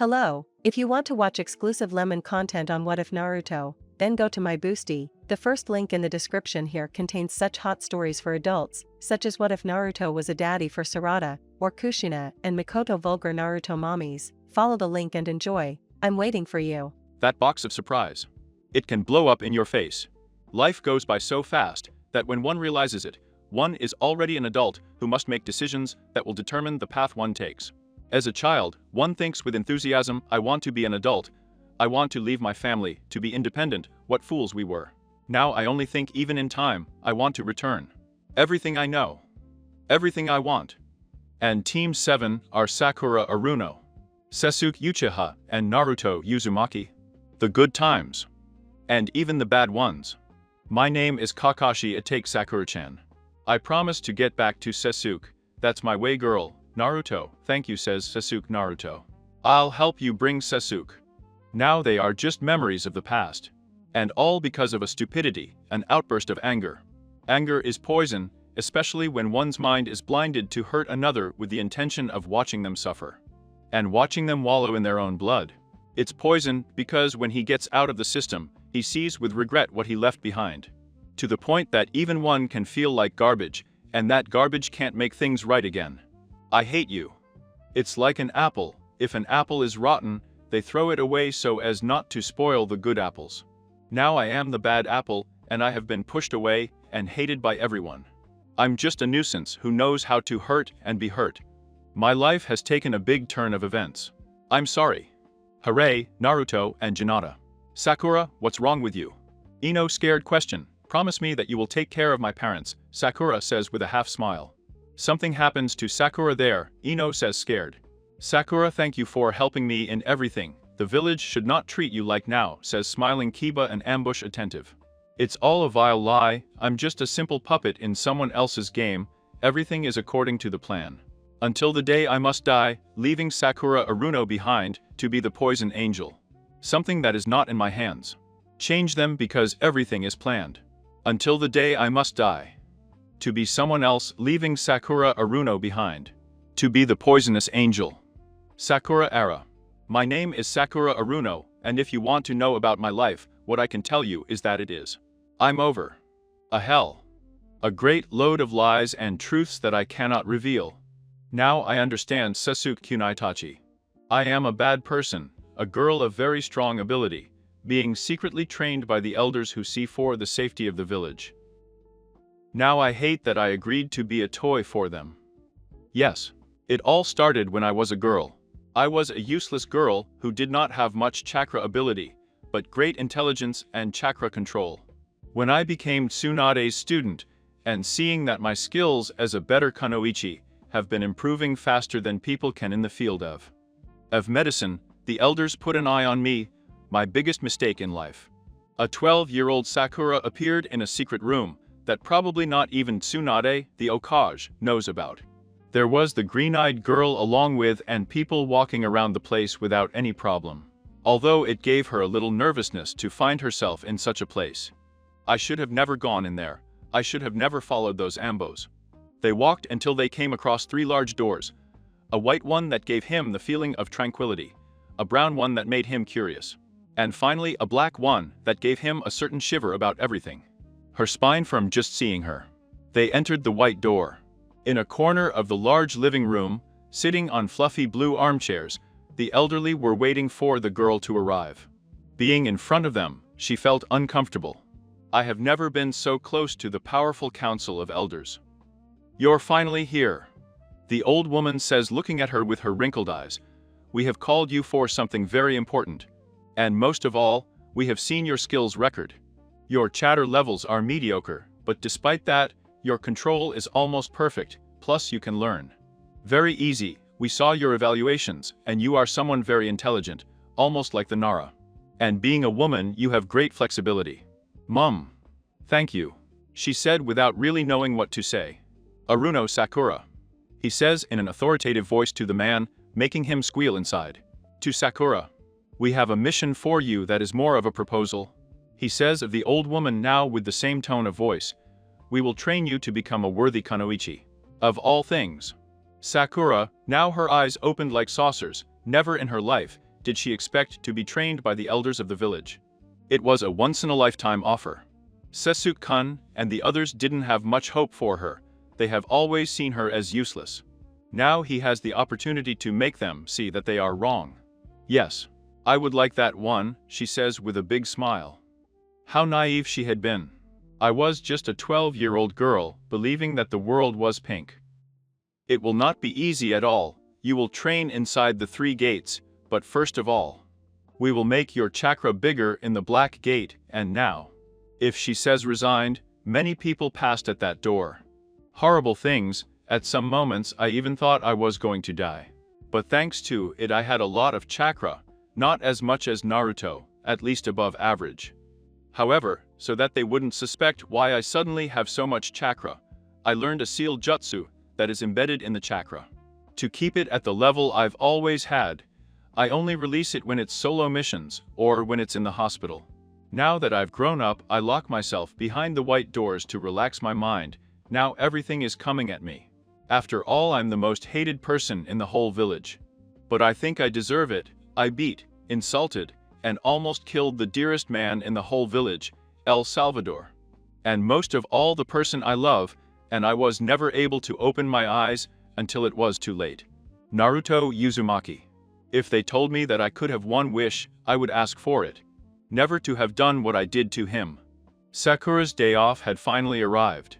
Hello, if you want to watch exclusive lemon content on What If Naruto, then go to my Boosty. The first link in the description here contains such hot stories for adults, such as What If Naruto was a daddy for Sarada, or Kushina and Mikoto vulgar Naruto mommies. Follow the link and enjoy. I'm waiting for you. That box of surprise. It can blow up in your face. Life goes by so fast that when one realizes it, one is already an adult who must make decisions that will determine the path one takes. As a child, one thinks with enthusiasm, I want to be an adult. I want to leave my family, to be independent, what fools we were. Now I only think even in time, I want to return. Everything I know. Everything I want. And Team 7 are Sakura Aruno, Sasuke Uchiha, and Naruto Uzumaki. The good times. And even the bad ones. My name is Kakashi Itake Sakura-chan. I promise to get back to Sasuke. That's my way, girl. Naruto, thank you, says Sasuke Naruto. I'll help you bring Sasuke. Now they are just memories of the past. And all because of a stupidity, an outburst of anger. Anger is poison, especially when one's mind is blinded to hurt another with the intention of watching them suffer. And watching them wallow in their own blood. It's poison because when he gets out of the system, he sees with regret what he left behind. To the point that even one can feel like garbage, and that garbage can't make things right again. I hate you. It's like an apple. If an apple is rotten, they throw it away so as not to spoil the good apples. Now I am the bad apple, and I have been pushed away and hated by everyone. I'm just a nuisance who knows how to hurt and be hurt. My life has taken a big turn of events. I'm sorry. Hooray, Naruto and Hinata. Sakura, what's wrong with you? Ino scared question. Promise me that you will take care of my parents, Sakura says with a half smile. Something happens to Sakura there, Ino says scared. Sakura, thank you for helping me in everything. The village should not treat you like now, says smiling Kiba and Ambush attentive. It's all a vile lie, I'm just a simple puppet in someone else's game, everything is according to the plan. Until the day I must die, leaving Sakura Aruno behind to be the poison angel. Something that is not in my hands. Change them because everything is planned. Until the day I must die. To be someone else, leaving Sakura Aruno behind. To be the poisonous angel. Sakura era. My name is Sakura Aruno, and if you want to know about my life, what I can tell you is that it is. I'm over. A hell. A great load of lies and truths that I cannot reveal. Now I understand Sasuke Kunaitachi. I am a bad person, a girl of very strong ability, being secretly trained by the elders who see for the safety of the village. Now I hate that I agreed to be a toy for them. Yes, it all started when I was a girl. I was a useless girl who did not have much chakra ability, but great intelligence and chakra control. When I became Tsunade's student, and seeing that my skills as a better kunoichi have been improving faster than people can in the field of medicine, the elders put an eye on me, my biggest mistake in life. A 12-year-old Sakura appeared in a secret room that probably not even Tsunade, the Hokage, knows about. There was the green-eyed girl along with and people walking around the place without any problem. Although it gave her a little nervousness to find herself in such a place. I should have never gone in there. I should have never followed those ambos. They walked until they came across 3 large doors. A white one that gave him the feeling of tranquility. A brown one that made him curious. And finally a black one that gave him a certain shiver about everything. Her spine from just seeing her. They entered the white door. In a corner of the large living room, sitting on fluffy blue armchairs, the elderly were waiting for the girl to arrive. Being in front of them, she felt uncomfortable. I have never been so close to the powerful council of elders. You're finally here. The old woman says, looking at her with her wrinkled eyes. We have called you for something very important. And most of all, we have seen your skills record. Your chatter levels are mediocre, but despite that, your control is almost perfect, plus you can learn. Very easy, we saw your evaluations, and you are someone very intelligent, almost like the Nara. And being a woman, you have great flexibility. Mum. Thank you. She said without really knowing what to say. Aruno Sakura. He says in an authoritative voice to the man, making him squeal inside. To Sakura. We have a mission for you that is more of a proposal. He says of the old woman now with the same tone of voice. We will train you to become a worthy kunoichi. Of all things. Sakura, now her eyes opened like saucers, never in her life did she expect to be trained by the elders of the village. It was a once-in-a-lifetime offer. Sasuke-kun and the others didn't have much hope for her. They have always seen her as useless. Now he has the opportunity to make them see that they are wrong. Yes, I would like that one, she says with a big smile. How naive she had been. I was just a 12-year-old girl, believing that the world was pink. It will not be easy at all. You will train inside the 3 gates, but first of all, we will make your chakra bigger in the black gate, and now. If she says resigned, many people passed at that door. Horrible things, at some moments I even thought I was going to die. But thanks to it I had a lot of chakra, not as much as Naruto, at least above average. However, so that they wouldn't suspect why I suddenly have so much chakra, I learned a sealed jutsu that is embedded in the chakra. To keep it at the level I've always had, I only release it when it's solo missions or when it's in the hospital. Now that I've grown up, I lock myself behind the white doors to relax my mind. Now everything is coming at me. After all, I'm the most hated person in the whole village. But I think I deserve it. I beat, insulted, and almost killed the dearest man in the whole village, El Salvador. And most of all, the person I love, and I was never able to open my eyes until it was too late. Naruto Uzumaki. If they told me that I could have one wish, I would ask for it. Never to have done what I did to him. Sakura's day off had finally arrived.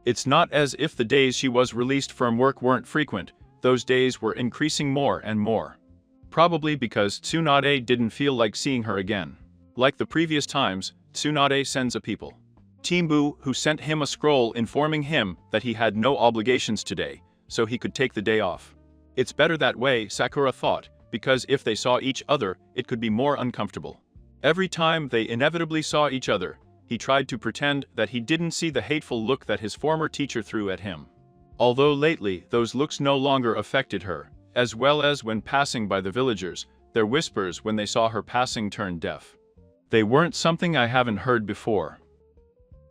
It's not as if the days she was released from work weren't frequent, those days were increasing more and more. Probably because Tsunade didn't feel like seeing her again. Like the previous times, Tsunade sends a people. Timbu, who sent him a scroll informing him that he had no obligations today, so he could take the day off. It's better that way, Sakura thought, because if they saw each other, it could be more uncomfortable. Every time they inevitably saw each other, he tried to pretend that he didn't see the hateful look that his former teacher threw at him. Although lately, those looks no longer affected her, as well as when passing by the villagers, their whispers when they saw her passing turned deaf. They weren't something I haven't heard before.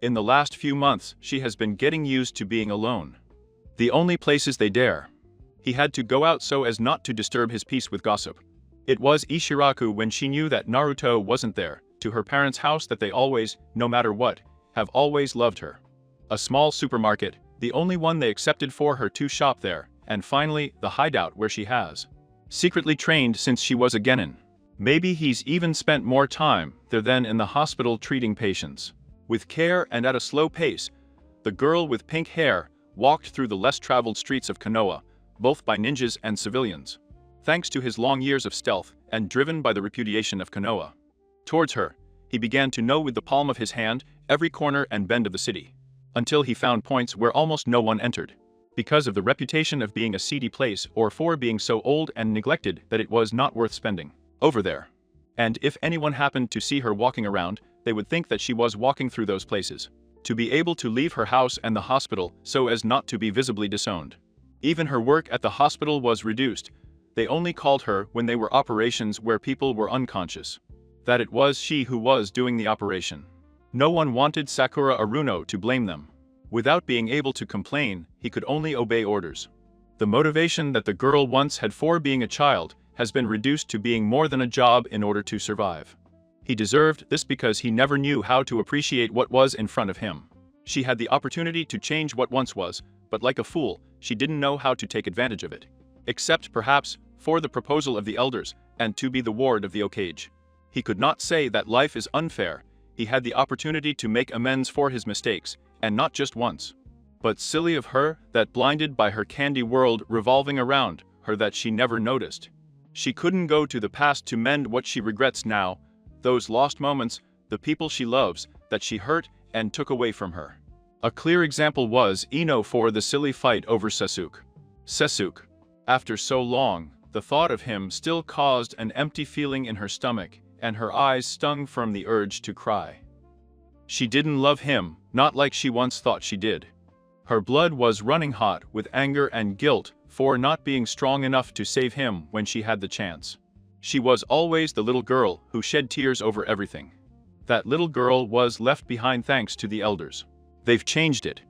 In the last few months, she has been getting used to being alone. The only places they dare. He had to go out so as not to disturb his peace with gossip. It was Ishiraku when she knew that Naruto wasn't there, to her parents' house that they always, no matter what, have always loved her. A small supermarket, the only one they accepted for her to shop there, and finally, the hideout where she has secretly trained since she was a genin. Maybe he's even spent more time there than in the hospital treating patients. With care and at a slow pace, the girl with pink hair walked through the less traveled streets of Konoha, both by ninjas and civilians. Thanks to his long years of stealth and driven by the repudiation of Konoha. Towards her, he began to know with the palm of his hand every corner and bend of the city, until he found points where almost no one entered, because of the reputation of being a seedy place or for being so old and neglected that it was not worth spending over there. And if anyone happened to see her walking around, they would think that she was walking through those places. To be able to leave her house and the hospital so as not to be visibly disowned. Even her work at the hospital was reduced. They only called her when they were operations where people were unconscious. That it was she who was doing the operation. No one wanted Sakura Aruno to blame them. Without being able to complain, he could only obey orders. The motivation that the girl once had for being a child has been reduced to being more than a job in order to survive. He deserved this because he never knew how to appreciate what was in front of him. She had the opportunity to change what once was, but like a fool, she didn't know how to take advantage of it. Except perhaps for the proposal of the elders and to be the ward of the Okage. He could not say that life is unfair. He had the opportunity to make amends for his mistakes, and not just once. But silly of her, that blinded by her candy world revolving around her that she never noticed. She couldn't go to the past to mend what she regrets now, those lost moments, the people she loves, that she hurt and took away from her. A clear example was Ino for the silly fight over Sasuke. Sasuke. After so long, the thought of him still caused an empty feeling in her stomach, and her eyes stung from the urge to cry. She didn't love him, not like she once thought she did. Her blood was running hot with anger and guilt for not being strong enough to save him when she had the chance. She was always the little girl who shed tears over everything. That little girl was left behind thanks to the elders. They've changed it.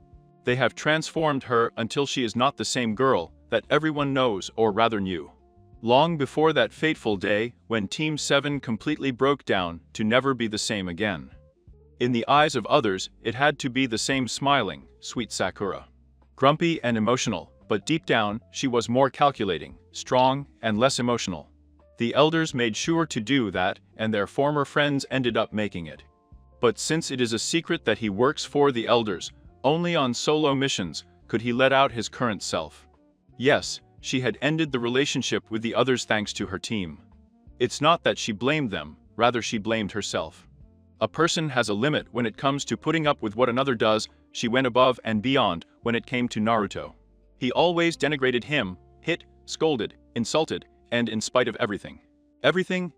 They have transformed her until she is not the same girl that everyone knows or rather knew. Long before that fateful day when Team 7 completely broke down to never be the same again. In the eyes of others, it had to be the same smiling, sweet Sakura. Grumpy and emotional, but deep down, she was more calculating, strong, and less emotional. The elders made sure to do that, and their former friends ended up making it. But since it is a secret that he works for the elders, only on solo missions could he let out his current self. Yes, she had ended the relationship with the others thanks to her team. It's not that she blamed them, rather she blamed herself. A person has a limit when it comes to putting up with what another does. She went above and beyond when it came to Naruto. He always denigrated him, hit, scolded, insulted, and in spite of everything.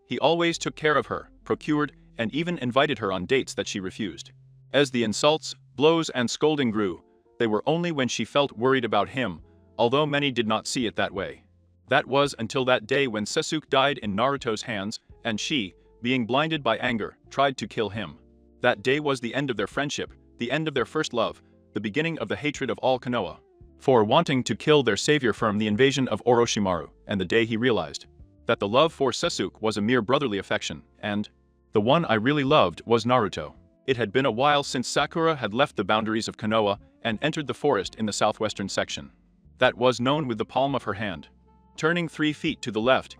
He always took care of her, procured, and even invited her on dates that she refused. As the insults, blows, and scolding grew, they were only when she felt worried about him, although many did not see it that way. That was until that day when Sasuke died in Naruto's hands, and she, being blinded by anger, tried to kill him. That day was the end of their friendship, the end of their first love, the beginning of the hatred of all Konoha. For wanting to kill their savior from the invasion of Orochimaru, and the day he realized that the love for Sasuke was a mere brotherly affection, and the one I really loved was Naruto. It had been a while since Sakura had left the boundaries of Konoha and entered the forest in the southwestern section. That was known with the palm of her hand. Turning 3 feet to the left,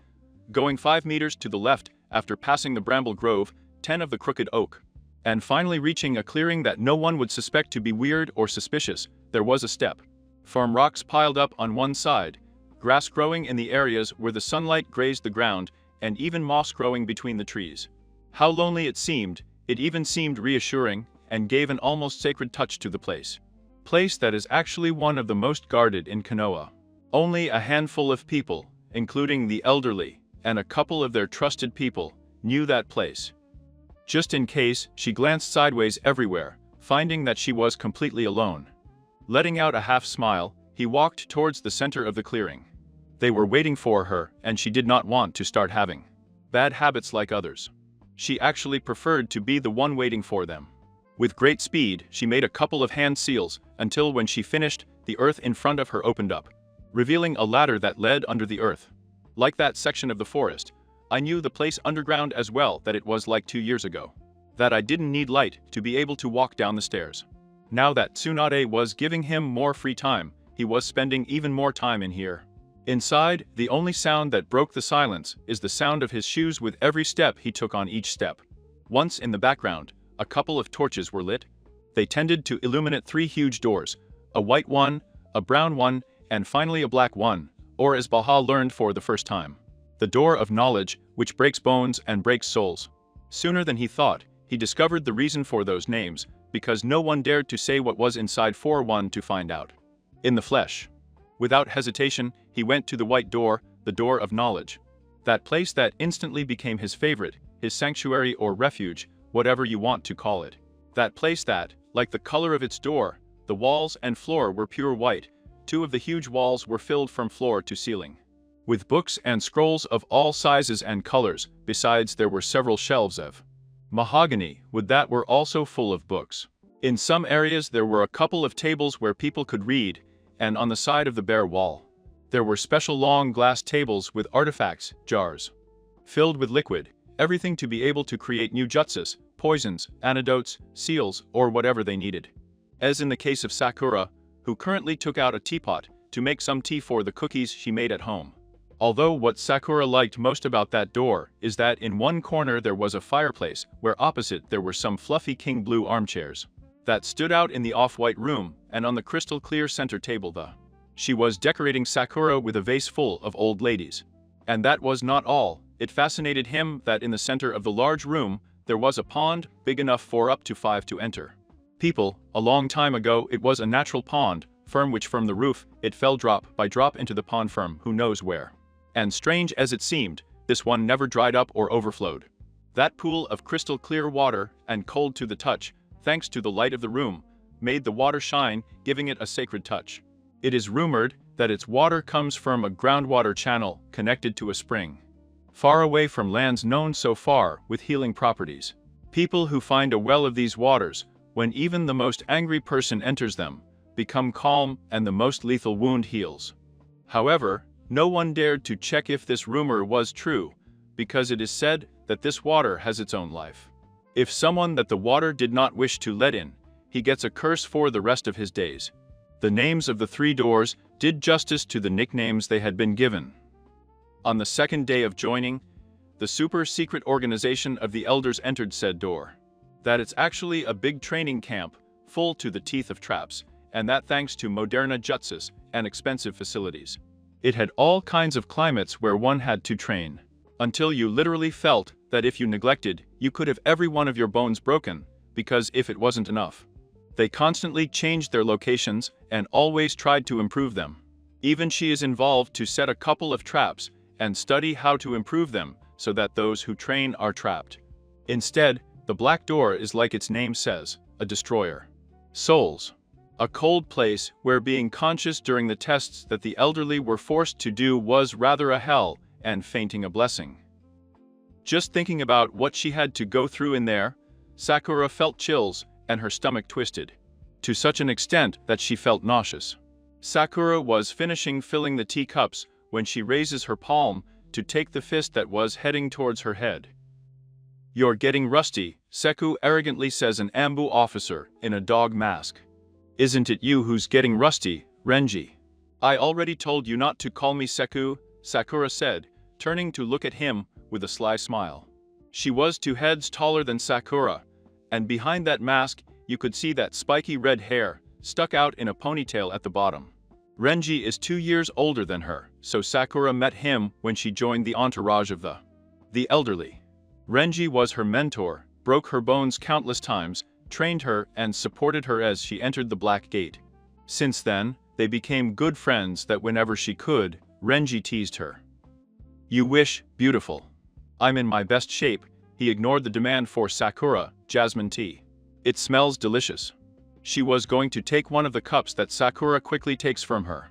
going 5 meters to the left after passing the bramble grove, 10 of the crooked oak, and finally reaching a clearing that no one would suspect to be weird or suspicious, there was a step. Firm rocks piled up on one side, grass growing in the areas where the sunlight grazed the ground, and even moss growing between the trees. How lonely it even seemed reassuring, and gave an almost sacred touch to the place. Place that is actually one of the most guarded in Konoha. Only a handful of people, including the elderly, and a couple of their trusted people, knew that place. Just in case, she glanced sideways everywhere, finding that she was completely alone. Letting out a half smile, he walked towards the center of the clearing. They were waiting for her, and she did not want to start having bad habits like others. She actually preferred to be the one waiting for them. With great speed, she made a couple of hand seals, until when she finished, the earth in front of her opened up, revealing a ladder that led under the earth. Like that section of the forest, I knew the place underground as well that it was like 2 years ago. That I didn't need light to be able to walk down the stairs. Now that Tsunade was giving him more free time, he was spending even more time in here. Inside, the only sound that broke the silence is the sound of his shoes with every step he took on each step. Once in the background, a couple of torches were lit. They tended to illuminate 3 huge doors, a white one, a brown one, and finally a black one, or as Baha learned for the first time, the door of knowledge, which breaks bones and breaks souls. Sooner than he thought, he discovered the reason for those names, because no one dared to say what was inside for one to find out. In the flesh. Without hesitation, he went to the white door, the door of knowledge. That place that instantly became his favorite, his sanctuary or refuge, whatever you want to call it. That place that, like the color of its door, the walls and floor were pure white. 2 of the huge walls were filled from floor to ceiling with books and scrolls of all sizes and colors. Besides, there were several shelves of mahogany wood that were also full of books. In some areas there were a couple of tables where people could read, and on the side of the bare wall, there were special long glass tables with artifacts, jars filled with liquid, everything to be able to create new jutsus, poisons, antidotes, seals, or whatever they needed. As in the case of Sakura, who currently took out a teapot to make some tea for the cookies she made at home. Although what Sakura liked most about that door is that in one corner there was a fireplace, where opposite there were some fluffy king blue armchairs that stood out in the off-white room, and on the crystal clear center table she was decorating Sakura with a vase full of old ladies. And that was not all. It fascinated him that in the center of the large room there was a pond big enough for up to 5 to enter. People, a long time ago it was a natural pond, from which from the roof it fell drop by drop into the pond from who knows where. And strange as it seemed, this one never dried up or overflowed. That pool of crystal clear water, and cold to the touch, thanks to the light of the room, made the water shine, giving it a sacred touch. It is rumored that its water comes from a groundwater channel connected to a spring, far away from lands known so far with healing properties. People who find a well of these waters, when even the most angry person enters them, become calm and the most lethal wound heals. However, No one dared to check if this rumor was true, because it is said that this water has its own life. If someone that the water did not wish to let in, he gets a curse for the rest of his days. The names of the 3 doors did justice to the nicknames they had been given. On the second day of joining, the super-secret organization of the elders entered said door. That it's actually a big training camp, full to the teeth of traps, and that thanks to moderna jutsus and expensive facilities. It had all kinds of climates where one had to train, until you literally felt that if you neglected, you could have every one of your bones broken, because if it wasn't enough. They constantly changed their locations and always tried to improve them. Even she is involved to set a couple of traps and study how to improve them so that those who train are trapped. Instead, the black door is like its name says, a destroyer. Souls. A cold place where being conscious during the tests that the elderly were forced to do was rather a hell, and fainting a blessing. Just thinking about what she had to go through in there, Sakura felt chills and her stomach twisted, to such an extent that she felt nauseous. Sakura was finishing filling the teacups when she raises her palm to take the fist that was heading towards her head. "You're getting rusty," Seku arrogantly says an Ambu officer in a dog mask. "Isn't it you who's getting rusty, Renji?" "I already told you not to call me Seku," Sakura said, turning to look at him with a sly smile. She was 2 heads taller than Sakura, and behind that mask you could see that spiky red hair stuck out in a ponytail at the bottom. Renji is 2 years older than her, so Sakura met him when she joined the entourage of the elderly. Renji was her mentor, broke her bones countless times, trained her and supported her as she entered the Black Gate. Since then, they became good friends that whenever she could, Renji teased her. "You wish, beautiful. I'm in my best shape." He ignored the demand for Sakura, jasmine tea. "It smells delicious." She was going to take one of the cups that Sakura quickly takes from her,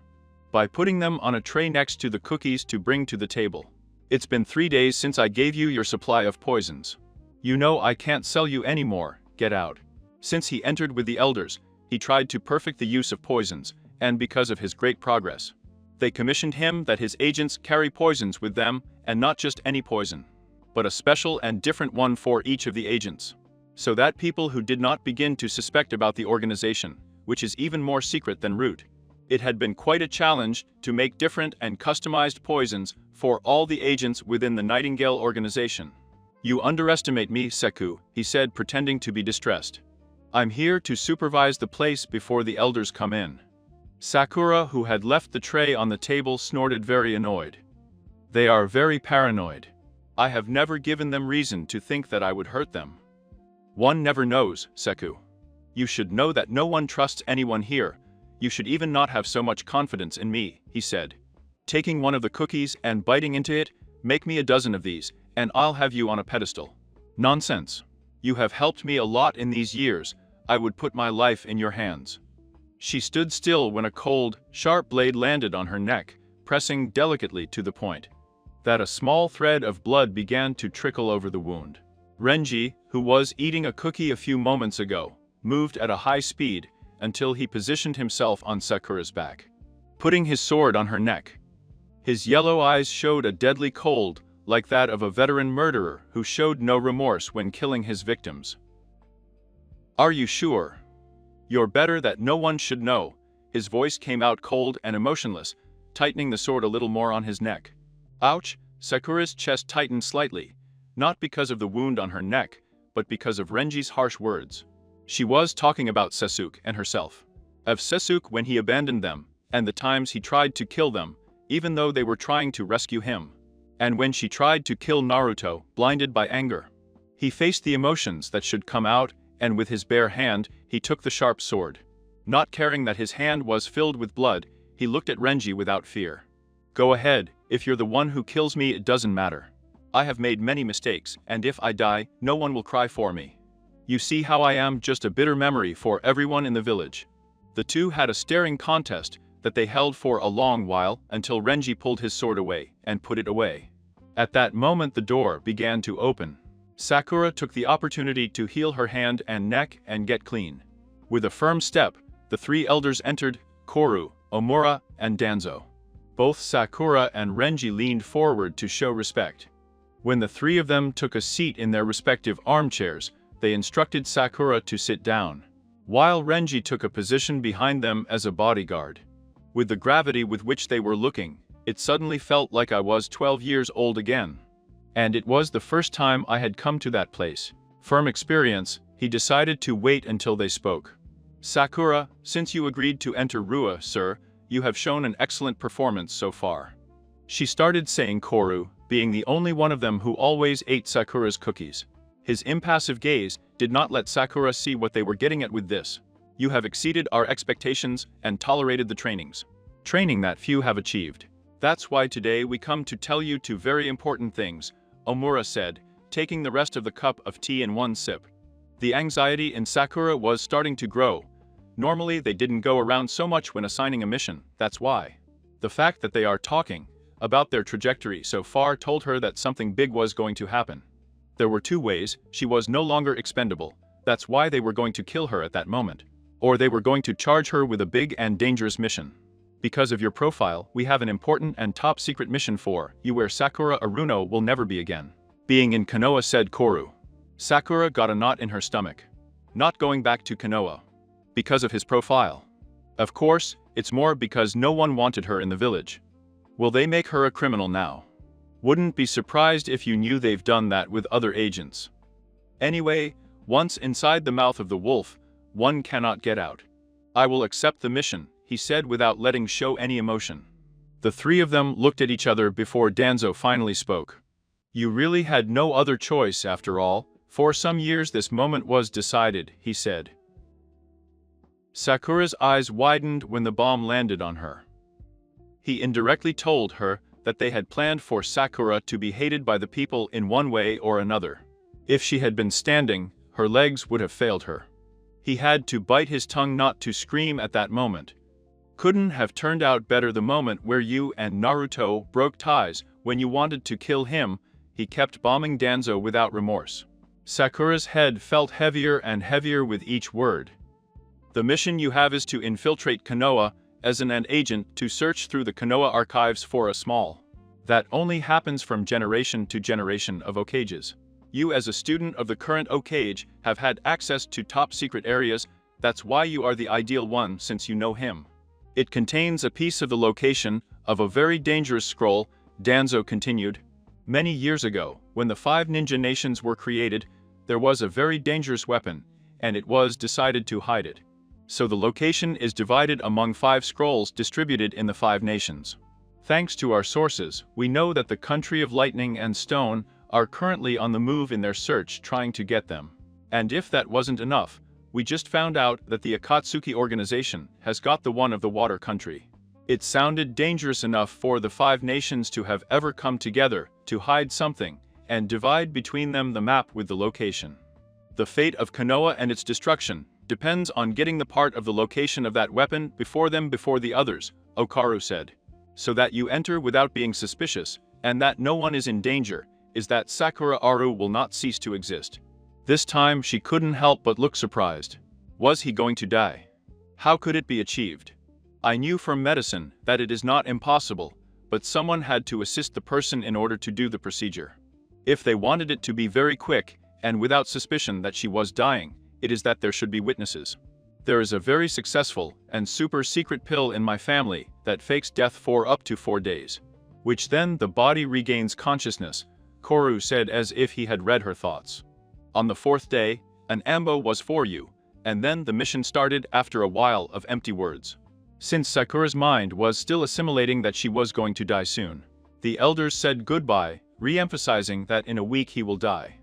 by putting them on a tray next to the cookies to bring to the table. "It's been 3 days since I gave you your supply of poisons. You know I can't sell you anymore, get out." Since he entered with the elders, he tried to perfect the use of poisons, and because of his great progress, they commissioned him that his agents carry poisons with them, and not just any poison, but a special and different one for each of the agents, so that people who did not begin to suspect about the organization, which is even more secret than root. It had been quite a challenge to make different and customized poisons for all the agents within the Nightingale organization. "You underestimate me, Seku," he said, pretending to be distressed. "I'm here to supervise the place before the elders come in." Sakura, who had left the tray on the table, snorted, very annoyed. "They are very paranoid. I have never given them reason to think that I would hurt them." "One never knows, Seku. You should know that no one trusts anyone here. You should even not have so much confidence in me," he said, taking one of the cookies and biting into it. "Make me a dozen of these, and I'll have you on a pedestal." "Nonsense. You have helped me a lot in these years. I would put my life in your hands." She stood still when a cold, sharp blade landed on her neck, pressing delicately to the point that a small thread of blood began to trickle over the wound. Renji, who was eating a cookie a few moments ago, moved at a high speed until he positioned himself on Sakura's back, putting his sword on her neck. His yellow eyes showed a deadly cold, like that of a veteran murderer who showed no remorse when killing his victims. "Are you sure? You're better that no one should know." His voice came out cold and emotionless, tightening the sword a little more on his neck. Ouch! Sakura's chest tightened slightly, not because of the wound on her neck, but because of Renji's harsh words. She was talking about Sasuke and herself. Of Sasuke when he abandoned them, and the times he tried to kill them, even though they were trying to rescue him. And when she tried to kill Naruto, blinded by anger. He faced the emotions that should come out, and with his bare hand, he took the sharp sword. Not caring that his hand was filled with blood, he looked at Renji without fear. "Go ahead, if you're the one who kills me, it doesn't matter. I have made many mistakes, and if I die, no one will cry for me. You see how I am, just a bitter memory for everyone in the village." The two had a staring contest that they held for a long while until Renji pulled his sword away and put it away. At that moment the door began to open. Sakura took the opportunity to heal her hand and neck and get clean. With a firm step, the 3 elders entered, Koru, Omura, and Danzo. Both Sakura and Renji leaned forward to show respect. When the three of them took a seat in their respective armchairs, they instructed Sakura to sit down, while Renji took a position behind them as a bodyguard. With the gravity with which they were looking, it suddenly felt like I was 12 years old again. And it was the first time I had come to that place. From experience, he decided to wait until they spoke. Sakura, since you agreed to enter Rua, sir, you have shown an excellent performance so far. She started saying, Koru, being the only one of them who always ate Sakura's cookies. His impassive gaze did not let Sakura see what they were getting at with this. You have exceeded our expectations and tolerated the trainings. Training that few have achieved. That's why today we come to tell you two very important things, Omura said, taking the rest of the cup of tea in one sip. The anxiety in Sakura was starting to grow. Normally they didn't go around so much when assigning a mission, that's why. The fact that they are talking about their trajectory so far told her that something big was going to happen. There were two ways: she was no longer expendable, that's why they were going to kill her at that moment. Or they were going to charge her with a big and dangerous mission. Because of your profile, we have an important and top secret mission for you where Sakura Aruno will never be again. Being in Konoha, said Koru. Sakura got a knot in her stomach. Not going back to Konoha. Because of his profile. Of course, it's more because no one wanted her in the village. Will they make her a criminal now? Wouldn't be surprised if you knew they've done that with other agents. Anyway, once inside the mouth of the wolf, one cannot get out. I will accept the mission, he said without letting show any emotion. The three of them looked at each other before Danzo finally spoke. You really had no other choice after all. For some years this moment was decided, he said. Sakura's eyes widened when the bomb landed on her. He indirectly told her that they had planned for Sakura to be hated by the people in one way or another. If she had been standing, her legs would have failed her. He had to bite his tongue not to scream at that moment. Couldn't have turned out better. The moment where you and Naruto broke ties, when you wanted to kill him, he kept bombing Danzo without remorse. Sakura's head felt heavier and heavier with each word. The mission you have is to infiltrate Konoha as an agent to search through the Konoha archives for a small. That only happens from generation to generation of Hokages. You as a student of the current Hokage have had access to top secret areas, that's why you are the ideal one since you know him. It contains a piece of the location of a very dangerous scroll, Danzo continued. Many years ago, when the 5 ninja nations were created, there was a very dangerous weapon, and it was decided to hide it. So the location is divided among 5 scrolls distributed in the 5 nations. Thanks to our sources, we know that the country of lightning and stone are currently on the move in their search trying to get them. And if that wasn't enough, we just found out that the Akatsuki organization has got the one of the water country. It sounded dangerous enough for the 5 nations to have ever come together to hide something and divide between them the map with the location. The fate of Konoha and its destruction depends on getting the part of the location of that weapon before the others, Okaru said. So that you enter without being suspicious, and that no one is in danger, is that Sakura Aru will not cease to exist. This time she couldn't help but look surprised. Was he going to die? How could it be achieved? I knew from medicine that it is not impossible, but someone had to assist the person in order to do the procedure. If they wanted it to be very quick, and without suspicion that she was dying, it is that there should be witnesses. There is a very successful and super secret pill in my family that fakes death for up to 4 days. Which then the body regains consciousness, Koru said as if he had read her thoughts. On the 4th day, an ambo was for you, and then the mission started after a while of empty words. Since Sakura's mind was still assimilating that she was going to die soon, the elders said goodbye, re-emphasizing that in a week he will die.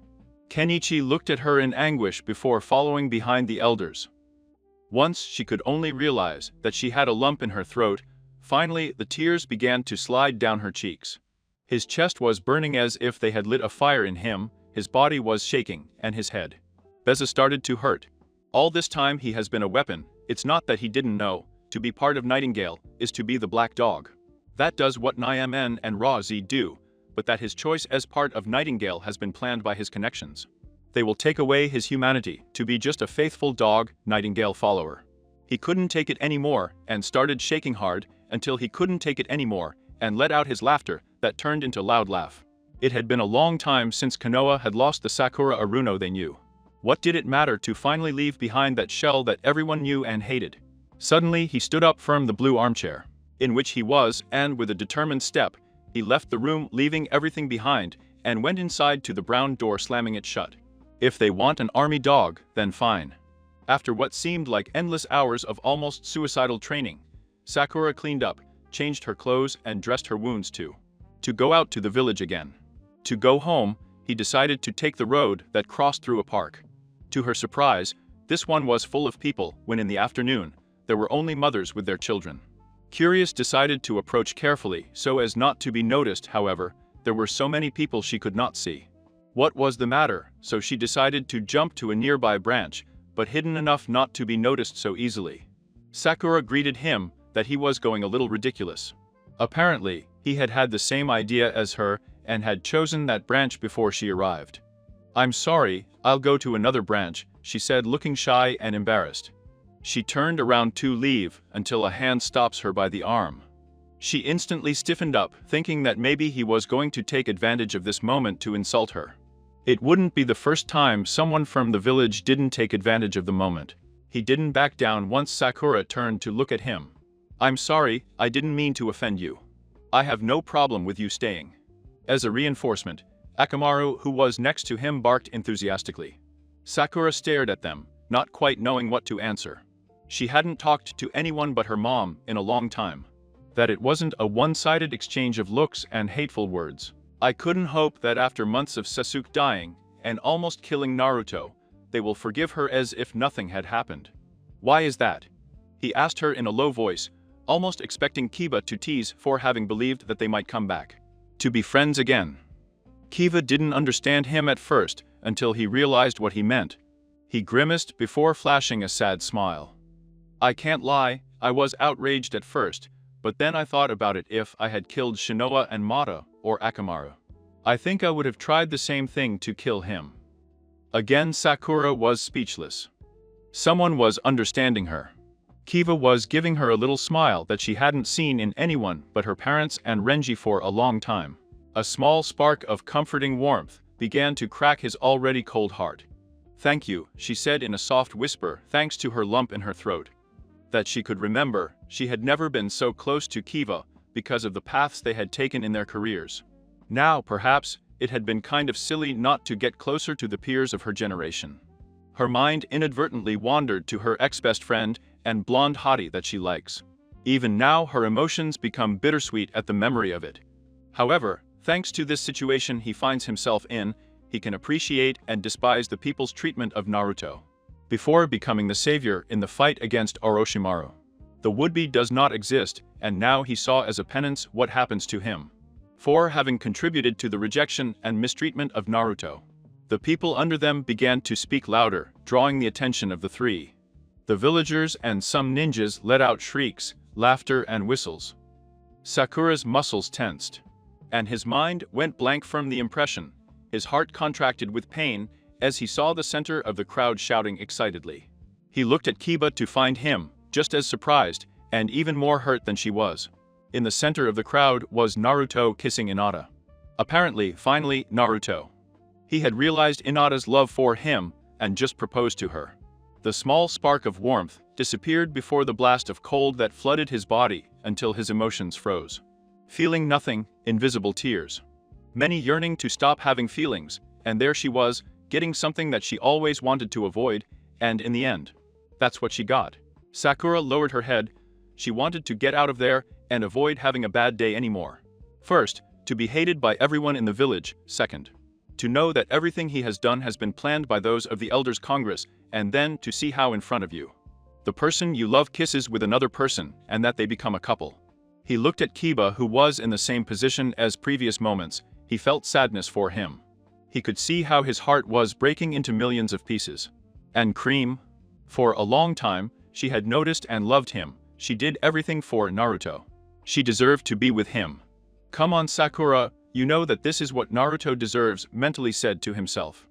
Kenichi looked at her in anguish before following behind the elders. Once she could only realize that she had a lump in her throat. Finally the tears began to slide down her cheeks. His chest was burning as if they had lit a fire in him, his body was shaking, and his head. Beza started to hurt. All this time he has been a weapon. It's not that he didn't know. To be part of Nightingale is to be the black dog. That does what Nyamen and Razi do, but that his choice as part of Nightingale has been planned by his connections. They will take away his humanity to be just a faithful dog, Nightingale follower. He couldn't take it anymore and started shaking hard until he couldn't take it anymore and let out his laughter that turned into loud laugh. It had been a long time since Konoha had lost the Sakura Aruno they knew. What did it matter to finally leave behind that shell that everyone knew and hated? Suddenly he stood up from the blue armchair, in which he was, and with a determined step, he left the room, leaving everything behind, and went inside to the brown door, slamming it shut. If they want an army dog, then fine. After what seemed like endless hours of almost suicidal training, Sakura cleaned up, changed her clothes and dressed her wounds to go out to the village again. To go home, he decided to take the road that crossed through a park. To her surprise, this one was full of people when in the afternoon, there were only mothers with their children. Curious decided to approach carefully so as not to be noticed. However, there were so many people she could not see what was the matter, so she decided to jump to a nearby branch, but hidden enough not to be noticed so easily. Sakura greeted him that he was going a little ridiculous. Apparently, he had had the same idea as her and had chosen that branch before she arrived. "I'm sorry, I'll go to another branch," she said, looking shy and embarrassed. She turned around to leave until a hand stops her by the arm. She instantly stiffened up, thinking that maybe he was going to take advantage of this moment to insult her. It wouldn't be the first time someone from the village didn't take advantage of the moment. He didn't back down once Sakura turned to look at him. "I'm sorry, I didn't mean to offend you. I have no problem with you staying." As a reinforcement, Akamaru, who was next to him, barked enthusiastically. Sakura stared at them, not quite knowing what to answer. She hadn't talked to anyone but her mom in a long time. That it wasn't a one-sided exchange of looks and hateful words. "I couldn't hope that after months of Sasuke dying and almost killing Naruto, they will forgive her as if nothing had happened." "Why is that?" he asked her in a low voice, almost expecting Kiba to tease for having believed that they might come back to be friends again. Kiba didn't understand him at first until he realized what he meant. He grimaced before flashing a sad smile. "I can't lie, I was outraged at first, but then I thought about it. If I had killed Shinoa and Mata, or Akamaru, I think I would have tried the same thing to kill him." Again Sakura was speechless. Someone was understanding her. Kiba was giving her a little smile that she hadn't seen in anyone but her parents and Renji for a long time. A small spark of comforting warmth began to crack his already cold heart. "Thank you," she said in a soft whisper, thanks to her lump in her throat. That she could remember, she had never been so close to Kiba because of the paths they had taken in their careers. Now, perhaps, it had been kind of silly not to get closer to the peers of her generation. Her mind inadvertently wandered to her ex-best friend and blonde hottie that she likes. Even now, her emotions become bittersweet at the memory of it. However, thanks to this situation he finds himself in, he can appreciate and despise the people's treatment of Naruto. Before becoming the savior in the fight against Orochimaru, the would-be does not exist, and now he saw as a penance what happens to him for having contributed to the rejection and mistreatment of Naruto. The people under them began to speak louder, drawing the attention of the three. The villagers and some ninjas let out shrieks, laughter and whistles. Sakura's muscles tensed, and his mind went blank from the impression. His heart contracted with pain as he saw the center of the crowd shouting excitedly. He looked at Kiba to find him just as surprised and even more hurt than she was. In the center of the crowd was Naruto kissing Hinata. Apparently, finally, Naruto. He had realized Hinata's love for him and just proposed to her. The small spark of warmth disappeared before the blast of cold that flooded his body until his emotions froze. Feeling nothing, invisible tears. Many yearning to stop having feelings, and there she was, getting something that she always wanted to avoid, and in the end, that's what she got. Sakura lowered her head. She wanted to get out of there and avoid having a bad day anymore. First, to be hated by everyone in the village. Second, to know that everything he has done has been planned by those of the Elders Congress, and then to see how in front of you, the person you love kisses with another person, and that they become a couple. He looked at Kiba, who was in the same position as previous moments. He felt sadness for him. He could see how his heart was breaking into millions of pieces. And Cream? For a long time, she had noticed and loved him. She did everything for Naruto. She deserved to be with him. "Come on, Sakura, you know that this is what Naruto deserves," mentally said to himself.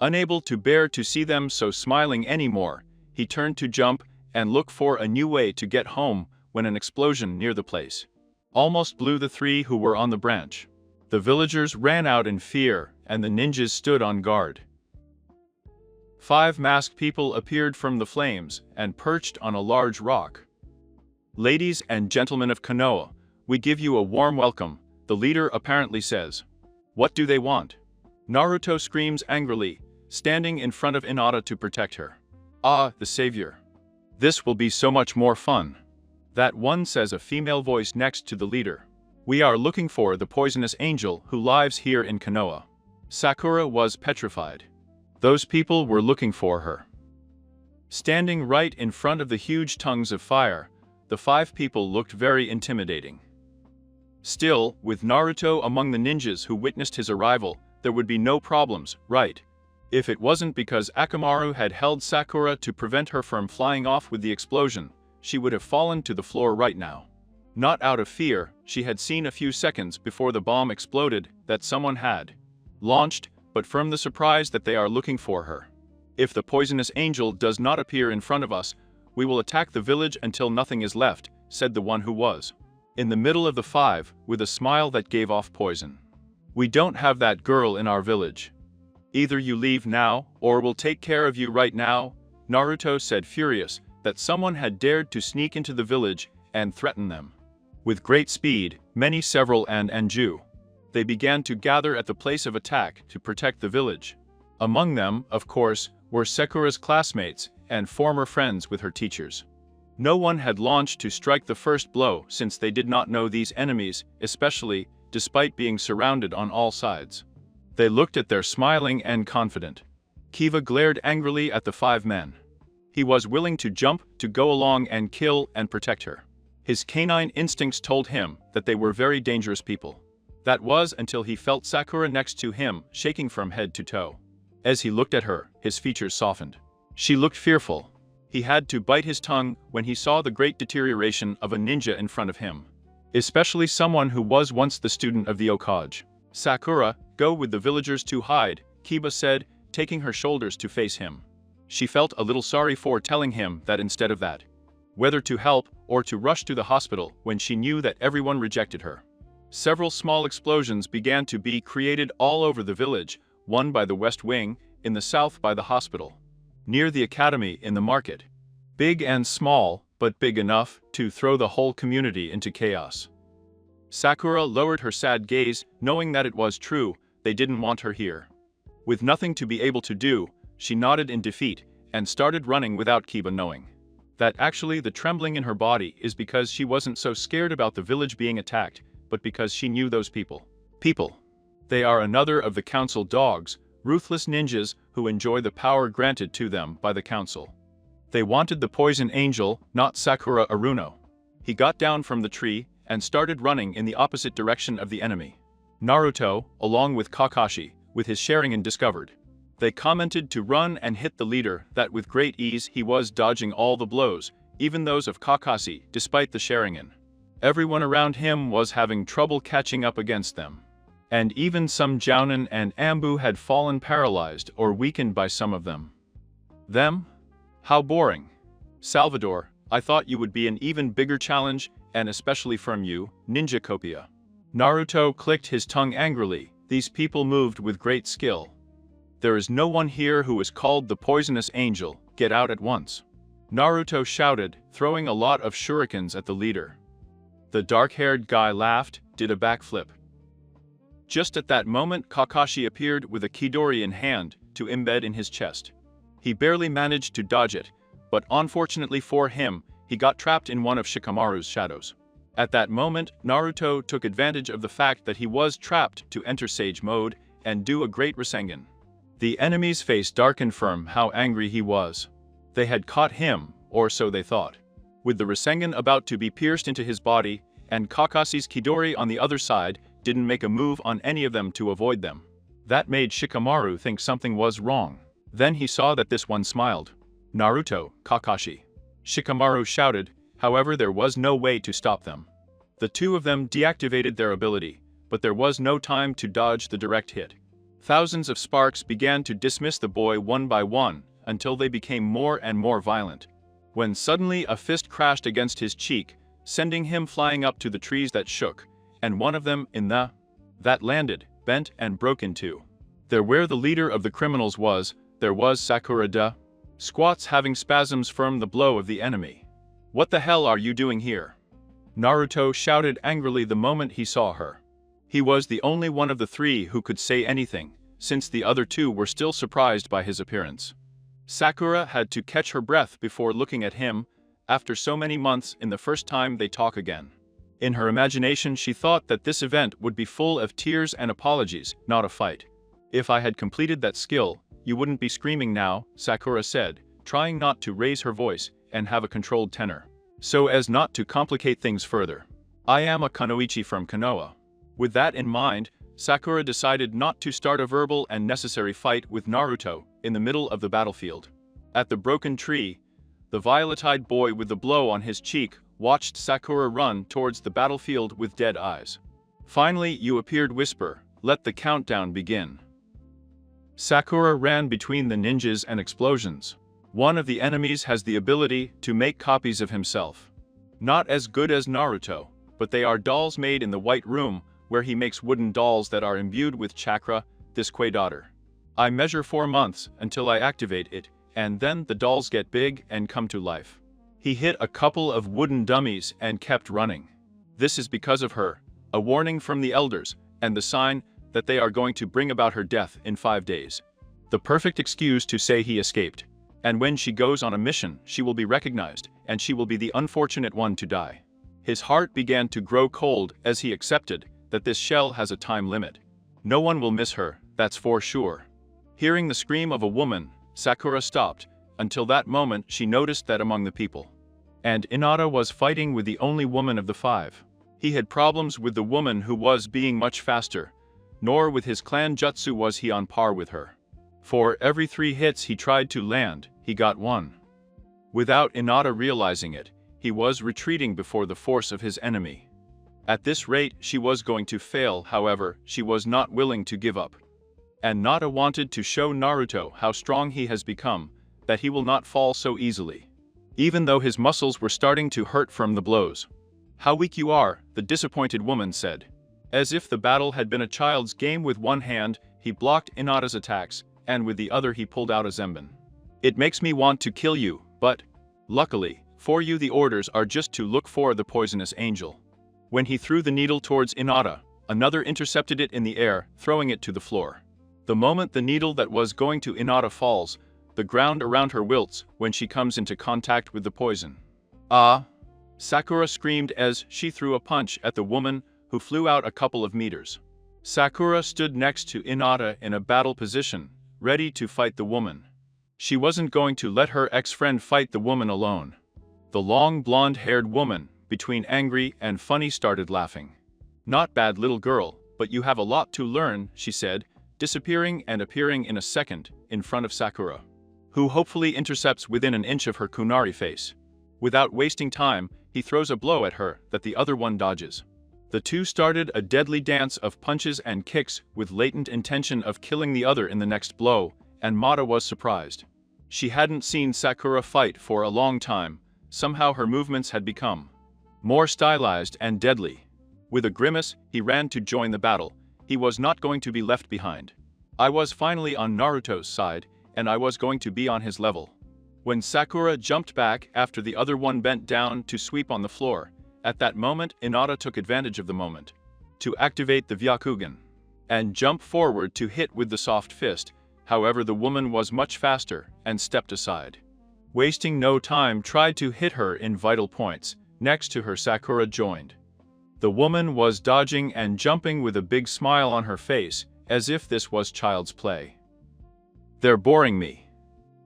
Unable to bear to see them so smiling anymore, he turned to jump and look for a new way to get home when an explosion near the place almost blew the three who were on the branch. The villagers ran out in fear, and the ninjas stood on guard. 5 masked people appeared from the flames and perched on a large rock. "Ladies and gentlemen of Konoha, we give you a warm welcome," the leader apparently says. "What do they want?" Naruto screams angrily, standing in front of Hinata to protect her. "Ah, the savior. This will be so much more fun." That one, says a female voice next to the leader. "We are looking for the poisonous angel who lives here in Konoha." Sakura was petrified. Those people were looking for her. Standing right in front of the huge tongues of fire, the 5 people looked very intimidating. Still, with Naruto among the ninjas who witnessed his arrival, there would be no problems, right? If it wasn't because Akamaru had held Sakura to prevent her from flying off with the explosion, she would have fallen to the floor right now. Not out of fear, she had seen a few seconds before the bomb exploded that someone had launched, but from the surprise that they are looking for her. "If the poisonous angel does not appear in front of us, we will attack the village until nothing is left," said the one who was in the middle of the 5, with a smile that gave off poison. "We don't have that girl in our village. Either you leave now, or we'll take care of you right now," Naruto said, furious that someone had dared to sneak into the village and threaten them. With great speed, several and Anju. They began to gather at the place of attack to protect the village. Among them, of course, were Sakura's classmates and former friends with her teachers. No one had launched to strike the first blow since they did not know these enemies, especially despite being surrounded on all sides. They looked at their smiling and confident. Kiva glared angrily at the 5 men. He was willing to jump to go along and kill and protect her. His canine instincts told him that they were very dangerous people. That was until he felt Sakura next to him, shaking from head to toe. As he looked at her, his features softened. She looked fearful. He had to bite his tongue when he saw the great deterioration of a ninja in front of him. Especially someone who was once the student of the Hokage. "Sakura, go with the villagers to hide," Kiba said, taking her shoulders to face him. She felt a little sorry for telling him that instead of that. Whether to help or to rush to the hospital when she knew that everyone rejected her. Several small explosions began to be created all over the village, one by the west wing, in the south by the hospital, near the academy in the market. Big and small, but big enough to throw the whole community into chaos. Sakura lowered her sad gaze, knowing that it was true, they didn't want her here. With nothing to be able to do, she nodded in defeat and started running without Kiba knowing. That actually the trembling in her body is because she wasn't so scared about the village being attacked, but because she knew those people. They are another of the council dogs, ruthless ninjas who enjoy the power granted to them by the council. They wanted the poison angel, not Sakura Aruno. He got down from the tree and started running in the opposite direction of the enemy. Naruto, along with Kakashi, with his Sharingan discovered. They commented to run and hit the leader that with great ease he was dodging all the blows, even those of Kakashi, despite the Sharingan. Everyone around him was having trouble catching up against them. And even some Jounin and Ambu had fallen paralyzed or weakened by some of them. Them? How boring. Salvador, I thought you would be an even bigger challenge, and especially from you, Ninja Copia. Naruto clicked his tongue angrily. These people moved with great skill. There is no one here who is called the poisonous angel, get out at once. Naruto shouted, throwing a lot of shurikens at the leader. The dark-haired guy laughed, did a backflip. Just at that moment Kakashi appeared with a Chidori in hand to embed in his chest. He barely managed to dodge it, but unfortunately for him, he got trapped in one of Shikamaru's shadows. At that moment, Naruto took advantage of the fact that he was trapped to enter Sage mode and do a great Rasengan. The enemy's face darkened from how angry he was. They had caught him, or so they thought. With the Rasengan about to be pierced into his body, and Kakashi's Chidori on the other side didn't make a move on any of them to avoid them. That made Shikamaru think something was wrong. Then he saw that this one smiled. Naruto, Kakashi. Shikamaru shouted, however there was no way to stop them. The two of them deactivated their ability, but there was no time to dodge the direct hit. Thousands of sparks began to dismiss the boy one by one, until they became more and more violent. When suddenly a fist crashed against his cheek, sending him flying up to the trees that shook, and one of them that landed, bent and broke in two. There where the leader of the criminals was, there was Sakura squats having spasms from the blow of the enemy. "What the hell are you doing here?" Naruto shouted angrily the moment he saw her. He was the only one of the three who could say anything, since the other two were still surprised by his appearance. Sakura had to catch her breath before looking at him, after so many months in the first time they talk again. In her imagination she thought that this event would be full of tears and apologies, not a fight. "If I had completed that skill, you wouldn't be screaming now," Sakura said, trying not to raise her voice and have a controlled tenor, so as not to complicate things further. "I am a kunoichi from Konoha." With that in mind, Sakura decided not to start a verbal and necessary fight with Naruto in the middle of the battlefield. At the broken tree, the violet-eyed boy with the blow on his cheek watched Sakura run towards the battlefield with dead eyes. "Finally you appeared, whisper, let the countdown begin." Sakura ran between the ninjas and explosions. One of the enemies has the ability to make copies of himself. Not as good as Naruto, but they are dolls made in the White Room, where he makes wooden dolls that are imbued with chakra, this daughter. I measure 4 months until I activate it, and then the dolls get big and come to life. He hit a couple of wooden dummies and kept running. This is because of her, a warning from the elders, and the sign that they are going to bring about her death in 5 days. The perfect excuse to say he escaped. And when she goes on a mission, she will be recognized, and she will be the unfortunate one to die. His heart began to grow cold as he accepted that this shell has a time limit. No one will miss her, that's for sure. Hearing the scream of a woman, Sakura stopped. Until that moment she noticed that among the people. And Hinata was fighting with the only woman of the 5. He had problems with the woman who was being much faster, nor with his clan jutsu was he on par with her. For every 3 hits he tried to land, he got 1. Without Hinata realizing it, he was retreating before the force of his enemy. At this rate she was going to fail, however, she was not willing to give up. And Hinata wanted to show Naruto how strong he has become, that he will not fall so easily. Even though his muscles were starting to hurt from the blows. "How weak you are," the disappointed woman said. As if the battle had been a child's game, with one hand, he blocked Hinata's attacks, and with the other he pulled out a zenbon. "It makes me want to kill you, but luckily for you the orders are just to look for the poisonous angel." When he threw the needle towards Hinata, another intercepted it in the air, throwing it to the floor. The moment the needle that was going to Hinata falls, the ground around her wilts when she comes into contact with the poison. "Ah!" Sakura screamed as she threw a punch at the woman, who flew out a couple of meters. Sakura stood next to Hinata in a battle position, ready to fight the woman. She wasn't going to let her ex-friend fight the woman alone. The long blonde-haired woman, between angry and funny, started laughing. "Not bad, little girl, but you have a lot to learn," she said, disappearing and appearing in a second, in front of Sakura, who hopefully intercepts within an inch of her kunari face. Without wasting time, he throws a blow at her that the other one dodges. The two started a deadly dance of punches and kicks with latent intention of killing the other in the next blow, and Mata was surprised. She hadn't seen Sakura fight for a long time. Somehow her movements had become more stylized and deadly. With a grimace, he ran to join the battle. He was not going to be left behind. I was finally on Naruto's side, and I was going to be on his level. When Sakura jumped back after the other one bent down to sweep on the floor, at that moment Hinata took advantage of the moment to activate the Vyakugan and jump forward to hit with the soft fist. However, the woman was much faster and stepped aside. Wasting no time, tried to hit her in vital points. Next to her, Sakura joined. The woman was dodging and jumping with a big smile on her face, as if this was child's play. "They're boring me,"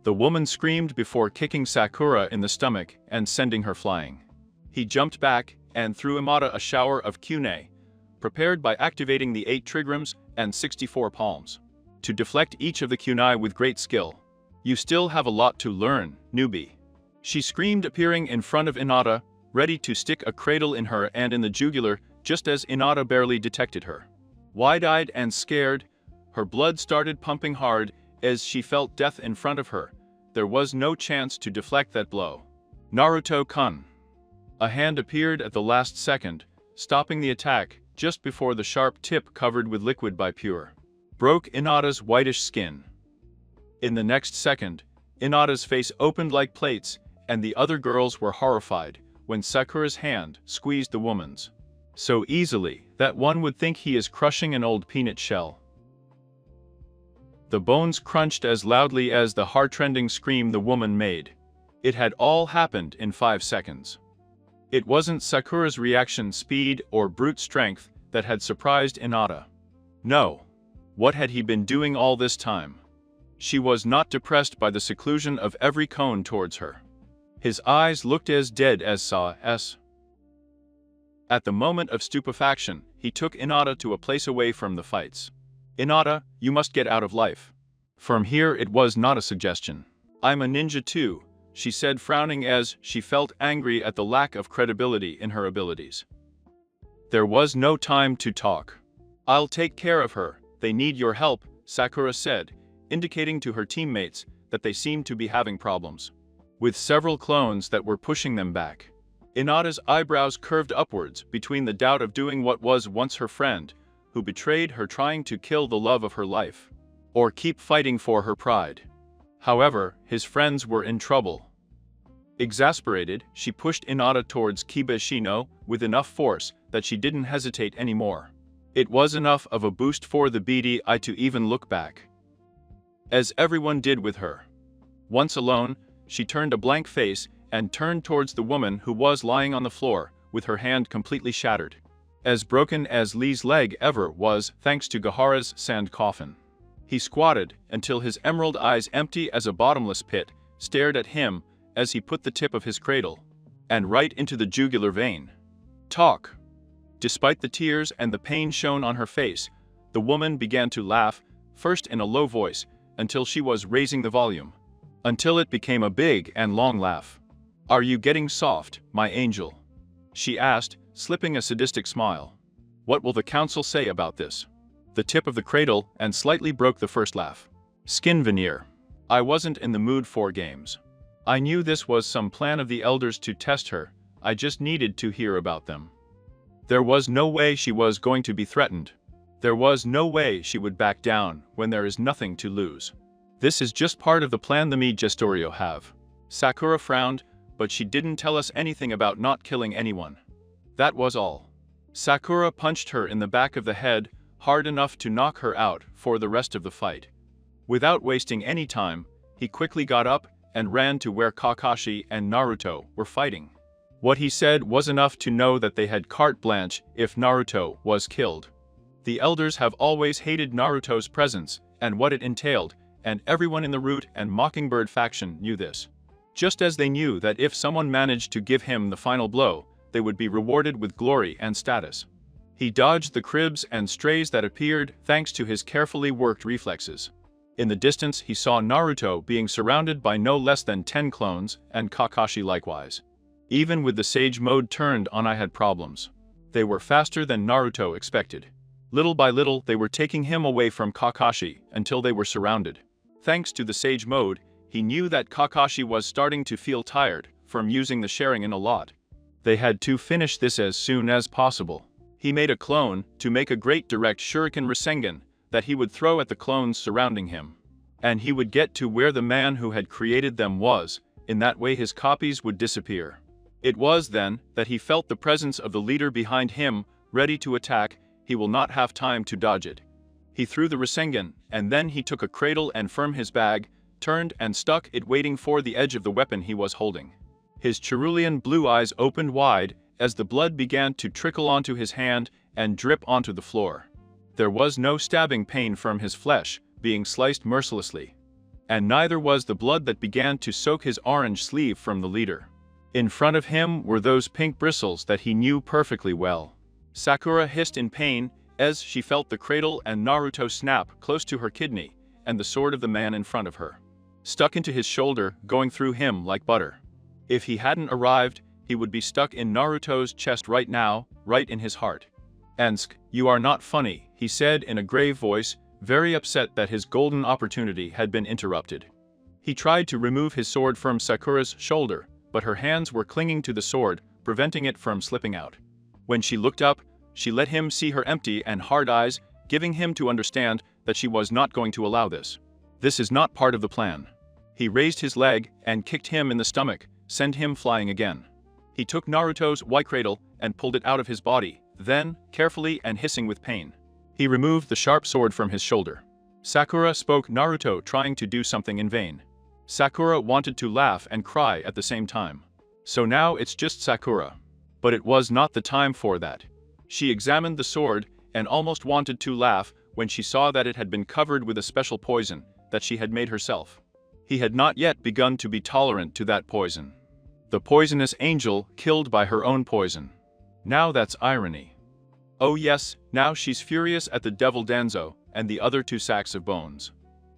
the woman screamed before kicking Sakura in the stomach and sending her flying. He jumped back and threw Hinata a shower of kunai, prepared by activating the 8 trigrams and 64 palms, to deflect each of the kunai with great skill. "You still have a lot to learn, newbie," she screamed, appearing in front of Hinata, ready to stick a cradle in her and in the jugular, just as Hinata barely detected her. Wide-eyed and scared, her blood started pumping hard as she felt death in front of her. There was no chance to deflect that blow. "Naruto-kun." A hand appeared at the last second, stopping the attack just before the sharp tip, covered with liquid by Pure, broke Inada's whitish skin. In the next second, Inada's face opened like plates, and the other girls were horrified when Sakura's hand squeezed the woman's so easily that one would think he is crushing an old peanut shell. The bones crunched as loudly as the heart-rending scream the woman made. It had all happened in 5 seconds. It wasn't Sakura's reaction speed or brute strength that had surprised Inada. No. What had he been doing all this time? She was not depressed by the seclusion of every cone towards her. His eyes looked as dead as Sa's. At the moment of stupefaction, he took Inada to a place away from the fights. "Inada, you must get out of life." From here it was not a suggestion. "I'm a ninja too," she said, frowning as she felt angry at the lack of credibility in her abilities. There was no time to talk. "I'll take care of her, they need your help," Sakura said, indicating to her teammates that they seemed to be having problems with several clones that were pushing them back. Inada's eyebrows curved upwards between the doubt of doing what was once her friend, who betrayed her, trying to kill the love of her life, or keep fighting for her pride. However, his friends were in trouble. Exasperated, she pushed Inada towards Kibashino with enough force that she didn't hesitate anymore. It was enough of a boost for the BDI to even look back, as everyone did with her. Once alone, she turned a blank face and turned towards the woman who was lying on the floor, with her hand completely shattered. As broken as Lee's leg ever was, thanks to Gahara's sand coffin. He squatted until his emerald eyes, empty as a bottomless pit, stared at him as he put the tip of his cradle and right into the jugular vein. "Talk." Despite the tears and the pain shown on her face, the woman began to laugh, first in a low voice, until she was raising the volume, until it became a big and long laugh. "Are you getting soft, my angel?" she asked, slipping a sadistic smile. "What will the council say about this?" The tip of the cradle and slightly broke the first laugh. "Skin veneer. I wasn't in the mood for games. I knew this was some plan of the elders to test her, I just needed to hear about them. There was no way she was going to be threatened. There was no way she would back down when there is nothing to lose. This is just part of the plan the me gestorio have." Sakura frowned, but she didn't tell us anything about not killing anyone. That was all. Sakura punched her in the back of the head, hard enough to knock her out for the rest of the fight. Without wasting any time, he quickly got up and ran to where Kakashi and Naruto were fighting. What he said was enough to know that they had carte blanche if Naruto was killed. The elders have always hated Naruto's presence and what it entailed, and everyone in the Root and Mockingbird faction knew this. Just as they knew that if someone managed to give him the final blow, they would be rewarded with glory and status. He dodged the cribs and strays that appeared thanks to his carefully worked reflexes. In the distance, he saw Naruto being surrounded by no less than 10 clones, and Kakashi likewise. Even with the Sage mode turned on, I had problems. They were faster than Naruto expected. Little by little, they were taking him away from Kakashi until they were surrounded. Thanks to the Sage mode, he knew that Kakashi was starting to feel tired from using the Sharingan a lot. They had to finish this as soon as possible. He made a clone to make a great direct Shuriken Rasengan that he would throw at the clones surrounding him. And he would get to where the man who had created them was, in that way his copies would disappear. It was then that he felt the presence of the leader behind him, ready to attack. He will not have time to dodge it. He threw the Rasengan, and then he took a cradle and from his bag, turned and stuck it, waiting for the edge of the weapon he was holding. His cerulean blue eyes opened wide as the blood began to trickle onto his hand and drip onto the floor. There was no stabbing pain from his flesh being sliced mercilessly, and neither was the blood that began to soak his orange sleeve from the leader. In front of him were those pink bristles that he knew perfectly well. Sakura hissed in pain as she felt the cradle and Naruto snap close to her kidney, and the sword of the man in front of her stuck into his shoulder, going through him like butter. If he hadn't arrived, he would be stuck in Naruto's chest right now, right in his heart. "Ensk, you are not funny," he said in a grave voice, very upset that his golden opportunity had been interrupted. He tried to remove his sword from Sakura's shoulder, but her hands were clinging to the sword, preventing it from slipping out. When she looked up, she let him see her empty and hard eyes, giving him to understand that she was not going to allow this. This is not part of the plan. He raised his leg and kicked him in the stomach, sent him flying again. He took Naruto's Y cradle and pulled it out of his body, then, carefully and hissing with pain, he removed the sharp sword from his shoulder. Sakura spoke Naruto trying to do something in vain. Sakura wanted to laugh and cry at the same time. So now it's just Sakura. But it was not the time for that. She examined the sword and almost wanted to laugh when she saw that it had been covered with a special poison that she had made herself. He had not yet begun to be tolerant to that poison. The poisonous angel killed by her own poison. Now that's irony. Oh yes, now she's furious at the devil Danzo and the other two sacks of bones.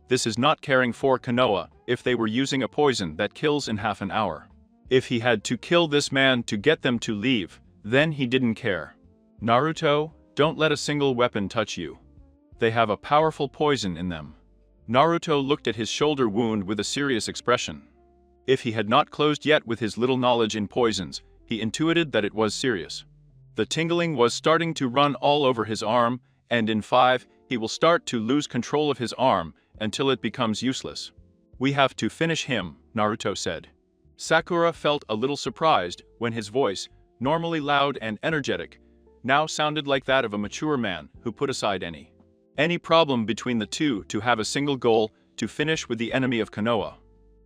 This is not caring for Konoha if they were using a poison that kills in half an hour. If he had to kill this man to get them to leave, then he didn't care. Naruto, don't let a single weapon touch you. They have a powerful poison in them. Naruto looked at his shoulder wound with a serious expression. If he had not closed yet with his little knowledge in poisons, he intuited that it was serious. The tingling was starting to run all over his arm, and in 5, he will start to lose control of his arm until it becomes useless. We have to finish him, Naruto said. Sakura felt a little surprised when his voice, normally loud and energetic, now sounded like that of a mature man who put aside any problem between the two to have a single goal to finish with the enemy of Konoha.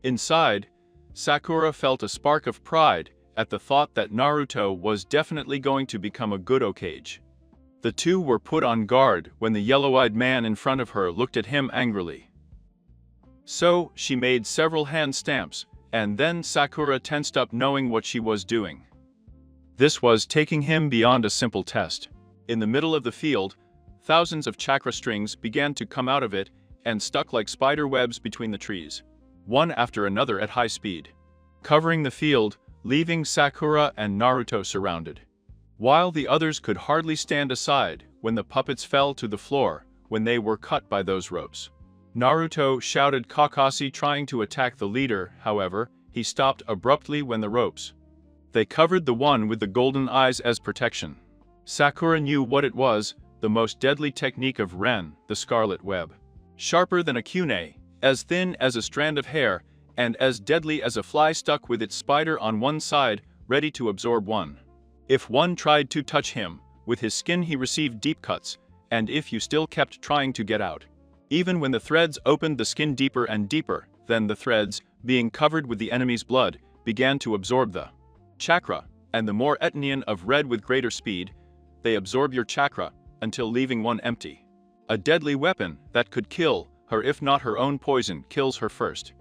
Inside, Sakura felt a spark of pride at the thought that Naruto was definitely going to become a good Hokage. The two were put on guard when the yellow-eyed man in front of her looked at him angrily. So, she made several hand stamps, and then Sakura tensed up knowing what she was doing. This was taking him beyond a simple test. In the middle of the field, thousands of chakra strings began to come out of it and stuck like spider webs between the trees, one after another at high speed, covering the field, leaving Sakura and Naruto surrounded. While the others could hardly stand aside when the puppets fell to the floor when they were cut by those ropes. Naruto shouted Kakashi trying to attack the leader, however, he stopped abruptly when the ropes. They covered the one with the golden eyes as protection. Sakura knew what it was, the most deadly technique of Ren, the scarlet web. Sharper than a kunai, as thin as a strand of hair, and as deadly as a fly stuck with its spider on one side, ready to absorb one. If one tried to touch him, with his skin he received deep cuts, and if you still kept trying to get out. Even when the threads opened the skin deeper and deeper, then the threads, being covered with the enemy's blood, began to absorb the chakra, and the more etnian of red with greater speed, they absorb your chakra, until leaving one empty. A deadly weapon that could kill her if not her own poison kills her first.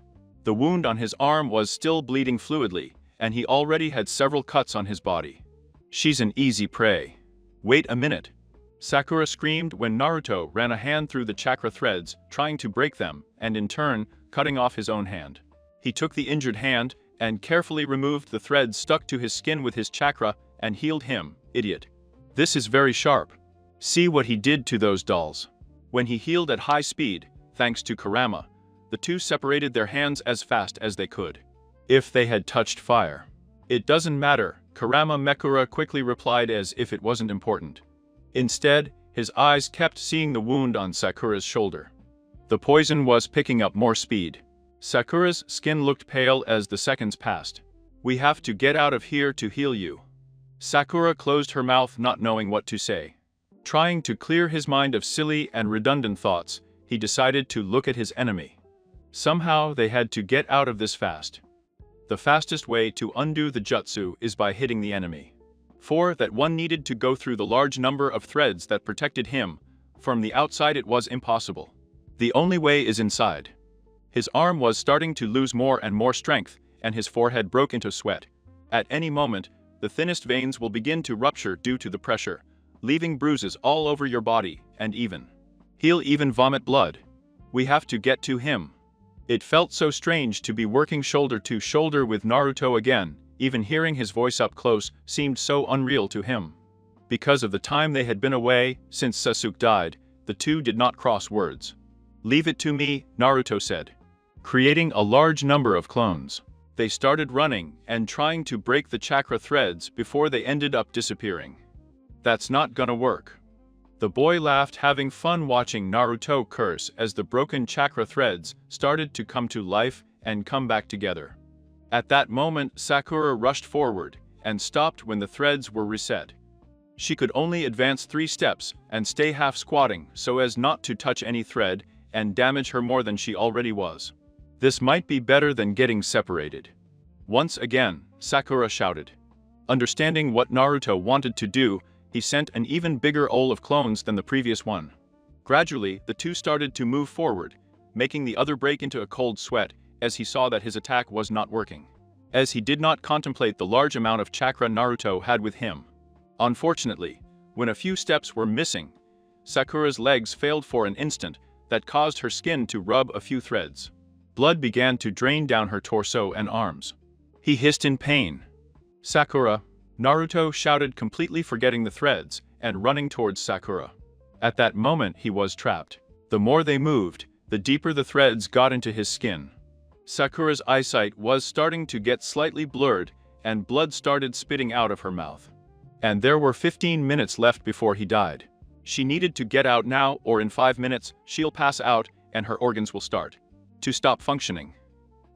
The wound on his arm was still bleeding fluidly, and he already had several cuts on his body. She's an easy prey. Wait a minute. Sakura screamed when Naruto ran a hand through the chakra threads, trying to break them, and in turn, cutting off his own hand. He took the injured hand, and carefully removed the threads stuck to his skin with his chakra, and healed him, idiot. This is very sharp. See what he did to those dolls. When he healed at high speed, thanks to Kurama, the two separated their hands as fast as they could. If they had touched fire. It doesn't matter, Kurama Mekura quickly replied as if it wasn't important. Instead, his eyes kept seeing the wound on Sakura's shoulder. The poison was picking up more speed. Sakura's skin looked pale as the seconds passed. We have to get out of here to heal you. Sakura closed her mouth not knowing what to say. Trying to clear his mind of silly and redundant thoughts, he decided to look at his enemy. Somehow they had to get out of this fast. The fastest way to undo the jutsu is by hitting the enemy. For that one needed to go through the large number of threads that protected him. From the outside it was impossible. The only way is inside. His arm was starting to lose more and more strength, and his forehead broke into sweat. At any moment, the thinnest veins will begin to rupture due to the pressure, leaving bruises all over your body, and he'll even vomit blood. We have to get to him. It felt so strange to be working shoulder to shoulder with Naruto again. Even hearing his voice up close seemed so unreal to him. Because of the time they had been away, since Sasuke died, the two did not cross words. Leave it to me, Naruto said. Creating a large number of clones. They started running and trying to break the chakra threads before they ended up disappearing. That's not gonna work. The boy laughed, having fun watching Naruto curse as the broken chakra threads started to come to life and come back together. At that moment, Sakura rushed forward and stopped when the threads were reset. She could only advance 3 steps and stay half squatting so as not to touch any thread and damage her more than she already was. This might be better than getting separated. Once again, Sakura shouted. Understanding what Naruto wanted to do, he sent an even bigger ole of clones than the previous one. Gradually, the two started to move forward, making the other break into a cold sweat as he saw that his attack was not working, as he did not contemplate the large amount of chakra Naruto had with him. Unfortunately, when a few steps were missing, Sakura's legs failed for an instant that caused her skin to rub a few threads. Blood began to drain down her torso and arms. He hissed in pain. "Sakura!" Naruto shouted, completely forgetting the threads and running towards Sakura. At that moment he was trapped. The more they moved, the deeper the threads got into his skin. Sakura's eyesight was starting to get slightly blurred and blood started spitting out of her mouth. And there were 15 minutes left before he died. She needed to get out now, or in 5 minutes, she'll pass out and her organs will start to stop functioning.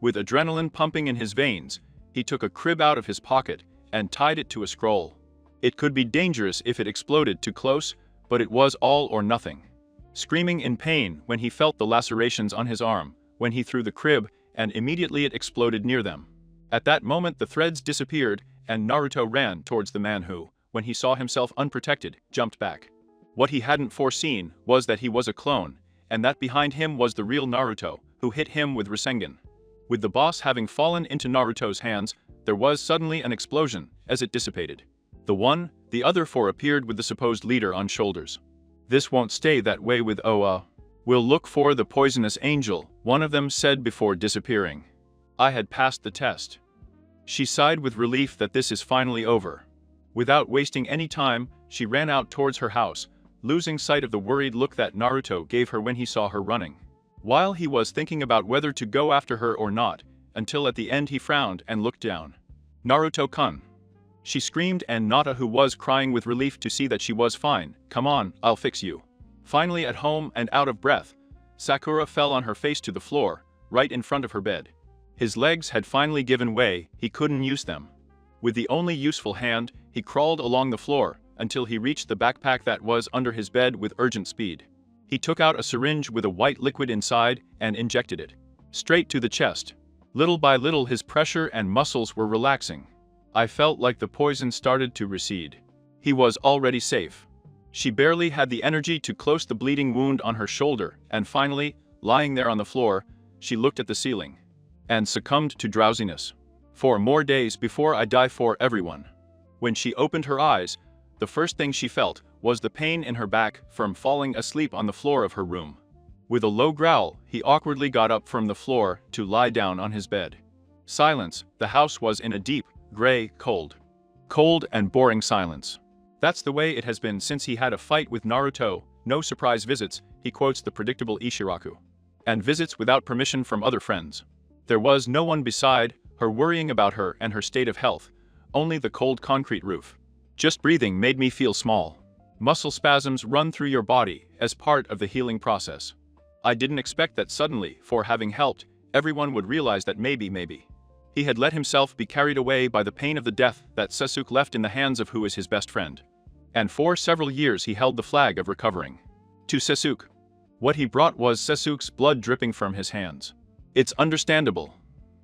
With adrenaline pumping in his veins, he took a crib out of his pocket and tied it to a scroll. It could be dangerous if it exploded too close, but it was all or nothing. Screaming in pain when he felt the lacerations on his arm, when he threw the crib, and immediately it exploded near them. At that moment the threads disappeared, and Naruto ran towards the man who, when he saw himself unprotected, jumped back. What he hadn't foreseen was that he was a clone, and that behind him was the real Naruto, who hit him with Rasengan. With the boss having fallen into Naruto's hands, there was suddenly an explosion as it dissipated. The other four appeared with the supposed leader on shoulders. "This won't stay that way with Oa. We'll look for the poisonous angel," one of them said before disappearing. "I had passed the test." She sighed with relief that this is finally over. Without wasting any time, she ran out towards her house, losing sight of the worried look that Naruto gave her when he saw her running. While he was thinking about whether to go after her or not, until at the end he frowned and looked down. "Naruto-kun!" She screamed, and Nata, who was crying with relief to see that she was fine, "Come on, I'll fix you." Finally at home and out of breath, Sakura fell on her face to the floor, right in front of her bed. His legs had finally given way, he couldn't use them. With the only useful hand, he crawled along the floor until he reached the backpack that was under his bed with urgent speed. He took out a syringe with a white liquid inside and injected it straight to the chest. Little by little his pressure and muscles were relaxing. I felt like the poison started to recede. He was already safe. She barely had the energy to close the bleeding wound on her shoulder, and finally, lying there on the floor, she looked at the ceiling and succumbed to drowsiness. 4 more days before I die for everyone. When she opened her eyes, the first thing she felt was the pain in her back from falling asleep on the floor of her room. With a low growl, he awkwardly got up from the floor to lie down on his bed. Silence. The house was in a deep, gray, cold and boring silence. That's the way it has been since he had a fight with Naruto. No surprise visits, he quotes the predictable Ishiraku. And visits without permission from other friends. There was no one beside her worrying about her and her state of health, only the cold concrete roof. Just breathing made me feel small. Muscle spasms run through your body as part of the healing process. I didn't expect that suddenly, for having helped, everyone would realize that maybe he had let himself be carried away by the pain of the death that Sasuke left in the hands of who is his best friend. And for several years he held the flag of recovering. To Sasuke. What he brought was Sasuke's blood dripping from his hands. It's understandable.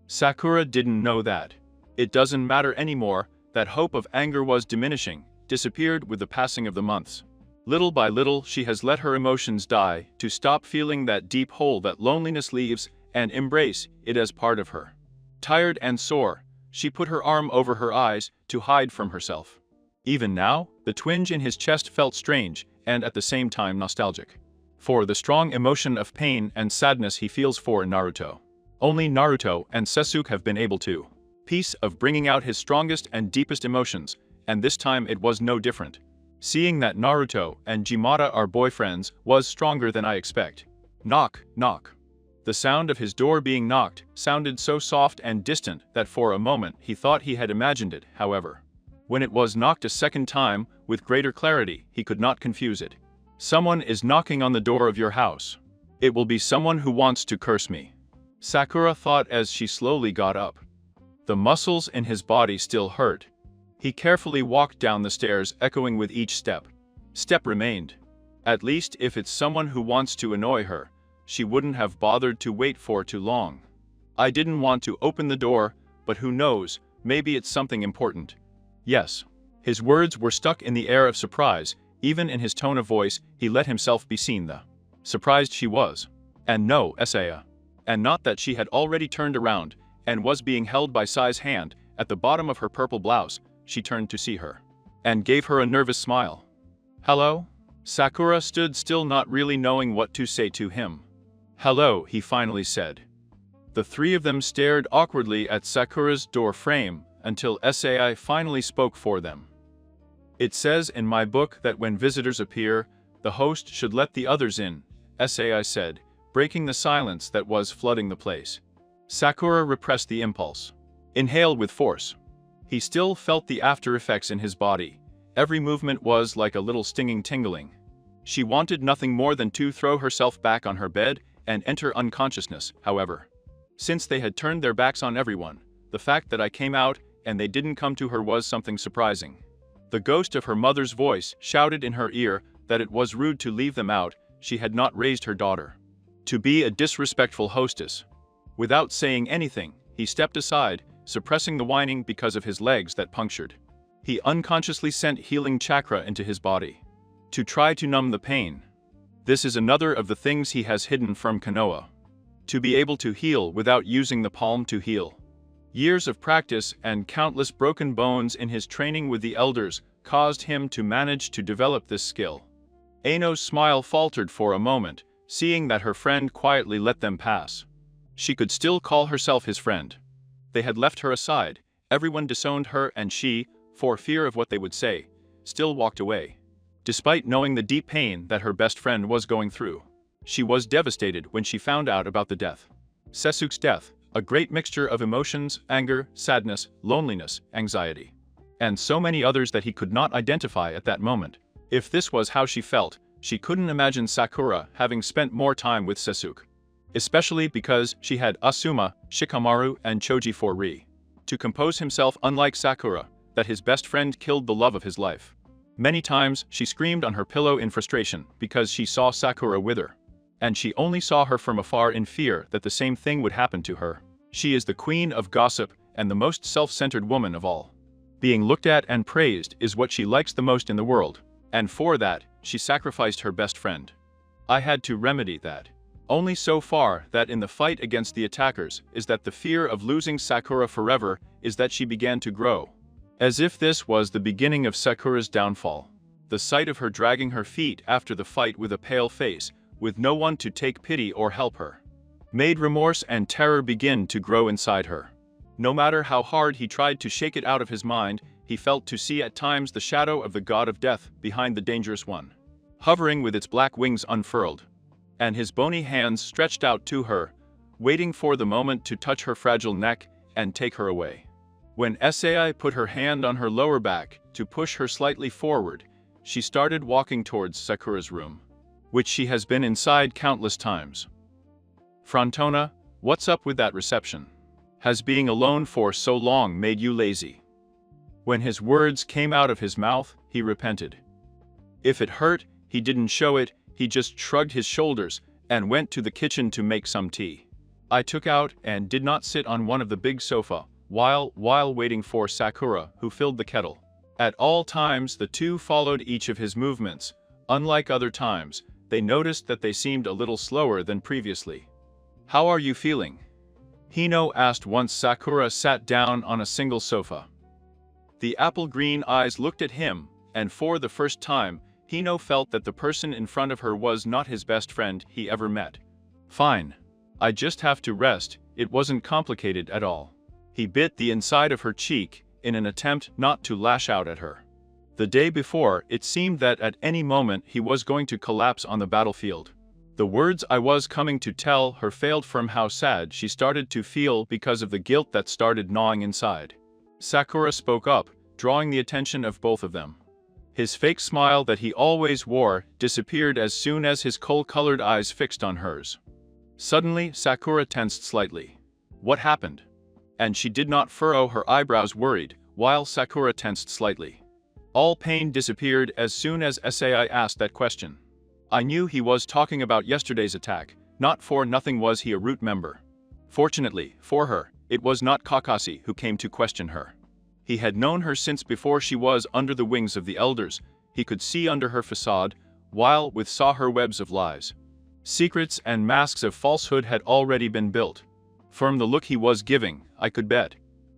Sakura didn't know that. It doesn't matter anymore. That hope of anger was diminishing, disappeared with the passing of the months. Little by little she has let her emotions die to stop feeling that deep hole that loneliness leaves and embrace it as part of her. Tired and sore, she put her arm over her eyes to hide from herself. Even now, the twinge in his chest felt strange and at the same time nostalgic. For the strong emotion of pain and sadness he feels for Naruto. Only Naruto and Sasuke have been able to. Piece of bringing out his strongest and deepest emotions, and this time it was no different. Seeing that Naruto and Jimata are boyfriends was stronger than I expect. Knock, knock. The sound of his door being knocked sounded so soft and distant that for a moment he thought he had imagined it, however. When it was knocked a second time, with greater clarity, he could not confuse it. Someone is knocking on the door of your house. It will be someone who wants to curse me, Sakura thought as she slowly got up. The muscles in his body still hurt. He carefully walked down the stairs, echoing with each step. Step remained. At least if it's someone who wants to annoy her, she wouldn't have bothered to wait for too long. I didn't want to open the door, but who knows, maybe it's something important. Yes. His words were stuck in the air of surprise. Even in his tone of voice, he let himself be seen the surprised she was. And no, Saya. And not that she had already turned around, and was being held by Sai's hand, at the bottom of her purple blouse. She turned to see her. And gave her a nervous smile. Hello? Sakura stood still, not really knowing what to say to him. Hello, he finally said. The three of them stared awkwardly at Sakura's door frame, until Sai finally spoke for them. It says in my book that when visitors appear, the host should let the others in, Sai said, breaking the silence that was flooding the place. Sakura repressed the impulse. Inhaled with force. He still felt the after effects in his body. Every movement was like a little stinging tingling. She wanted nothing more than to throw herself back on her bed and enter unconsciousness, however. Since they had turned their backs on everyone, the fact that I came out and they didn't come to her was something surprising. The ghost of her mother's voice shouted in her ear that it was rude to leave them out. She had not raised her daughter to be a disrespectful hostess. Without saying anything, he stepped aside, suppressing the whining because of his legs that punctured. He unconsciously sent healing chakra into his body to try to numb the pain. This is another of the things he has hidden from Konoha. To be able to heal without using the palm to heal. Years of practice and countless broken bones in his training with the elders caused him to manage to develop this skill. Aino's smile faltered for a moment, seeing that her friend quietly let them pass. She could still call herself his friend. They had left her aside, everyone disowned her, and she, for fear of what they would say, still walked away. Despite knowing the deep pain that her best friend was going through, she was devastated when she found out about the death. Sasuke's death, a great mixture of emotions, anger, sadness, loneliness, anxiety, and so many others that he could not identify at that moment. If this was how she felt, she couldn't imagine Sakura having spent more time with Sasuke. Especially because she had Asuma, Shikamaru, and Choji for to compose himself, unlike Sakura, that his best friend killed the love of his life. Many times she screamed on her pillow in frustration because she saw Sakura wither. And she only saw her from afar in fear that the same thing would happen to her. She is the queen of gossip and the most self-centered woman of all. Being looked at and praised is what she likes the most in the world, and for that, she sacrificed her best friend. I had to remedy that. Only so far that in the fight against the attackers is that the fear of losing Sakura forever is that she began to grow. As if this was the beginning of Sakura's downfall. The sight of her dragging her feet after the fight with a pale face, with no one to take pity or help her, made remorse and terror begin to grow inside her. No matter how hard he tried to shake it out of his mind, he felt to see at times the shadow of the god of death behind the dangerous one, hovering with its black wings unfurled, and his bony hands stretched out to her, waiting for the moment to touch her fragile neck and take her away. When Sai put her hand on her lower back to push her slightly forward, she started walking towards Sakura's room, which she has been inside countless times. Frontona, what's up with that reception? Has being alone for so long made you lazy? When his words came out of his mouth, he repented. If it hurt, he didn't show it, he just shrugged his shoulders and went to the kitchen to make some tea. I took out and did not sit on one of the big sofa, while waiting for Sakura, who filled the kettle. At all times the two followed each of his movements. Unlike other times, they noticed that they seemed a little slower than previously. How are you feeling? Hino asked once Sakura sat down on a single sofa. The apple-green eyes looked at him, and for the first time, Hino felt that the person in front of her was not his best friend he ever met. Fine. I just have to rest, it wasn't complicated at all. He bit the inside of her cheek in an attempt not to lash out at her. The day before, it seemed that at any moment he was going to collapse on the battlefield. The words I was coming to tell her failed from how sad she started to feel because of the guilt that started gnawing inside. Sakura spoke up, drawing the attention of both of them. His fake smile that he always wore disappeared as soon as his coal-colored eyes fixed on hers. Suddenly, Sakura tensed slightly. What happened? And she did not furrow her eyebrows worried, while Sakura tensed slightly. All pain disappeared as soon as Sai asked that question. I knew he was talking about yesterday's attack, not for nothing was he a root member. Fortunately, for her, it was not Kakashi who came to question her. He had known her since before she was under the wings of the elders. He could see under her facade, while with saw her webs of lies. Secrets and masks of falsehood had already been built. From the look he was giving, I could bet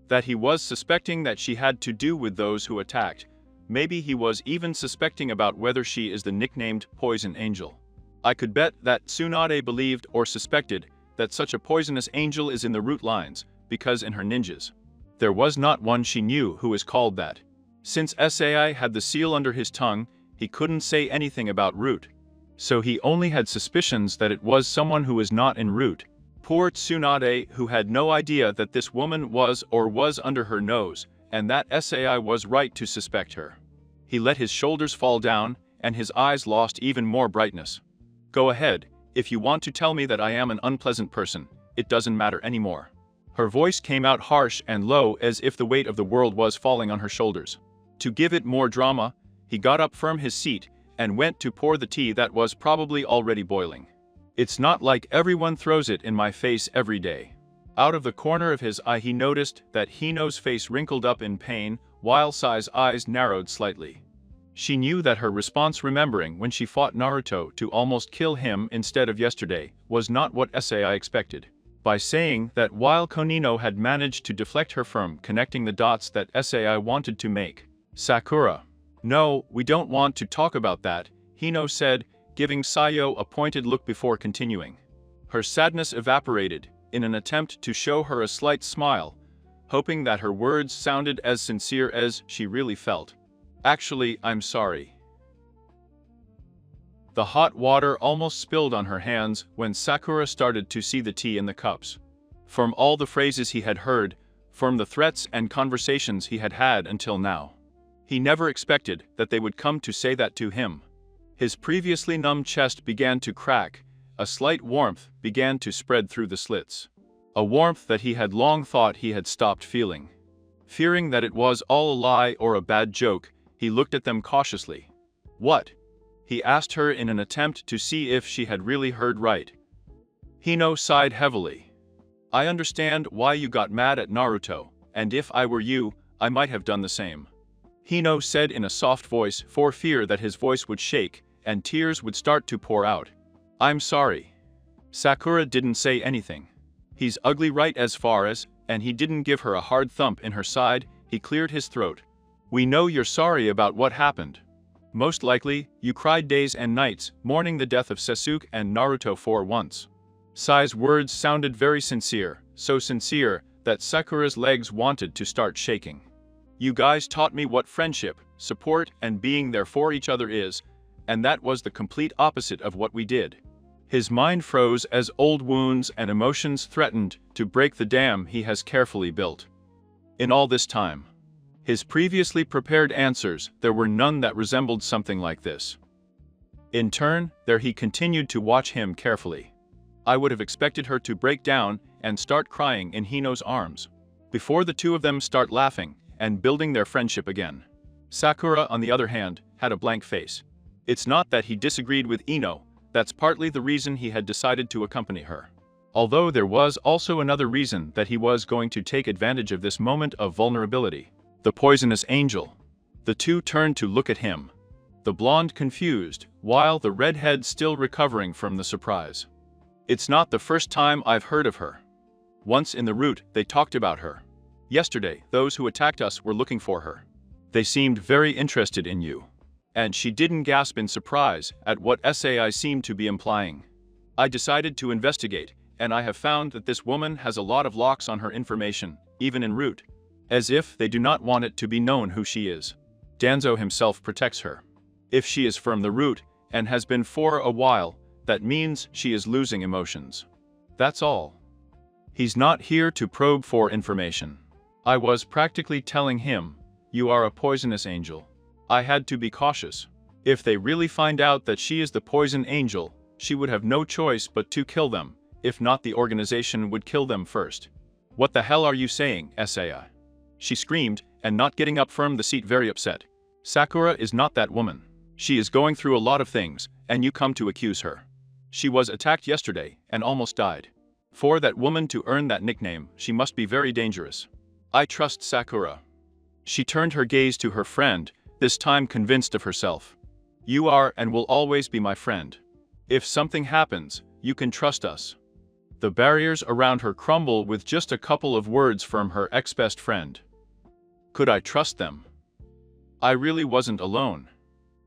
that he was suspecting that she had to do with those who attacked. Maybe he was even suspecting about whether she is the nicknamed Poison Angel. I could bet that Tsunade believed or suspected that such a poisonous angel is in the root lines, because in her ninjas, there was not one she knew who is called that. Since Sai had the seal under his tongue, he couldn't say anything about root. So he only had suspicions that it was someone who was not in root. Poor Tsunade, who had no idea that this woman was or was under her nose, and that Sai was right to suspect her. He let his shoulders fall down, and his eyes lost even more brightness. Go ahead, if you want to tell me that I am an unpleasant person, it doesn't matter anymore. Her voice came out harsh and low as if the weight of the world was falling on her shoulders. To give it more drama, he got up from his seat and went to pour the tea that was probably already boiling. It's not like everyone throws it in my face every day. Out of the corner of his eye he noticed that Hino's face wrinkled up in pain, while Sai's eyes narrowed slightly. She knew that her response, remembering when she fought Naruto to almost kill him instead of yesterday, was not what Sai expected. By saying that while Konino had managed to deflect her from connecting the dots that Sai wanted to make. Sakura. No, we don't want to talk about that, Hino said, giving Sayo a pointed look before continuing. Her sadness evaporated, in an attempt to show her a slight smile, hoping that her words sounded as sincere as she really felt. Actually, I'm sorry. The hot water almost spilled on her hands when Sakura started to see the tea in the cups. From all the phrases he had heard, from the threats and conversations he had had until now, he never expected that they would come to say that to him. His previously numb chest began to crack, a slight warmth began to spread through the slits. A warmth that he had long thought he had stopped feeling. Fearing that it was all a lie or a bad joke, he looked at them cautiously. What? He asked her in an attempt to see if she had really heard right. Hino sighed heavily. I understand why you got mad at Naruto, and if I were you, I might have done the same. Hino said in a soft voice for fear that his voice would shake and tears would start to pour out. I'm sorry. Sakura didn't say anything. He's ugly right as far as, and he didn't give her a hard thump in her side, he cleared his throat. We know you're sorry about what happened. Most likely, you cried days and nights, mourning the death of Sasuke and Naruto for once. Sai's words sounded very sincere, so sincere that Sakura's legs wanted to start shaking. You guys taught me what friendship, support, and being there for each other is, and that was the complete opposite of what we did. His mind froze as old wounds and emotions threatened to break the dam he has carefully built. In all this time, his previously prepared answers, there were none that resembled something like this. In turn, there he continued to watch him carefully. I would have expected her to break down and start crying in Hino's arms, before the two of them start laughing and building their friendship again. Sakura, on the other hand, had a blank face. It's not that he disagreed with Ino, that's partly the reason he had decided to accompany her. Although there was also another reason that he was going to take advantage of this moment of vulnerability. The poisonous angel. The two turned to look at him. The blonde confused, while the redhead still recovering from the surprise. It's not the first time I've heard of her. Once in the route, they talked about her. Yesterday, those who attacked us were looking for her. They seemed very interested in you. And she didn't gasp in surprise at what Sai seemed to be implying. I decided to investigate, and I have found that this woman has a lot of locks on her information, even en route. As if they do not want it to be known who she is. Danzo himself protects her. If she is from the root, and has been for a while, that means she is losing emotions. That's all. He's not here to probe for information. I was practically telling him, you are a poisonous angel. I had to be cautious. If they really find out that she is the poison angel, she would have no choice but to kill them. If not, the organization would kill them first. What the hell are you saying, Saya? She screamed, and not getting up from the seat, very upset. Sakura is not that woman. She is going through a lot of things, and you come to accuse her. She was attacked yesterday, and almost died. For that woman to earn that nickname, she must be very dangerous. I trust Sakura. She turned her gaze to her friend, this time convinced of herself. You are and will always be my friend. If something happens, you can trust us. The barriers around her crumble with just a couple of words from her ex-best friend. Could I trust them? I really wasn't alone.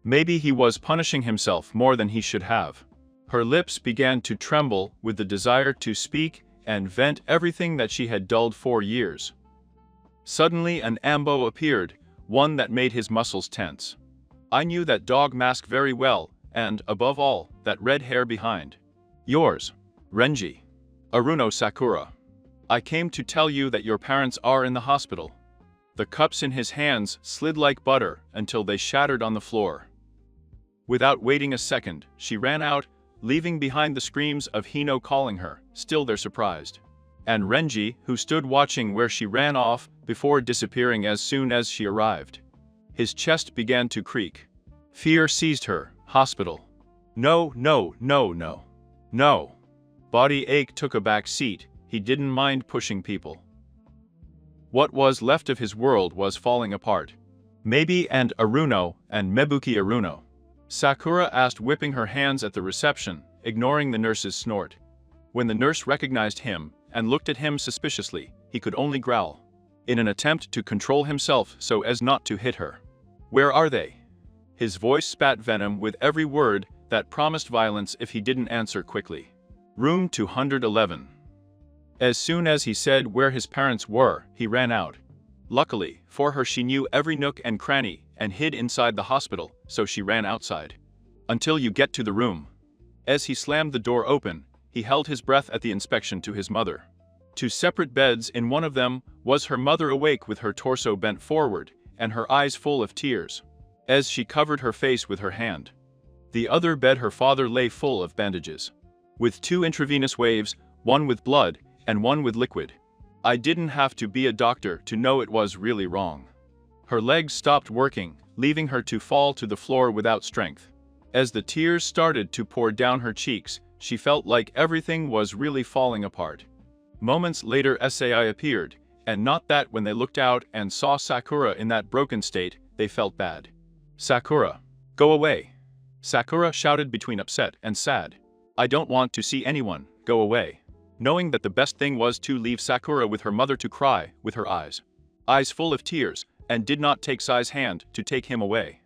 Maybe he was punishing himself more than he should have. Her lips began to tremble with the desire to speak and vent everything that she had dulled for years. Suddenly an ambo appeared, one that made his muscles tense. I knew that dog mask very well, and, above all, that red hair behind. Yours, Renji. Aruno Sakura. I came to tell you that your parents are in the hospital. The cups in his hands slid like butter until they shattered on the floor. Without waiting a second, she ran out, leaving behind the screams of Hino calling her, still they're surprised. And Renji, who stood watching where she ran off before disappearing as soon as she arrived. His chest began to creak. Fear seized her. Hospital. No, no, no, no. No. Body ache took a back seat. He didn't mind pushing people. What was left of his world was falling apart. Maybe and Aruno and Mebuki Aruno. Sakura asked, whipping her hands at the reception, ignoring the nurse's snort. When the nurse recognized him and looked at him suspiciously, he could only growl, in an attempt to control himself so as not to hit her. Where are they? His voice spat venom with every word that promised violence if he didn't answer quickly. Room 211. As soon as he said where his parents were, he ran out. Luckily, for her, she knew every nook and cranny and hid inside the hospital, so she ran outside. Until you get to the room. As he slammed the door open, he held his breath at the inspection to his mother. Two separate beds. In one of them was her mother, awake with her torso bent forward and her eyes full of tears, as she covered her face with her hand. The other bed, her father lay full of bandages, with 2 intravenous waves, one with blood and one with liquid. I didn't have to be a doctor to know it was really wrong. Her legs stopped working, leaving her to fall to the floor without strength. As the tears started to pour down her cheeks, she felt like everything was really falling apart. Moments later, Sai appeared, and not that when they looked out and saw Sakura in that broken state, they felt bad. Sakura, go away. Sakura shouted between upset and sad. I don't want to see anyone, go away. Knowing that the best thing was to leave Sakura with her mother to cry, with her eyes full of tears, and did not take Sai's hand to take him away.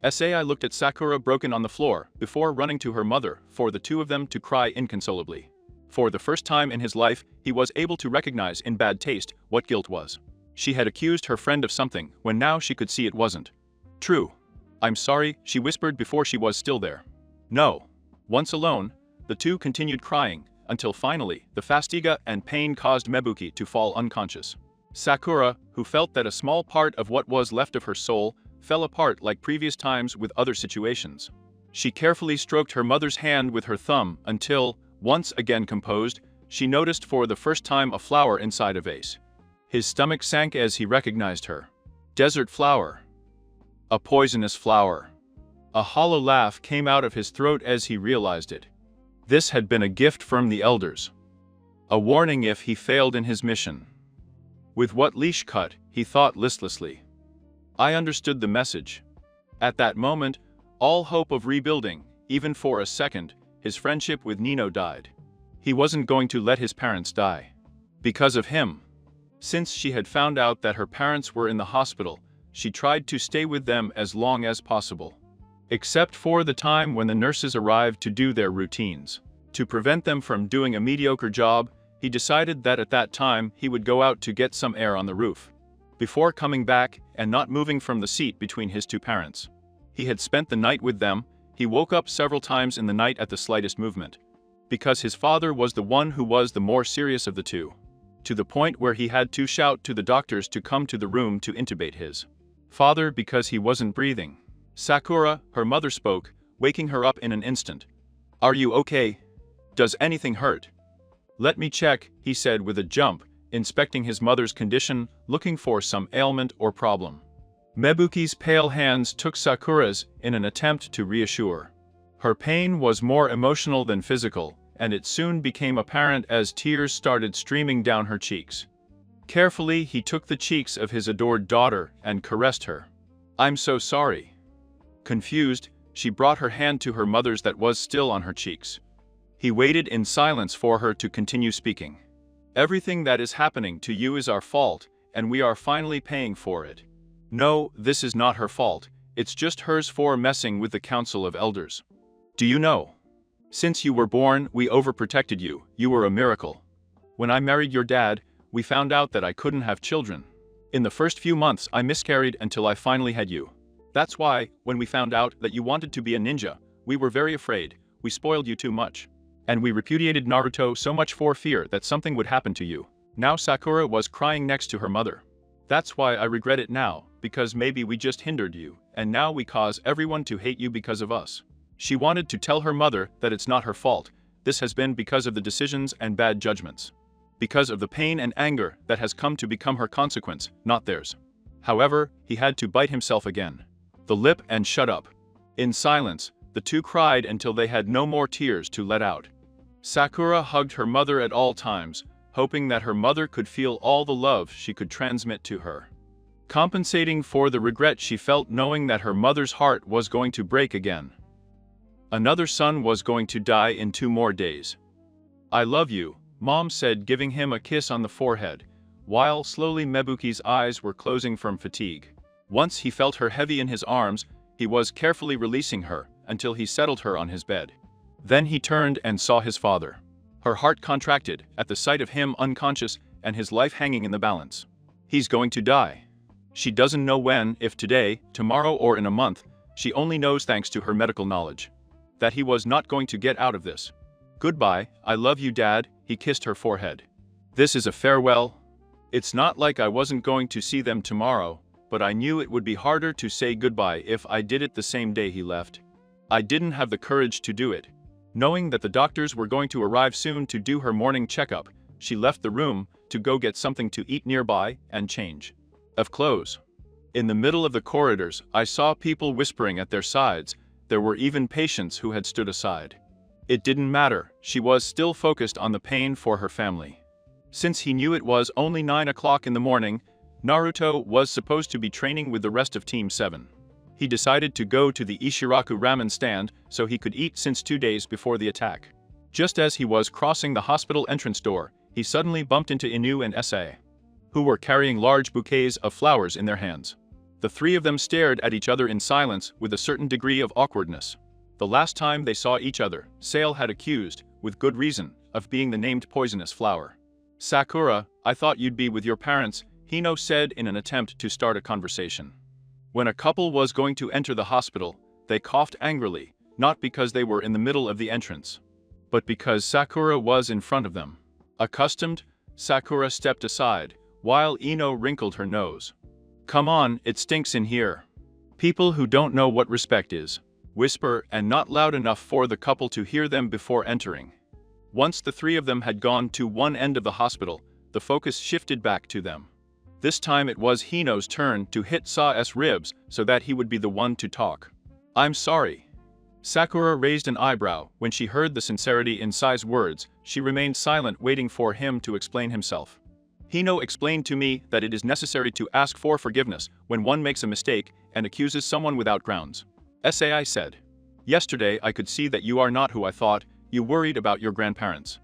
Sai looked at Sakura broken on the floor before running to her mother for the two of them to cry inconsolably. For the first time in his life, he was able to recognize in bad taste what guilt was. She had accused her friend of something when now she could see it wasn't true. I'm sorry, she whispered before she was still there. No. Once alone, the two continued crying, until finally, the fatigue and pain caused Mebuki to fall unconscious. Sakura, who felt that a small part of what was left of her soul, fell apart like previous times with other situations. She carefully stroked her mother's hand with her thumb until, once again composed, she noticed for the first time a flower inside a vase. His stomach sank as he recognized her. Desert flower. A poisonous flower. A hollow laugh came out of his throat as he realized it. This had been a gift from the elders. A warning if he failed in his mission. With what leash cut, he thought listlessly. I understood the message. At that moment, all hope of rebuilding, even for a second, his friendship with Nino died. He wasn't going to let his parents die. Because of him. Since she had found out that her parents were in the hospital, she tried to stay with them as long as possible. Except for the time when the nurses arrived to do their routines. To prevent them from doing a mediocre job, he decided that at that time he would go out to get some air on the roof. Before coming back and not moving from the seat between his two parents. He had spent the night with them, He woke up several times in the night at the slightest movement. Because his father was the one who was the more serious of the two. To the point where he had to shout to the doctors to come to the room to intubate his father because he wasn't breathing. Sakura, her mother, spoke, waking her up in an instant. "Are you okay? Does anything hurt?" "Let me check," he said with a jump, inspecting his mother's condition, looking for some ailment or problem. Mebuki's pale hands took Sakura's in an attempt to reassure. Her pain was more emotional than physical, and it soon became apparent as tears started streaming down her cheeks. Carefully, he took the cheeks of his adored daughter and caressed her. "I'm so sorry." Confused, she brought her hand to her mother's that was still on her cheeks. He waited in silence for her to continue speaking. "Everything that is happening to you is our fault, and we are finally paying for it. No, this is not her fault, it's just hers for messing with the Council of Elders. Do you know? Since you were born, we overprotected you, you were a miracle. When I married your dad, we found out that I couldn't have children. In the first few months I miscarried until I finally had you. That's why, when we found out that you wanted to be a ninja, we were very afraid, we spoiled you too much. And we repudiated Naruto so much for fear that something would happen to you." Now Sakura was crying next to her mother. "That's why I regret it now, because maybe we just hindered you, and now we cause everyone to hate you because of us." She wanted to tell her mother that it's not her fault, this has been because of the decisions and bad judgments. Because of the pain and anger that has come to become her consequence, not theirs. However, he had to bite himself again. The lip and shut up. In silence, the two cried until they had no more tears to let out. Sakura hugged her mother at all times, hoping that her mother could feel all the love she could transmit to her. Compensating for the regret she felt knowing that her mother's heart was going to break again. Another son was going to die in 2 more days. "I love you," Mom said, giving him a kiss on the forehead, while slowly Mebuki's eyes were closing from fatigue. Once he felt her heavy in his arms, he was carefully releasing her until he settled her on his bed. Then he turned and saw his father. Her heart contracted at the sight of him unconscious and his life hanging in the balance. He's going to die. She doesn't know when, if today, tomorrow, or in a month. She only knows, thanks to her medical knowledge, that he was not going to get out of this. "Goodbye, I love you, Dad," he kissed her forehead. "This is a farewell. It's not like I wasn't going to see them tomorrow, but I knew it would be harder to say goodbye if I did it the same day he left. I didn't have the courage to do it." Knowing that the doctors were going to arrive soon to do her morning checkup, she left the room to go get something to eat nearby and change of clothes. In the middle of the corridors, I saw people whispering at their sides. There were even patients who had stood aside. It didn't matter, she was still focused on the pain for her family. Since he knew it was only 9 o'clock in the morning, Naruto was supposed to be training with the rest of Team 7. He decided to go to the Ishiraku ramen stand so he could eat since 2 days before the attack. Just as he was crossing the hospital entrance door, he suddenly bumped into Inu and Sa, who were carrying large bouquets of flowers in their hands. The 3 of them stared at each other in silence with a certain degree of awkwardness. The last time they saw each other, Sale had accused, with good reason, of being the named poisonous flower. "Sakura, I thought you'd be with your parents," Hino said in an attempt to start a conversation. When a couple was going to enter the hospital, they coughed angrily, not because they were in the middle of the entrance, but because Sakura was in front of them. Accustomed, Sakura stepped aside, while Ino wrinkled her nose. "Come on, it stinks in here." People who don't know what respect is whisper, and not loud enough for the couple to hear them before entering. Once the 3 of them had gone to one end of the hospital, the focus shifted back to them. This time it was Hino's turn to hit Sa's ribs so that he would be the one to talk. "I'm sorry." Sakura raised an eyebrow when she heard the sincerity in Sai's words. She remained silent, waiting for him to explain himself. "Hino explained to me that it is necessary to ask for forgiveness when one makes a mistake and accuses someone without grounds," Sai said. "Yesterday I could see that you are not who I thought. You worried about your grandparents."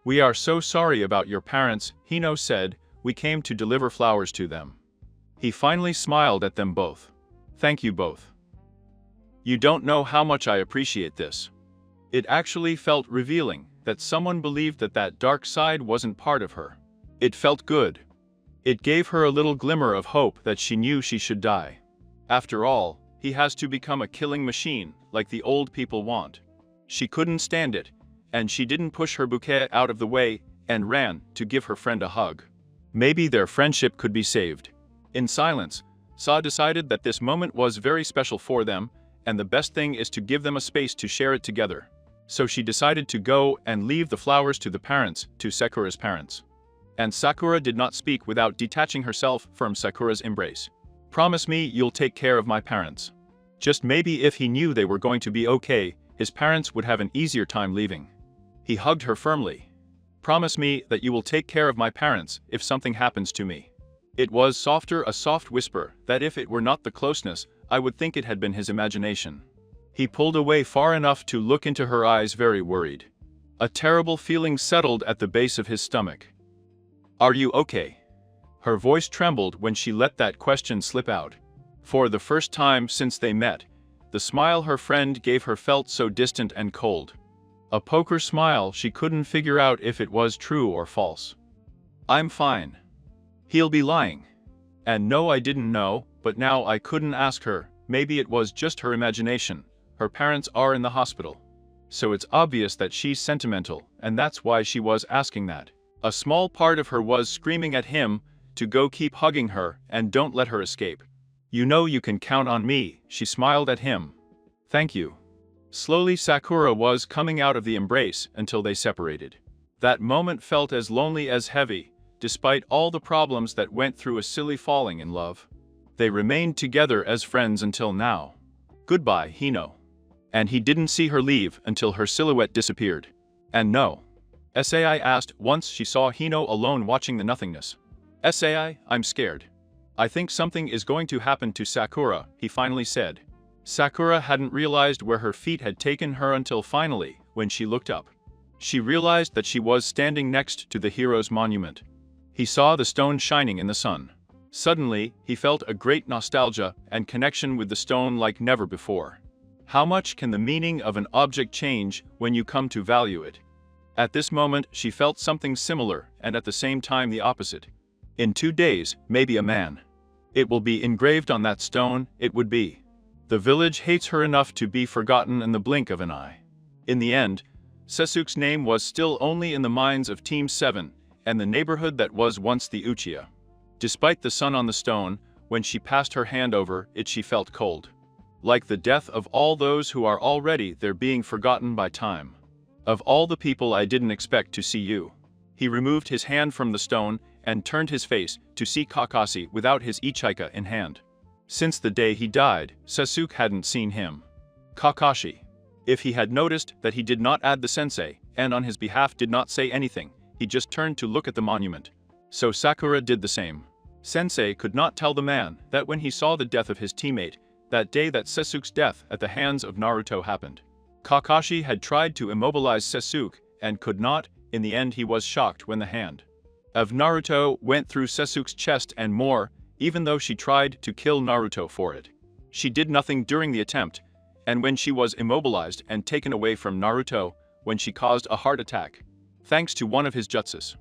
"We are so sorry about your parents," Hino said. "We came to deliver flowers to them." He finally smiled at them both. "Thank you both. You don't know how much I appreciate this." It actually felt revealing that someone believed that that dark side wasn't part of her. It felt good. It gave her a little glimmer of hope that she knew she should die. After all, He has to become a killing machine, like the old people want. She couldn't stand it, and she didn't push her bouquet out of the way and ran to give her friend a hug. Maybe their friendship could be saved. In silence, Sa decided that this moment was very special for them, and the best thing is to give them a space to share it together. So she decided to go and leave the flowers to the parents, to Sakura's parents. And Sakura did not speak without detaching herself from Sakura's embrace. "Promise me you'll take care of my parents." Just maybe if he knew they were going to be okay, his parents would have an easier time leaving. He hugged her firmly. "Promise me that you will take care of my parents if something happens to me." It was a soft whisper, that if it were not the closeness, I would think it had been his imagination. He pulled away far enough to look into her eyes, very worried. A terrible feeling settled at the base of his stomach. "Are you okay?" Her voice trembled when she let that question slip out. For the first time since they met, the smile her friend gave her felt so distant and cold. A poker smile she couldn't figure out if it was true or false. "I'm fine." He'll be lying. And no, I didn't know, but now I couldn't ask her. Maybe it was just her imagination. Her parents are in the hospital. So it's obvious that she's sentimental, and that's why she was asking that. A small part of her was screaming at him to go keep hugging her and don't let her escape. "You know you can count on me," she smiled at him. "Thank you." Slowly Sakura was coming out of the embrace until they separated. That moment felt as lonely as heavy, despite all the problems that went through a silly falling in love. They remained together as friends until now. "Goodbye, Hino." And he didn't see her leave until her silhouette disappeared. "And no?" Sai asked once she saw Hino alone watching the nothingness. "Sai, I'm scared. I think something is going to happen to Sakura," he finally said. Sakura hadn't realized where her feet had taken her until finally, when she looked up. She realized that she was standing next to the hero's monument. He saw the stone shining in the sun. Suddenly, he felt a great nostalgia and connection with the stone like never before. How much can the meaning of an object change when you come to value it? At this moment, she felt something similar and at the same time the opposite. In 2 days, maybe a man. It will be engraved on that stone, it would be. The village hates her enough to be forgotten in the blink of an eye. In the end, Sasuke's name was still only in the minds of Team 7, and the neighborhood that was once the Uchiha. Despite the sun on the stone, when she passed her hand over it she felt cold. Like the death of all those who are already there being forgotten by time. "Of all the people I didn't expect to see you." He removed his hand from the stone and turned his face to see Kakashi without his Ichika in hand. Since the day he died, Sasuke hadn't seen him. Kakashi. If he had noticed that he did not add the sensei, and on his behalf did not say anything, he just turned to look at the monument. So Sakura did the same. Sensei could not tell the man that when he saw the death of his teammate, that day that Sasuke's death at the hands of Naruto happened. Kakashi had tried to immobilize Sasuke and could not. In the end he was shocked when the hand of Naruto went through Sasuke's chest and more, even though she tried to kill Naruto for it. She did nothing during the attempt, and when she was immobilized and taken away from Naruto, when she caused a heart attack, thanks to one of his jutsus.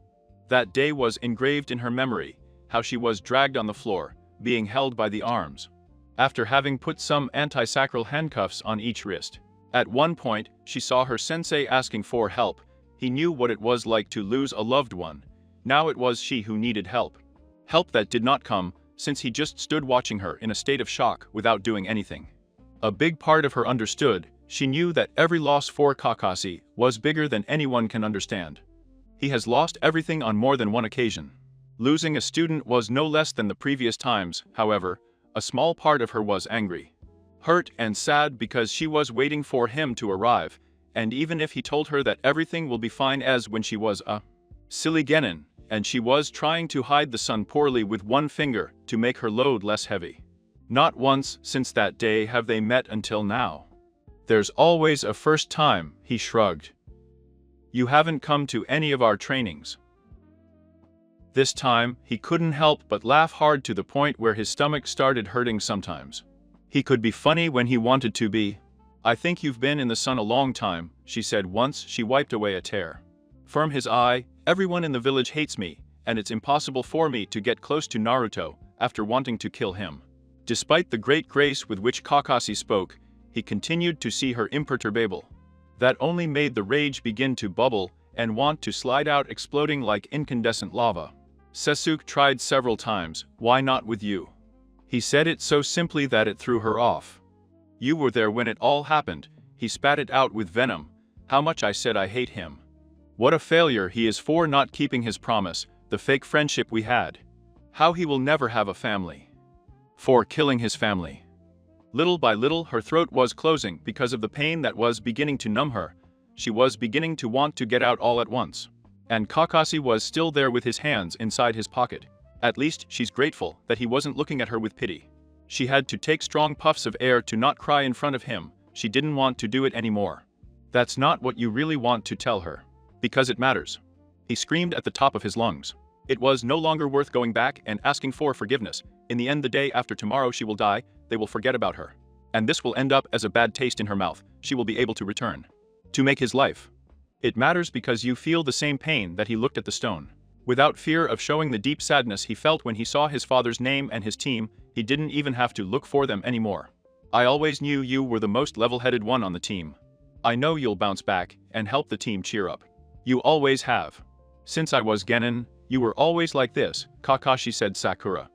That day was engraved in her memory, how she was dragged on the floor, being held by the arms. After having put some anti-sacral handcuffs on each wrist. At one point, she saw her sensei asking for help. He knew what it was like to lose a loved one. Now it was she who needed help. Help that did not come, since he just stood watching her in a state of shock without doing anything. A big part of her understood. She knew that every loss for Kakashi was bigger than anyone can understand. He has lost everything on more than one occasion. Losing a student was no less than the previous times, however. A small part of her was angry, hurt and sad because she was waiting for him to arrive, and even if he told her that everything will be fine as when she was a silly genin, and she was trying to hide the sun poorly with one finger to make her load less heavy. Not once since that day have they met until now. There's always a first time, he shrugged. You haven't come to any of our trainings. This time, he couldn't help but laugh hard to the point where his stomach started hurting sometimes. He could be funny when he wanted to be. I think you've been in the sun a long time, she said once she wiped away a tear from his eye. Everyone in the village hates me, and it's impossible for me to get close to Naruto after wanting to kill him. Despite the great grace with which Kakashi spoke, he continued to see her imperturbable. That only made the rage begin to bubble and want to slide out, exploding like incandescent lava. Sasuke tried several times. "Why not with you?" He said it so simply that it threw her off. "You were there when it all happened." He spat it out with venom. "How much I said I hate him. What a failure he is for not keeping his promise, the fake friendship we had. How he will never have a family. For killing his family." Little by little her throat was closing because of the pain that was beginning to numb her. She was beginning to want to get out all at once. And Kakashi was still there with his hands inside his pocket. At least she's grateful that he wasn't looking at her with pity. She had to take strong puffs of air to not cry in front of him. She didn't want to do it anymore. "That's not what you really want to tell her. Because it matters." He screamed at the top of his lungs. It was no longer worth going back and asking for forgiveness. In the end, the day after tomorrow she will die, they will forget about her. And this will end up as a bad taste in her mouth. She will be able to return. To make his life. It matters because you feel the same pain that he looked at the stone. Without fear of showing the deep sadness he felt when he saw his father's name and his team, he didn't even have to look for them anymore. "I always knew you were the most level-headed one on the team. I know you'll bounce back and help the team cheer up. You always have. Since I was Genin, you were always like this," Kakashi said. "Sakura.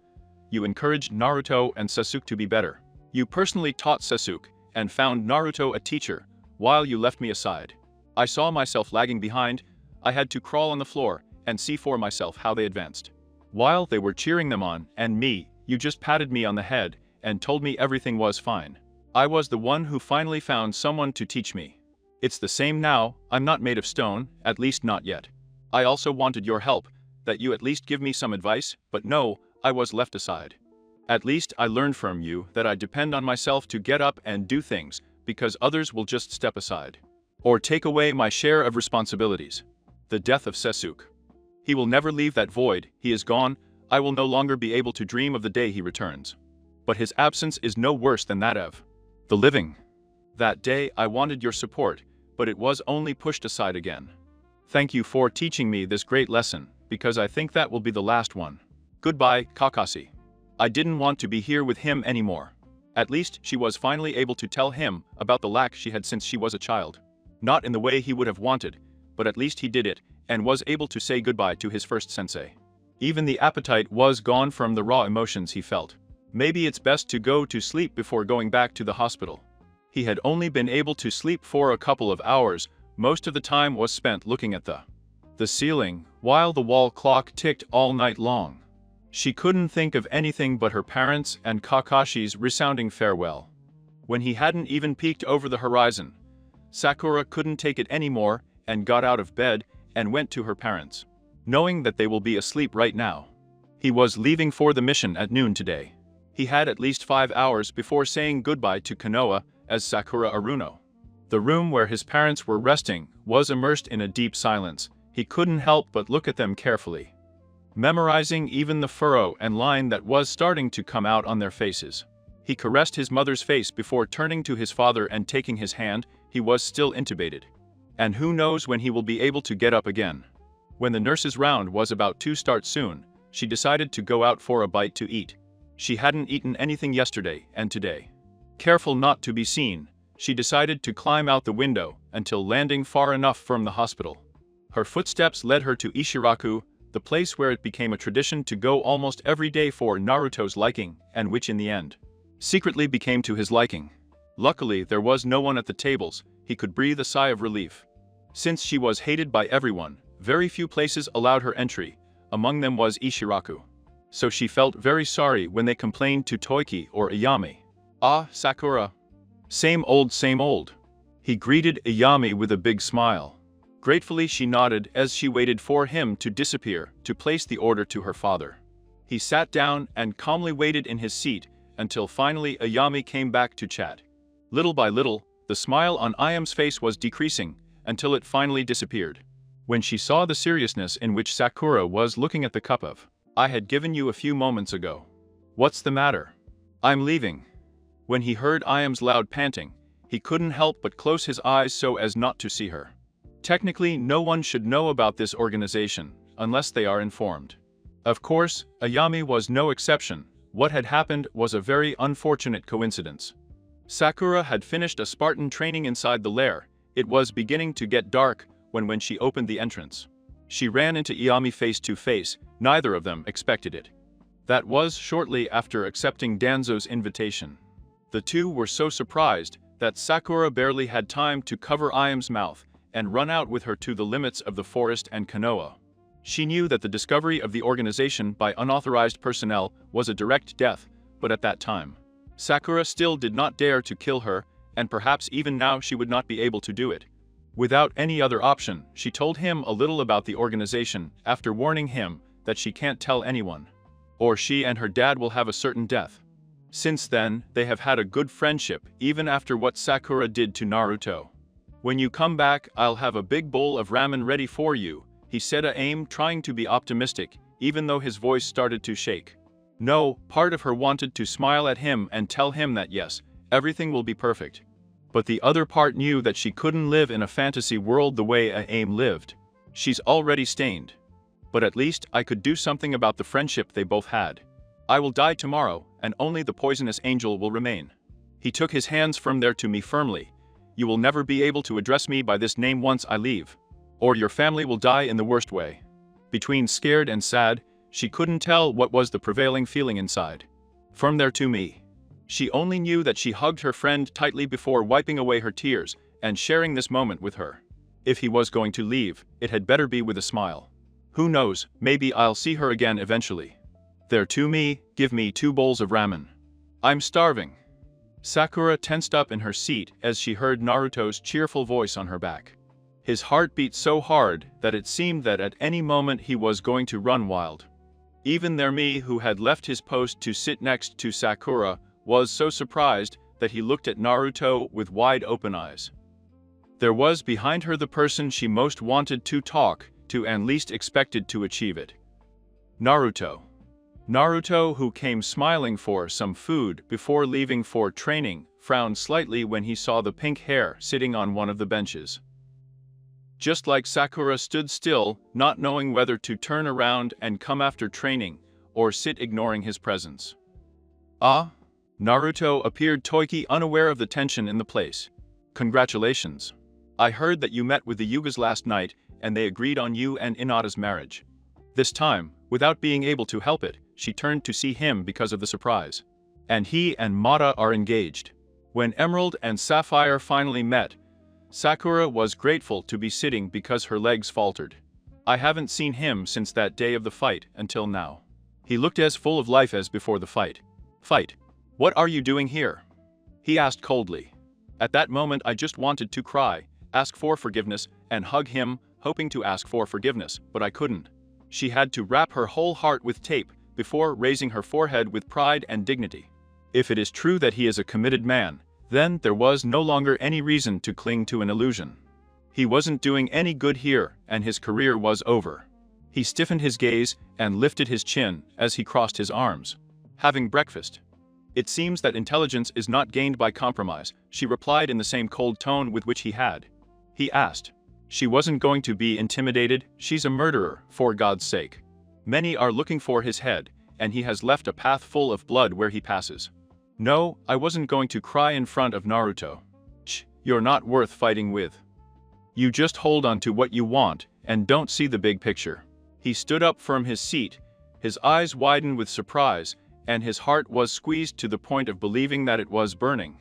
You encouraged Naruto and Sasuke to be better. You personally taught Sasuke and found Naruto a teacher, while you left me aside. I saw myself lagging behind. I had to crawl on the floor and see for myself how they advanced. While they were cheering them on, and me, you just patted me on the head and told me everything was fine. I was the one who finally found someone to teach me. It's the same now. I'm not made of stone, at least not yet. I also wanted your help, that you at least give me some advice, but no, I was left aside. At least I learned from you that I depend on myself to get up and do things, because others will just step aside. Or take away my share of responsibilities." The death of Sasuke. He will never leave that void. He is gone. I will no longer be able to dream of the day he returns. But his absence is no worse than that of the living. That day I wanted your support, but it was only pushed aside again. Thank you for teaching me this great lesson, because I think that will be the last one. Goodbye, Kakashi. I didn't want to be here with him anymore. At least she was finally able to tell him about the lack she had since she was a child. Not in the way he would have wanted, but at least he did it, and was able to say goodbye to his first sensei. Even the appetite was gone from the raw emotions he felt. Maybe it's best to go to sleep before going back to the hospital. He had only been able to sleep for a couple of hours. Most of the time was spent looking at the ceiling, while the wall clock ticked all night long. She couldn't think of anything but her parents and Kakashi's resounding farewell. When he hadn't even peeked over the horizon, Sakura couldn't take it anymore and got out of bed and went to her parents, knowing that they will be asleep right now. He was leaving for the mission at noon today. He had at least 5 hours before saying goodbye to Konoha as Sakura Aruno. The room where his parents were resting was immersed in a deep silence. He couldn't help but look at them carefully, memorizing even the furrow and line that was starting to come out on their faces. He caressed his mother's face before turning to his father and taking his hand. He was still intubated. And who knows when he will be able to get up again. When the nurse's round was about to start soon, she decided to go out for a bite to eat. She hadn't eaten anything yesterday and today. Careful not to be seen, she decided to climb out the window until landing far enough from the hospital. Her footsteps led her to Ishiraku, the place where it became a tradition to go almost every day for Naruto's liking, and which in the end secretly became to his liking. Luckily, there was no one at the tables. He could breathe a sigh of relief. Since she was hated by everyone, very few places allowed her entry. Among them was Ishiraku. So she felt very sorry when they complained to Toiki or Ayami. "Ah, Sakura. Same old, same old." He greeted Ayami with a big smile. Gratefully she nodded as she waited for him to disappear to place the order to her father. He sat down and calmly waited in his seat until finally Ayami came back to chat. Little by little, the smile on Ayami's face was decreasing until it finally disappeared. When she saw the seriousness in which Sakura was looking at the cup of "I had given you a few moments ago. What's the matter? I'm leaving." When he heard Ayami's loud panting, he couldn't help but close his eyes so as not to see her. Technically, no one should know about this organization unless they are informed. Of course, Ayami was no exception. What had happened was a very unfortunate coincidence. Sakura had finished a Spartan training inside the lair. It was beginning to get dark when she opened the entrance. She ran into Iami face to face, neither of them expected it. That was shortly after accepting Danzo's invitation. The two were so surprised that Sakura barely had time to cover Iam's mouth and run out with her to the limits of the forest and Konoha. She knew that the discovery of the organization by unauthorized personnel was a direct death, but at that time, Sakura still did not dare to kill her, and perhaps even now she would not be able to do it. Without any other option, she told him a little about the organization after warning him that she can't tell anyone, or she and her dad will have a certain death. Since then, they have had a good friendship even after what Sakura did to Naruto. "When you come back, I'll have a big bowl of ramen ready for you," he said, trying to be optimistic, even though his voice started to shake. No, part of her wanted to smile at him and tell him that yes, everything will be perfect. But the other part knew that she couldn't live in a fantasy world the way Aim lived. She's already stained. But at least I could do something about the friendship they both had. I will die tomorrow, and only the poisonous angel will remain. He took his hands from there to me firmly. You will never be able to address me by this name once I leave, or your family will die in the worst way. Between scared and sad, she couldn't tell what was the prevailing feeling inside. From there to me. She only knew that she hugged her friend tightly before wiping away her tears and sharing this moment with her. If he was going to leave, it had better be with a smile. Who knows, maybe I'll see her again eventually. There to me, give me 2 bowls of ramen. I'm starving. Sakura tensed up in her seat as she heard Naruto's cheerful voice on her back. His heart beat so hard that it seemed that at any moment he was going to run wild. Even Nermi, who had left his post to sit next to Sakura, was so surprised that he looked at Naruto with wide open eyes. There was behind her the person she most wanted to talk to and least expected to achieve it. Naruto. Naruto, who came smiling for some food before leaving for training, frowned slightly when he saw the pink hair sitting on one of the benches. Just like Sakura stood still, not knowing whether to turn around and come after training, or sit ignoring his presence. Ah? Naruto appeared toiki, unaware of the tension in the place. Congratulations. I heard that you met with the Yugas last night, and they agreed on you and Inata's marriage. This time, without being able to help it, she turned to see him because of the surprise. And he and Mata are engaged. When Emerald and Sapphire finally met, Sakura was grateful to be sitting because her legs faltered. I haven't seen him since that day of the fight until now. He looked as full of life as before the fight. Fight. What are you doing here? He asked coldly. At that moment I just wanted to cry, ask for forgiveness, and hug him, hoping to ask for forgiveness, but I couldn't. She had to wrap her whole heart with tape before raising her forehead with pride and dignity. If it is true that he is a committed man, then there was no longer any reason to cling to an illusion. He wasn't doing any good here, and his career was over. He stiffened his gaze and lifted his chin as he crossed his arms. Having breakfast. It seems that intelligence is not gained by compromise, she replied in the same cold tone with which he had. He asked. She wasn't going to be intimidated. She's a murderer, for God's sake. Many are looking for his head, and he has left a path full of blood where he passes. No, I wasn't going to cry in front of Naruto. You're not worth fighting with. You just hold on to what you want, and don't see the big picture. He stood up from his seat, his eyes widened with surprise, and his heart was squeezed to the point of believing that it was burning.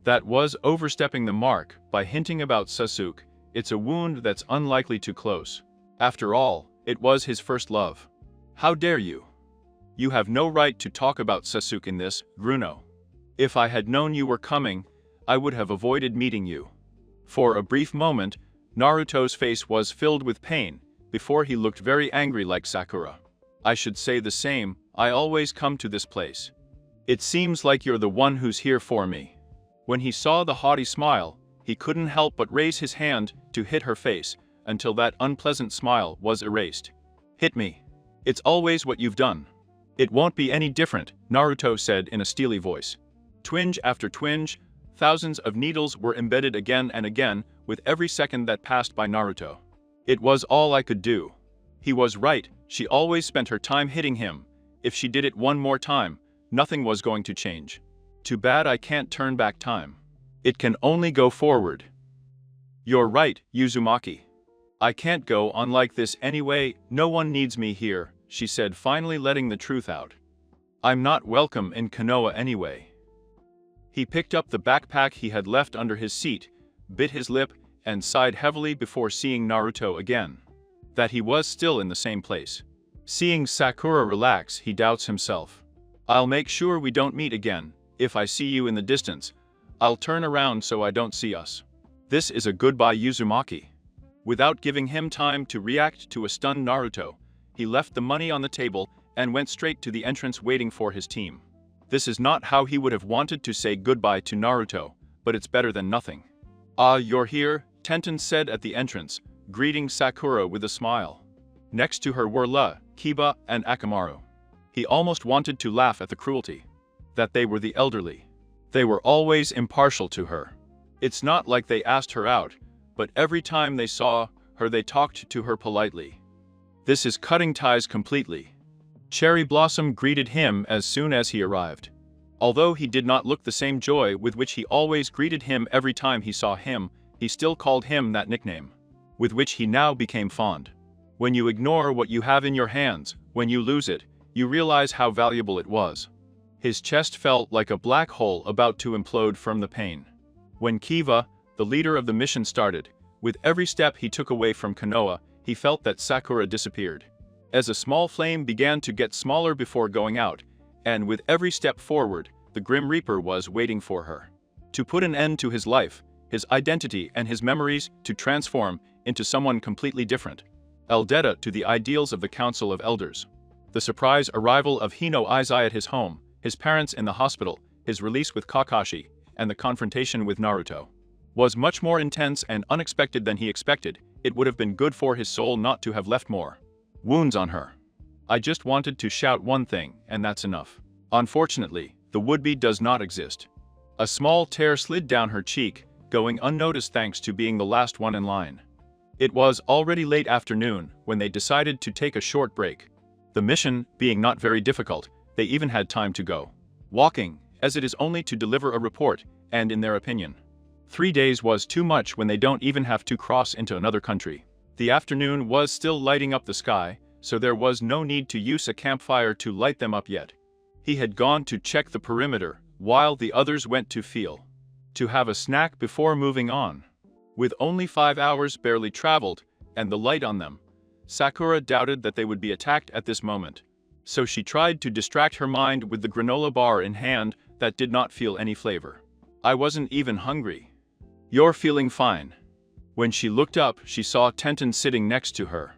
That was overstepping the mark by hinting about Sasuke. It's a wound that's unlikely to close. After all, it was his first love. How dare you? You have no right to talk about Sasuke in this, Bruno. If I had known you were coming, I would have avoided meeting you. For a brief moment, Naruto's face was filled with pain, before he looked very angry like Sakura. I should say the same, I always come to this place. It seems like you're the one who's here for me. When he saw the haughty smile, he couldn't help but raise his hand to hit her face, until that unpleasant smile was erased. Hit me. It's always what you've done. It won't be any different, Naruto said in a steely voice. Twinge after twinge, thousands of needles were embedded again and again with every second that passed by Naruto. It was all I could do. He was right, she always spent her time hitting him. If she did it one more time, Nothing was going to change. Too bad I can't turn back time. It can only go forward. You're right, Uzumaki. I can't go on like this anyway, no one needs me here, she said, finally letting the truth out. I'm not welcome in Konoha anyway. He picked up the backpack he had left under his seat, bit his lip, and sighed heavily before seeing Naruto again. That he was still in the same place. Seeing Sakura relax, he doubts himself. I'll make sure we don't meet again. If I see you in the distance, I'll turn around so I don't see us. This is a goodbye, Uzumaki. Without giving him time to react to a stunned Naruto, he left the money on the table and went straight to the entrance waiting for his team. This is not how he would have wanted to say goodbye to Naruto, but it's better than nothing. Ah, you're here, Tenten said at the entrance, greeting Sakura with a smile. Next to her were La, Kiba, and Akamaru. He almost wanted to laugh at the cruelty. That they were the elderly. They were always impartial to her. It's not like they asked her out, but every time they saw her they talked to her politely. This is cutting ties completely. Cherry Blossom greeted him as soon as he arrived. Although he did not look the same joy with which he always greeted him every time he saw him, he still called him that nickname, with which he now became fond. When you ignore what you have in your hands, when you lose it, you realize how valuable it was. His chest felt like a black hole about to implode from the pain. When Kiva, the leader of the mission, started, with every step he took away from Konoha, he felt that Sakura disappeared. As a small flame began to get smaller before going out, and with every step forward, the Grim Reaper was waiting for her. To put an end to his life, his identity and his memories, to transform into someone completely different. Eldeta to the ideals of the Council of Elders. The surprise arrival of Hino Izai at his home, his parents in the hospital, his release with Kakashi, and the confrontation with Naruto was much more intense and unexpected than he expected. It would have been good for his soul not to have left more wounds on her. I just wanted to shout one thing, and that's enough. Unfortunately, the would-be does not exist. A small tear slid down her cheek, going unnoticed thanks to being the last one in line. It was already late afternoon when they decided to take a short break. The mission being not very difficult, they even had time to go walking, as it is only to deliver a report, and in their opinion, 3 days was too much when they don't even have to cross into another country. The afternoon was still lighting up the sky, so there was no need to use a campfire to light them up yet. He had gone to check the perimeter, while the others went to have a snack before moving on. With only 5 hours barely traveled, and the light on them, Sakura doubted that they would be attacked at this moment. So she tried to distract her mind with the granola bar in hand that did not feel any flavor. I wasn't even hungry. You're feeling fine. When she looked up, she saw Tenten sitting next to her.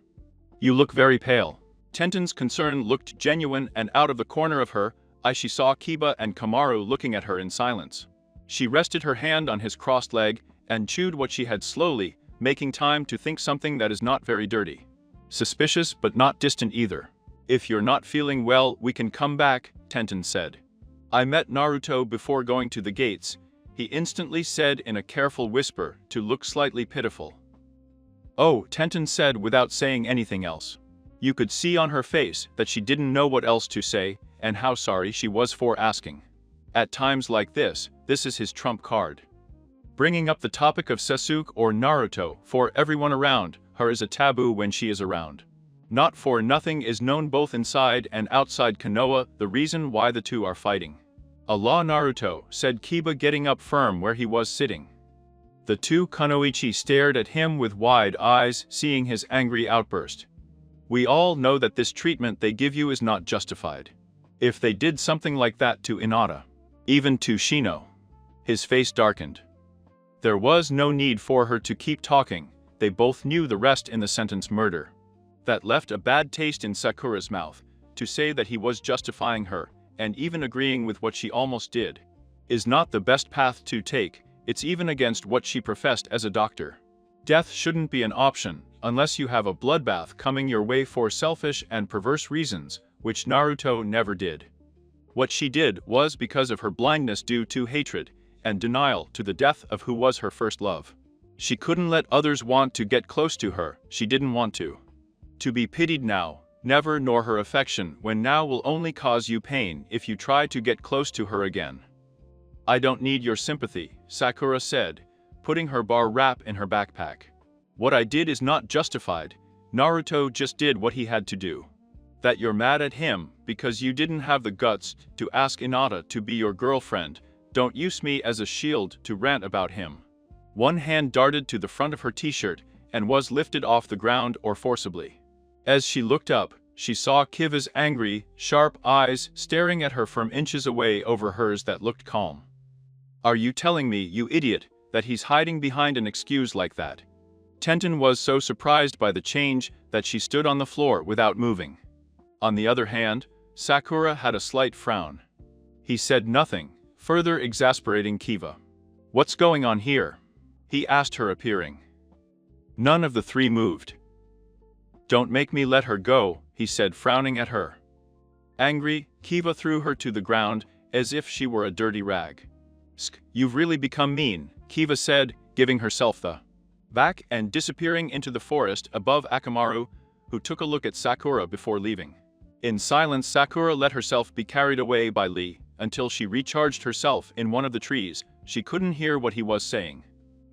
You look very pale. Tenten's concern looked genuine, and out of the corner of her eye she saw Kiba and Kamaru looking at her in silence. She rested her hand on his crossed leg and chewed what she had slowly, making time to think something that is not very dirty. Suspicious but not distant either. If you're not feeling well, we can come back, Tenten said. I met Naruto before going to the gates, he instantly said in a careful whisper to look slightly pitiful. Oh, Tenten said without saying anything else. You could see on her face that she didn't know what else to say, and how sorry she was for asking. At times like this is his trump card. Bringing up the topic of Sasuke or Naruto for everyone around her is a taboo when she is around. Not for nothing is known both inside and outside Konoha the reason why the two are fighting. Allah Naruto, said Kiba, getting up firm where he was sitting. The two Kunoichi stared at him with wide eyes, seeing his angry outburst. We all know that this treatment they give you is not justified. If they did something like that to Hinata, even to Shino. His face darkened. There was no need for her to keep talking, they both knew the rest in the sentence murder. That left a bad taste in Sakura's mouth. To say that he was justifying her, and even agreeing with what she almost did, is not the best path to take. It's even against what she professed as a doctor. Death shouldn't be an option, unless you have a bloodbath coming your way for selfish and perverse reasons, which Naruto never did. What she did was because of her blindness due to hatred and denial to the death of who was her first love. She couldn't let others want to get close to her, she didn't want to be pitied now, Never, nor her affection, when now will only cause you pain if you try to get close to her again. I don't need your sympathy, Sakura said, putting her bar wrap in her backpack. What I did is not justified. Naruto just did what he had to do. That you're mad at him because you didn't have the guts to ask Hinata to be your girlfriend, don't use me as a shield to rant about him. One hand darted to the front of her t-shirt and was lifted off the ground or forcibly. As she looked up, she saw Kiva's angry, sharp eyes staring at her from inches away over hers that looked calm. Are you telling me, you idiot, that he's hiding behind an excuse like that? Tenten was so surprised by the change that she stood on the floor without moving. On the other hand, Sakura had a slight frown. He said nothing, further exasperating Kiva. What's going on here? He asked her, appearing. None of the three moved. Don't make me let her go, he said, frowning at her. Angry, Kiva threw her to the ground as if she were a dirty rag. You've really become mean, Kiva said, giving herself the back and disappearing into the forest above Akamaru, who took a look at Sakura before leaving. In silence, Sakura let herself be carried away by Lee until she recharged herself in one of the trees. She couldn't hear what he was saying.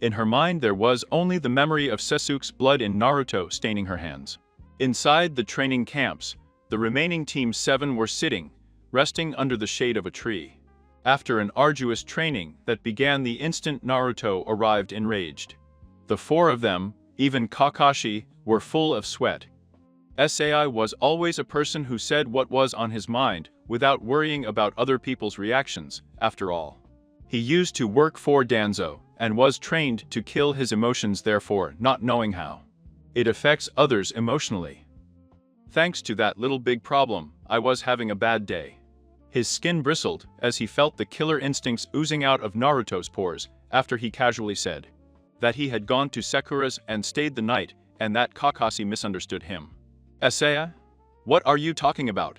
In her mind there was only the memory of Sasuke's blood in Naruto staining her hands. Inside the training camps, the remaining Team 7 were sitting, resting under the shade of a tree. After an arduous training that began the instant Naruto arrived enraged. The four of them, even Kakashi, were full of sweat. Sai was always a person who said what was on his mind without worrying about other people's reactions, after all. He used to work for Danzo and was trained to kill his emotions, therefore not knowing how it affects others emotionally. Thanks to that little big problem, I was having a bad day. His skin bristled as he felt the killer instincts oozing out of Naruto's pores after he casually said that he had gone to Sakura's and stayed the night and that Kakashi misunderstood him. Saya? What are you talking about?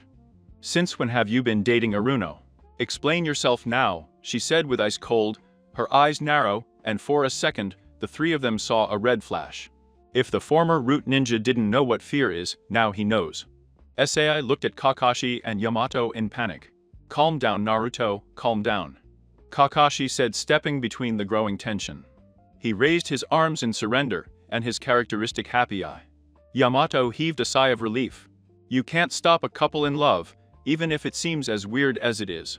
Since when have you been dating Aruno? Explain yourself now, she said with ice cold, her eyes narrow, and for a second, the three of them saw a red flash. If the former root ninja didn't know what fear is, now he knows. Sai looked at Kakashi and Yamato in panic. Calm down, Naruto, calm down, Kakashi said, stepping between the growing tension. He raised his arms in surrender, and his characteristic happy eye. Yamato heaved a sigh of relief. You can't stop a couple in love, even if it seems as weird as it is.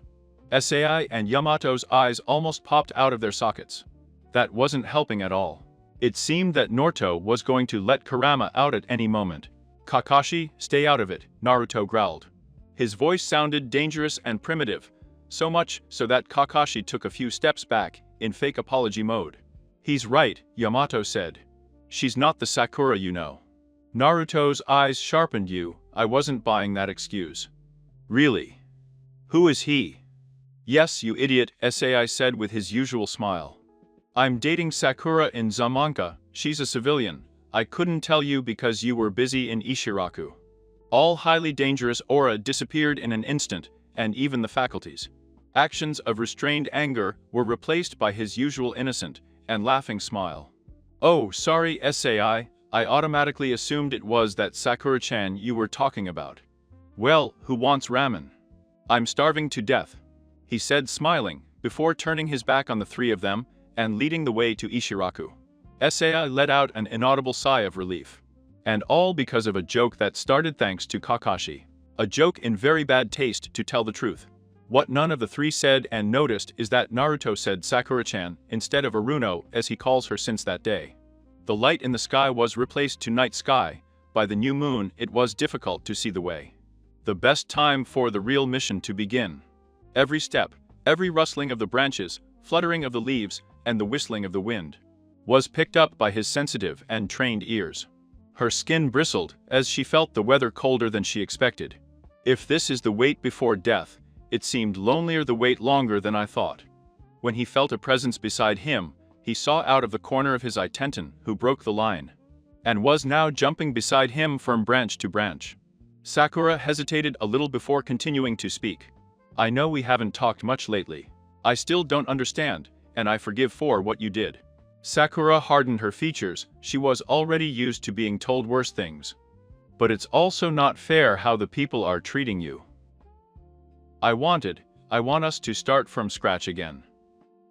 Sai and Yamato's eyes almost popped out of their sockets. That wasn't helping at all. It seemed that Naruto was going to let Kurama out at any moment. Kakashi, stay out of it, Naruto growled. His voice sounded dangerous and primitive, so much so that Kakashi took a few steps back, in fake apology mode. He's right, Yamato said. She's not the Sakura you know. Naruto's eyes sharpened. I wasn't buying that excuse. Really? Who is he? Yes, you idiot, Sai said with his usual smile. I'm dating Sakura in Zamanka, she's a civilian. I couldn't tell you because you were busy in Ishiraku. All highly dangerous aura disappeared in an instant, and even the faculties. Actions of restrained anger were replaced by his usual innocent and laughing smile. Oh, sorry, Sai, I automatically assumed it was that Sakura-chan you were talking about. Well, who wants ramen? I'm starving to death, he said, smiling, before turning his back on the three of them and leading the way to Ishiraku. Sai let out an inaudible sigh of relief. And all because of a joke that started thanks to Kakashi. A joke in very bad taste, to tell the truth. What none of the three said and noticed is that Naruto said Sakura-chan instead of Aruno, as he calls her since that day. The light in the sky was replaced to night sky. By the new moon, it was difficult to see the way. The best time for the real mission to begin. Every step, every rustling of the branches, fluttering of the leaves, and the whistling of the wind was picked up by his sensitive and trained ears. Her skin bristled as she felt the weather colder than she expected. If this is the wait before death, it seemed lonelier the wait longer than I thought. When he felt a presence beside him, he saw out of the corner of his eye Tenten, who broke the line, and was now jumping beside him from branch to branch. Sakura hesitated a little before continuing to speak. I know we haven't talked much lately. I still don't understand, and I forgive for what you did. Sakura hardened her features, she was already used to being told worse things. But it's also not fair how the people are treating you. I want us to start from scratch again.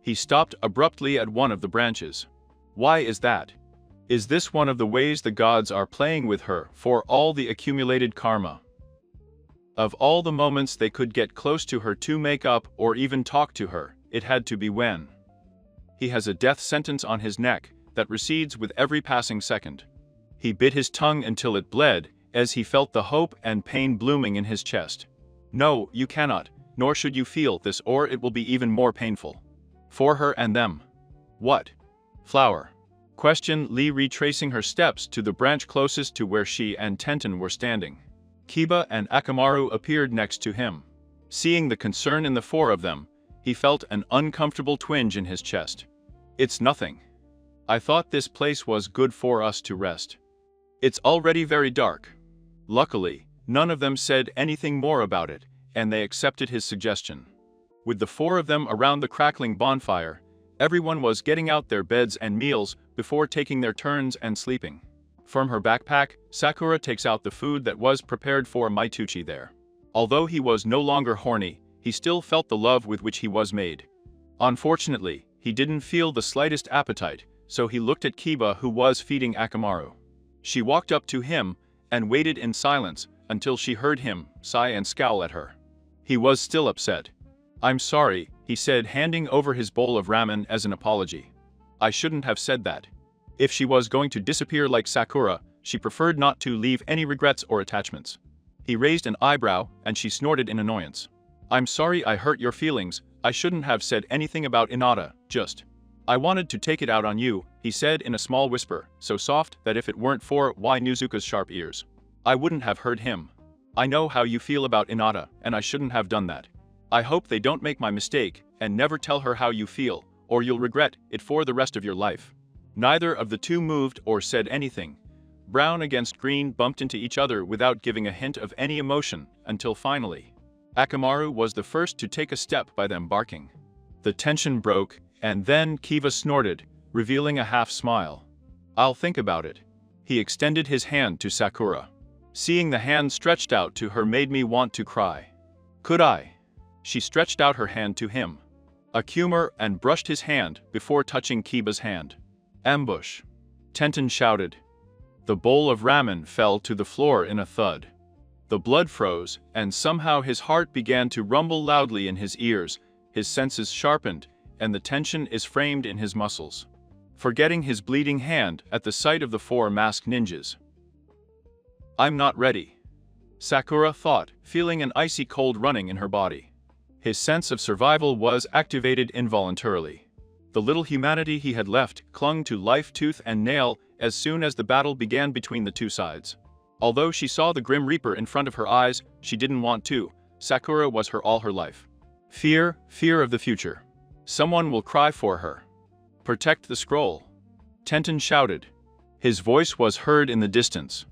He stopped abruptly at one of the branches. Why is that? Is this one of the ways the gods are playing with her for all the accumulated karma? Of all the moments they could get close to her to make up or even talk to her, it had to be when. He has a death sentence on his neck that recedes with every passing second. He bit his tongue until it bled as he felt the hope and pain blooming in his chest. No, you cannot, nor should you feel this, or it will be even more painful. For her and them. What? Flower? Questioned Lee, retracing her steps to the branch closest to where she and Tenten were standing. Kiba and Akamaru appeared next to him. Seeing the concern in the four of them, he felt an uncomfortable twinge in his chest. It's nothing. I thought this place was good for us to rest. It's already very dark. Luckily, none of them said anything more about it, and they accepted his suggestion. With the four of them around the crackling bonfire, everyone was getting out their beds and meals before taking their turns and sleeping. From her backpack, Sakura takes out the food that was prepared for Maituchi there. Although he was no longer horny, he still felt the love with which he was made. Unfortunately, he didn't feel the slightest appetite, so he looked at Kiba, who was feeding Akamaru. She walked up to him and waited in silence until she heard him sigh and scowl at her. He was still upset. I'm sorry, he said, handing over his bowl of ramen as an apology. I shouldn't have said that. If she was going to disappear like Sakura, she preferred not to leave any regrets or attachments. He raised an eyebrow, and she snorted in annoyance. I'm sorry I hurt your feelings. I shouldn't have said anything about Inada, just. I wanted to take it out on you, he said in a small whisper, so soft that if it weren't for Nuzuka's sharp ears, I wouldn't have heard him. I know how you feel about Inada, and I shouldn't have done that. I hope they don't make my mistake, and never tell her how you feel, or you'll regret it for the rest of your life. Neither of the two moved or said anything. Brown against green bumped into each other without giving a hint of any emotion, until finally, Akamaru was the first to take a step by them barking. The tension broke, and then Kiba snorted, revealing a half-smile. I'll think about it. He extended his hand to Sakura. Seeing the hand stretched out to her made me want to cry. Could I? She stretched out her hand to him. Akamaru and brushed his hand before touching Kiba's hand. Ambush! Tenten shouted. The bowl of ramen fell to the floor in a thud. The blood froze, and somehow his heart began to rumble loudly in his ears, his senses sharpened, and the tension is framed in his muscles. Forgetting his bleeding hand at the sight of the four masked ninjas. I'm not ready, Sakura thought, feeling an icy cold running in her body. His sense of survival was activated involuntarily. The little humanity he had left clung to life tooth and nail as soon as the battle began between the two sides. Although she saw the Grim Reaper in front of her eyes, she didn't want to. Sakura was her all her life. Fear of the future. Someone will cry for her. Protect the scroll. Tenten shouted. His voice was heard in the distance.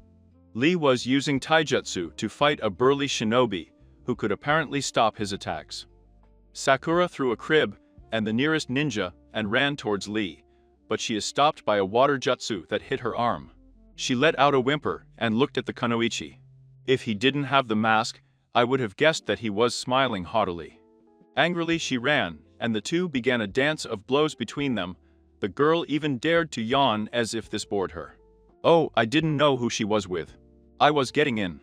Lee was using taijutsu to fight a burly shinobi who could apparently stop his attacks. Sakura threw a crib and the nearest ninja and ran towards Lee, but she is stopped by a water jutsu that hit her arm. She let out a whimper and looked at the kunoichi. If he didn't have the mask, I would have guessed that he was smiling haughtily. Angrily she ran, and the two began a dance of blows between them. The girl even dared to yawn as if this bored her. Oh, I didn't know who she was with. I was getting in.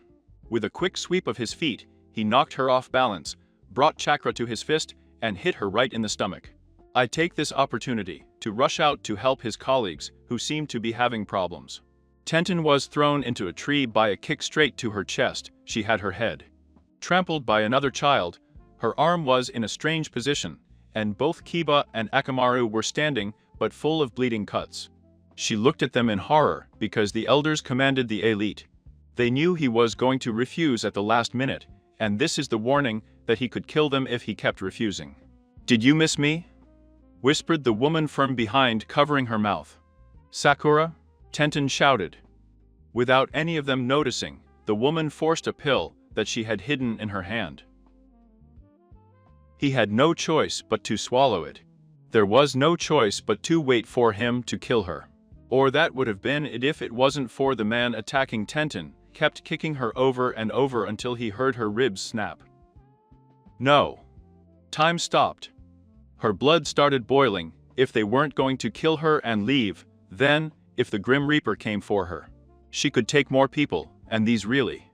With a quick sweep of his feet, he knocked her off balance, brought chakra to his fist, and hit her right in the stomach. I take this opportunity to rush out to help his colleagues who seemed to be having problems. Tenten was thrown into a tree by a kick straight to her chest. She had her head trampled by another child. Her arm was in a strange position, and both Kiba and Akamaru were standing, but full of bleeding cuts. She looked at them in horror because the elders commanded the elite. They knew he was going to refuse at the last minute, and this is the warning that he could kill them if he kept refusing. Did you miss me? Whispered the woman from behind, covering her mouth. Sakura? Tenten shouted. Without any of them noticing, the woman forced a pill that she had hidden in her hand. He had no choice but to swallow it. There was no choice but to wait for him to kill her. Or that would have been it if it wasn't for the man attacking Tenten. kept kicking her over and over until he heard her ribs snap. No. Time stopped. Her blood started boiling. If they weren't going to kill her and leave, then, if the Grim Reaper came for her, she could take more people, and these really.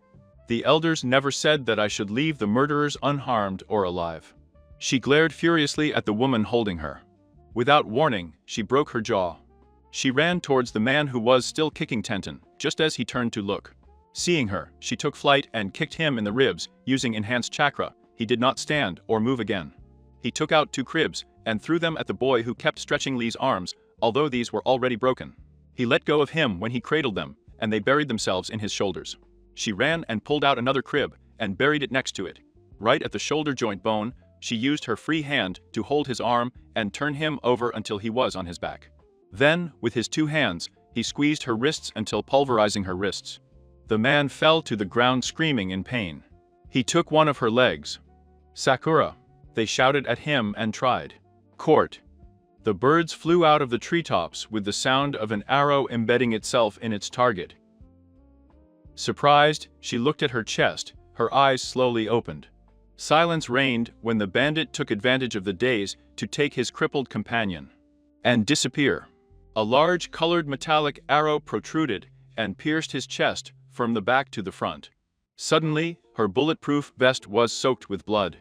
The elders never said that I should leave the murderers unharmed or alive. She glared furiously at the woman holding her. Without warning, she broke her jaw. She ran towards the man who was still kicking Tenten, just as he turned to look. Seeing her, she took flight and kicked him in the ribs, using enhanced chakra. He did not stand or move again. He took out 2 cribs and threw them at the boy who kept stretching Lee's arms, although these were already broken. He let go of him when he cradled them, and they buried themselves in his shoulders. She ran and pulled out another crib and buried it next to it. Right at the shoulder joint bone, she used her free hand to hold his arm and turn him over until he was on his back. Then, with his 2 hands, he squeezed her wrists until pulverizing her wrists. The man fell to the ground screaming in pain. He took one of her legs. Sakura! They shouted at him and tried. Court! The birds flew out of the treetops with the sound of an arrow embedding itself in its target. Surprised, she looked at her chest, her eyes slowly opened. Silence reigned when the bandit took advantage of the daze to take his crippled companion and disappear. A large colored metallic arrow protruded and pierced his chest from the back to the front. Suddenly, her bulletproof vest was soaked with blood.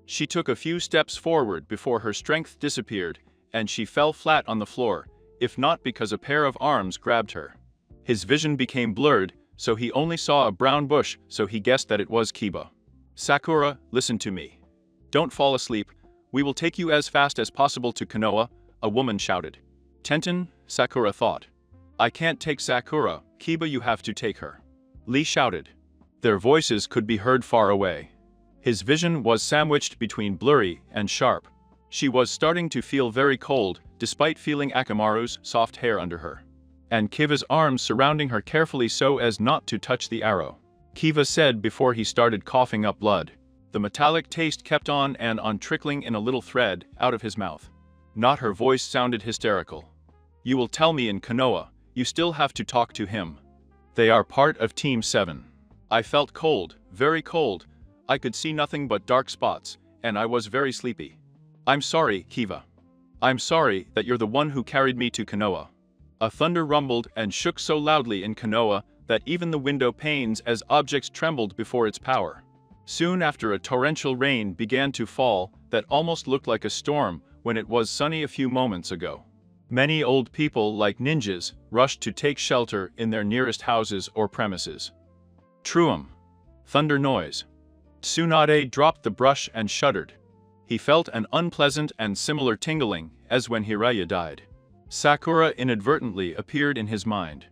She took a few steps forward before her strength disappeared, and she fell flat on the floor, if not because a pair of arms grabbed her. His vision became blurred, so he only saw a brown bush, so he guessed that it was Kiba. Sakura, listen to me. Don't fall asleep. We will take you as fast as possible to Konoha, a woman shouted. Tenten, Sakura thought. I can't take Sakura, Kiba, you have to take her. Lee shouted. Their voices could be heard far away. His vision was sandwiched between blurry and sharp. She was starting to feel very cold, despite feeling Akamaru's soft hair under her, and Kiva's arms surrounding her carefully so as not to touch the arrow. Kiva said before he started coughing up blood. The metallic taste kept on and on trickling in a little thread out of his mouth. Not her voice sounded hysterical. You will tell me in Konoha, you still have to talk to him. They are part of Team 7. I felt cold, very cold. I could see nothing but dark spots, and I was very sleepy. I'm sorry, Kiva. I'm sorry that you're the one who carried me to Konoha. A thunder rumbled and shook so loudly in Konoha that even the window panes as objects trembled before its power. Soon after, a torrential rain began to fall that almost looked like a storm when it was sunny a few moments ago. Many old people, like ninjas, rushed to take shelter in their nearest houses or premises. Truum. Thunder noise. Tsunade dropped the brush and shuddered. He felt an unpleasant and similar tingling as when Hiraya died. Sakura inadvertently appeared in his mind.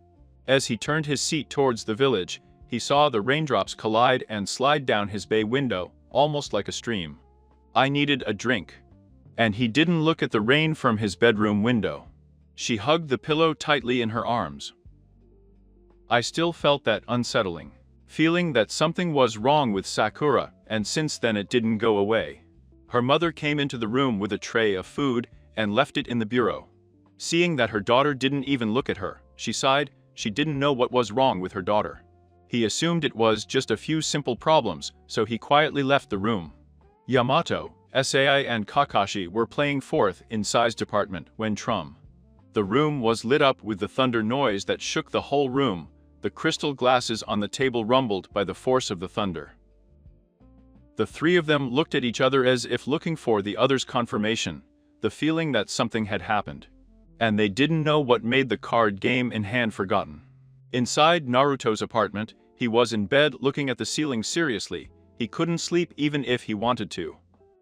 As he turned his seat towards the village, he saw the raindrops collide and slide down his bay window, almost like a stream. I needed a drink. And he didn't look at the rain from his bedroom window. She hugged the pillow tightly in her arms. I still felt that unsettling feeling that something was wrong with Sakura, and since then it didn't go away. Her mother came into the room with a tray of food and left it in the bureau. Seeing that her daughter didn't even look at her, she sighed. She didn't know what was wrong with her daughter. He assumed it was just a few simple problems, so he quietly left the room. Yamato, Sai and Kakashi were playing fourth in size department when the room was lit up with the thunder noise that shook the whole room. The crystal glasses on the table rumbled by the force of the thunder. The 3 of them looked at each other as if looking for the other's confirmation, the feeling that something had happened. And they didn't know what made the card game in hand forgotten. Inside Naruto's apartment, he was in bed looking at the ceiling seriously. He couldn't sleep even if he wanted to.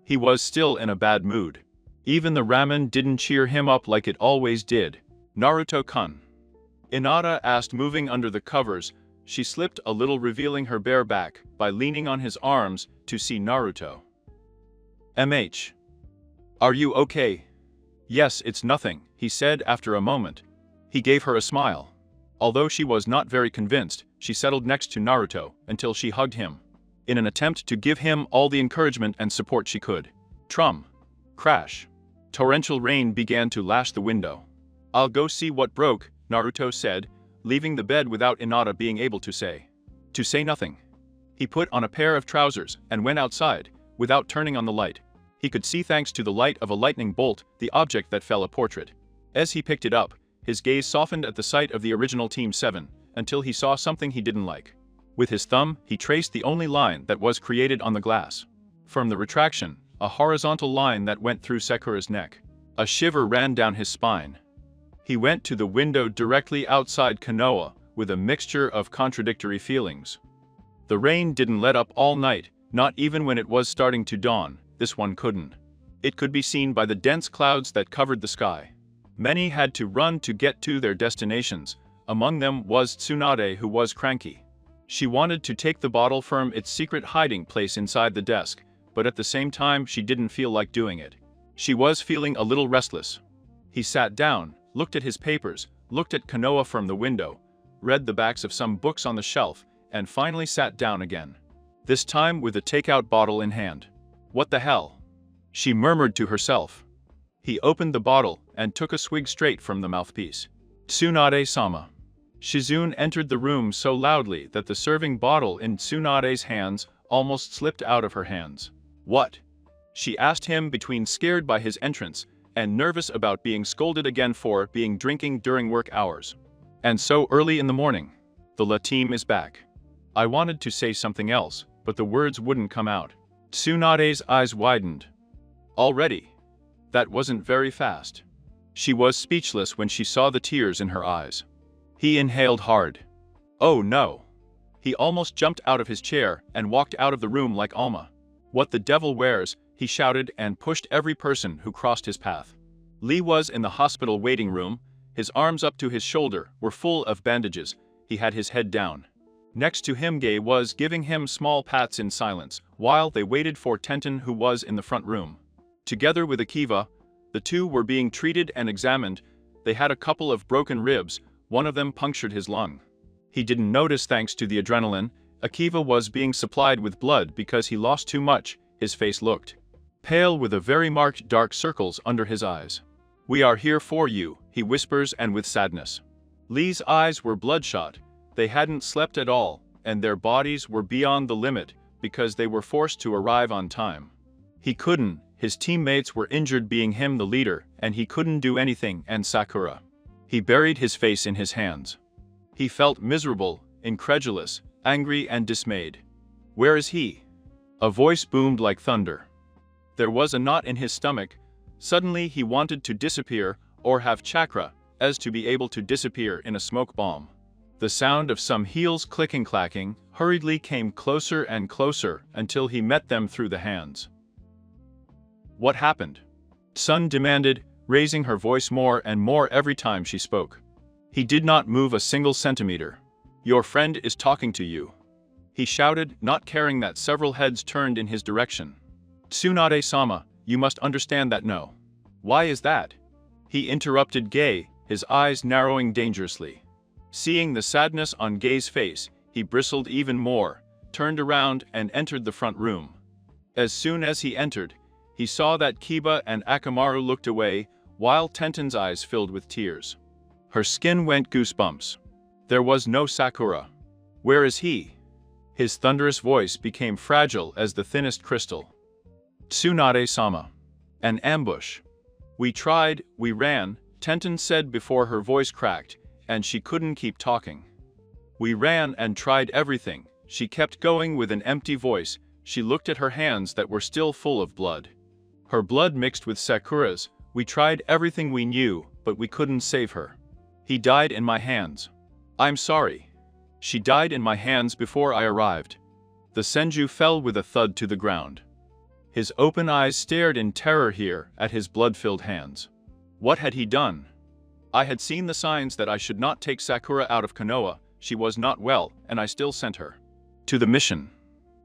He was still in a bad mood. Even the ramen didn't cheer him up like it always did. Naruto-kun. Inada asked, moving under the covers. She slipped a little, revealing her bare back by leaning on his arms to see Naruto. MH. Are you okay? Yes, it's nothing, he said after a moment. He gave her a smile. Although she was not very convinced, she settled next to Naruto until she hugged him, in an attempt to give him all the encouragement and support she could. Trum. Crash. Torrential rain began to lash the window. I'll go see what broke, Naruto said, leaving the bed without Inada being able to say To say nothing. He put on a pair of trousers and went outside, without turning on the light. He could see thanks to the light of a lightning bolt the object that fell, a portrait. As he picked it up, his gaze softened at the sight of the original Team 7, until he saw something he didn't like. With his thumb, he traced the only line that was created on the glass. From the retraction, a horizontal line that went through Sakura's neck. A shiver ran down his spine. He went to the window directly outside Konoha, with a mixture of contradictory feelings. The rain didn't let up all night, not even when it was starting to dawn. This one couldn't. It could be seen by the dense clouds that covered the sky. Many had to run to get to their destinations. Among them was Tsunade, who was cranky. She wanted to take the bottle from its secret hiding place inside the desk, but at the same time she didn't feel like doing it. She was feeling a little restless. He sat down, looked at his papers, looked at Konoha from the window, read the backs of some books on the shelf, and finally sat down again. This time with a takeout bottle in hand. What the hell? She murmured to herself. He opened the bottle and took a swig straight from the mouthpiece. Tsunade-sama. Shizune entered the room so loudly that the serving bottle in Tsunade's hands almost slipped out of her hands. What? She asked him, between scared by his entrance and nervous about being scolded again for being drinking during work hours. And so early in the morning. The La team is back. I wanted to say something else, but the words wouldn't come out. Tsunade's eyes widened. Already? That wasn't very fast. She was speechless when she saw the tears in her eyes. He inhaled hard. Oh no. He almost jumped out of his chair and walked out of the room like Alma. What the devil wears, he shouted and pushed every person who crossed his path. Lee was in the hospital waiting room. His arms up to his shoulder were full of bandages. He had his head down. Next to him, Gay was giving him small pats in silence, while they waited for Tenten, who was in the front room. Together with Akiva, the two were being treated and examined. They had a couple of broken ribs, one of them punctured his lung. He didn't notice thanks to the adrenaline. Akiva was being supplied with blood because he lost too much. His face looked pale with a very marked dark circles under his eyes. We are here for you, he whispers, and with sadness. Lee's eyes were bloodshot. They hadn't slept at all, and their bodies were beyond the limit because they were forced to arrive on time. He couldn't. His teammates were injured, being him the leader, and he couldn't do anything, and Sakura. He buried his face in his hands. He felt miserable, incredulous, angry and dismayed. Where is he? A voice boomed like thunder. There was a knot in his stomach. Suddenly he wanted to disappear, or have chakra, as to be able to disappear in a smoke bomb. The sound of some heels clicking-clacking hurriedly came closer and closer until he met them through the hands. What happened? Sun demanded, raising her voice more and more every time she spoke. He did not move a single centimeter. Your friend is talking to you. He shouted, not caring that several heads turned in his direction. Tsunade-sama, you must understand that. No. Why is that? He interrupted Gay, his eyes narrowing dangerously. Seeing the sadness on Gay's face, he bristled even more, turned around and entered the front room. As soon as he entered, he saw that Kiba and Akamaru looked away, while Tenten's eyes filled with tears. Her skin went goosebumps. There was no Sakura. Where is he? His thunderous voice became fragile as the thinnest crystal. Tsunade-sama. An ambush. We tried, we ran, Tenten said before her voice cracked, and she couldn't keep talking. We ran and tried everything, she kept going with an empty voice. She looked at her hands that were still full of blood. Her blood mixed with Sakura's. We tried everything we knew, but we couldn't save her. He died in my hands. I'm sorry. She died in my hands before I arrived. The Senju fell with a thud to the ground. His open eyes stared in terror here at his blood-filled hands. What had he done? I had seen the signs that I should not take Sakura out of Konoha. She was not well, and I still sent her to the mission.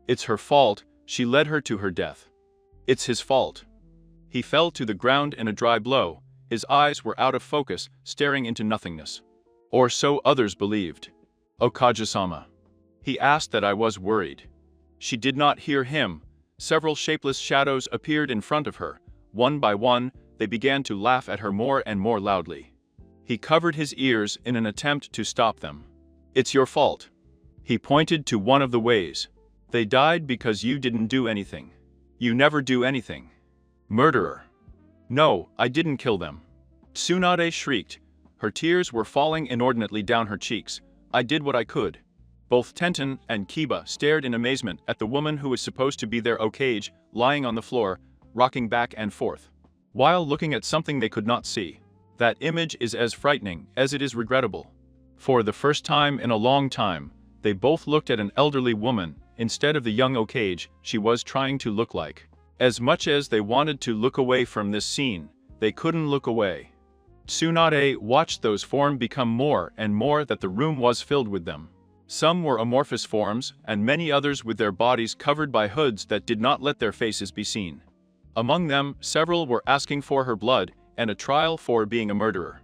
It's her fault, she led her to her death. It's his fault. He fell to the ground in a dry blow. His eyes were out of focus, staring into nothingness. Or so others believed. Okage-sama. He asked that I was worried. She did not hear him. Several shapeless shadows appeared in front of her. One by one, they began to laugh at her more and more loudly. He covered his ears in an attempt to stop them. It's your fault. He pointed to one of the ways. They died because you didn't do anything. You never do anything. Murderer. No, I didn't kill them. Tsunade shrieked. Her tears were falling inordinately down her cheeks. I did what I could. Both Tenten and Kiba stared in amazement at the woman who was supposed to be their Okage, lying on the floor, rocking back and forth, while looking at something they could not see. That image is as frightening as it is regrettable. For the first time in a long time, they both looked at an elderly woman, instead of the young Okage she was trying to look like. As much as they wanted to look away from this scene, they couldn't look away. Tsunade watched those forms become more and more that the room was filled with them. Some were amorphous forms, and many others with their bodies covered by hoods that did not let their faces be seen. Among them, several were asking for her blood and a trial for being a murderer.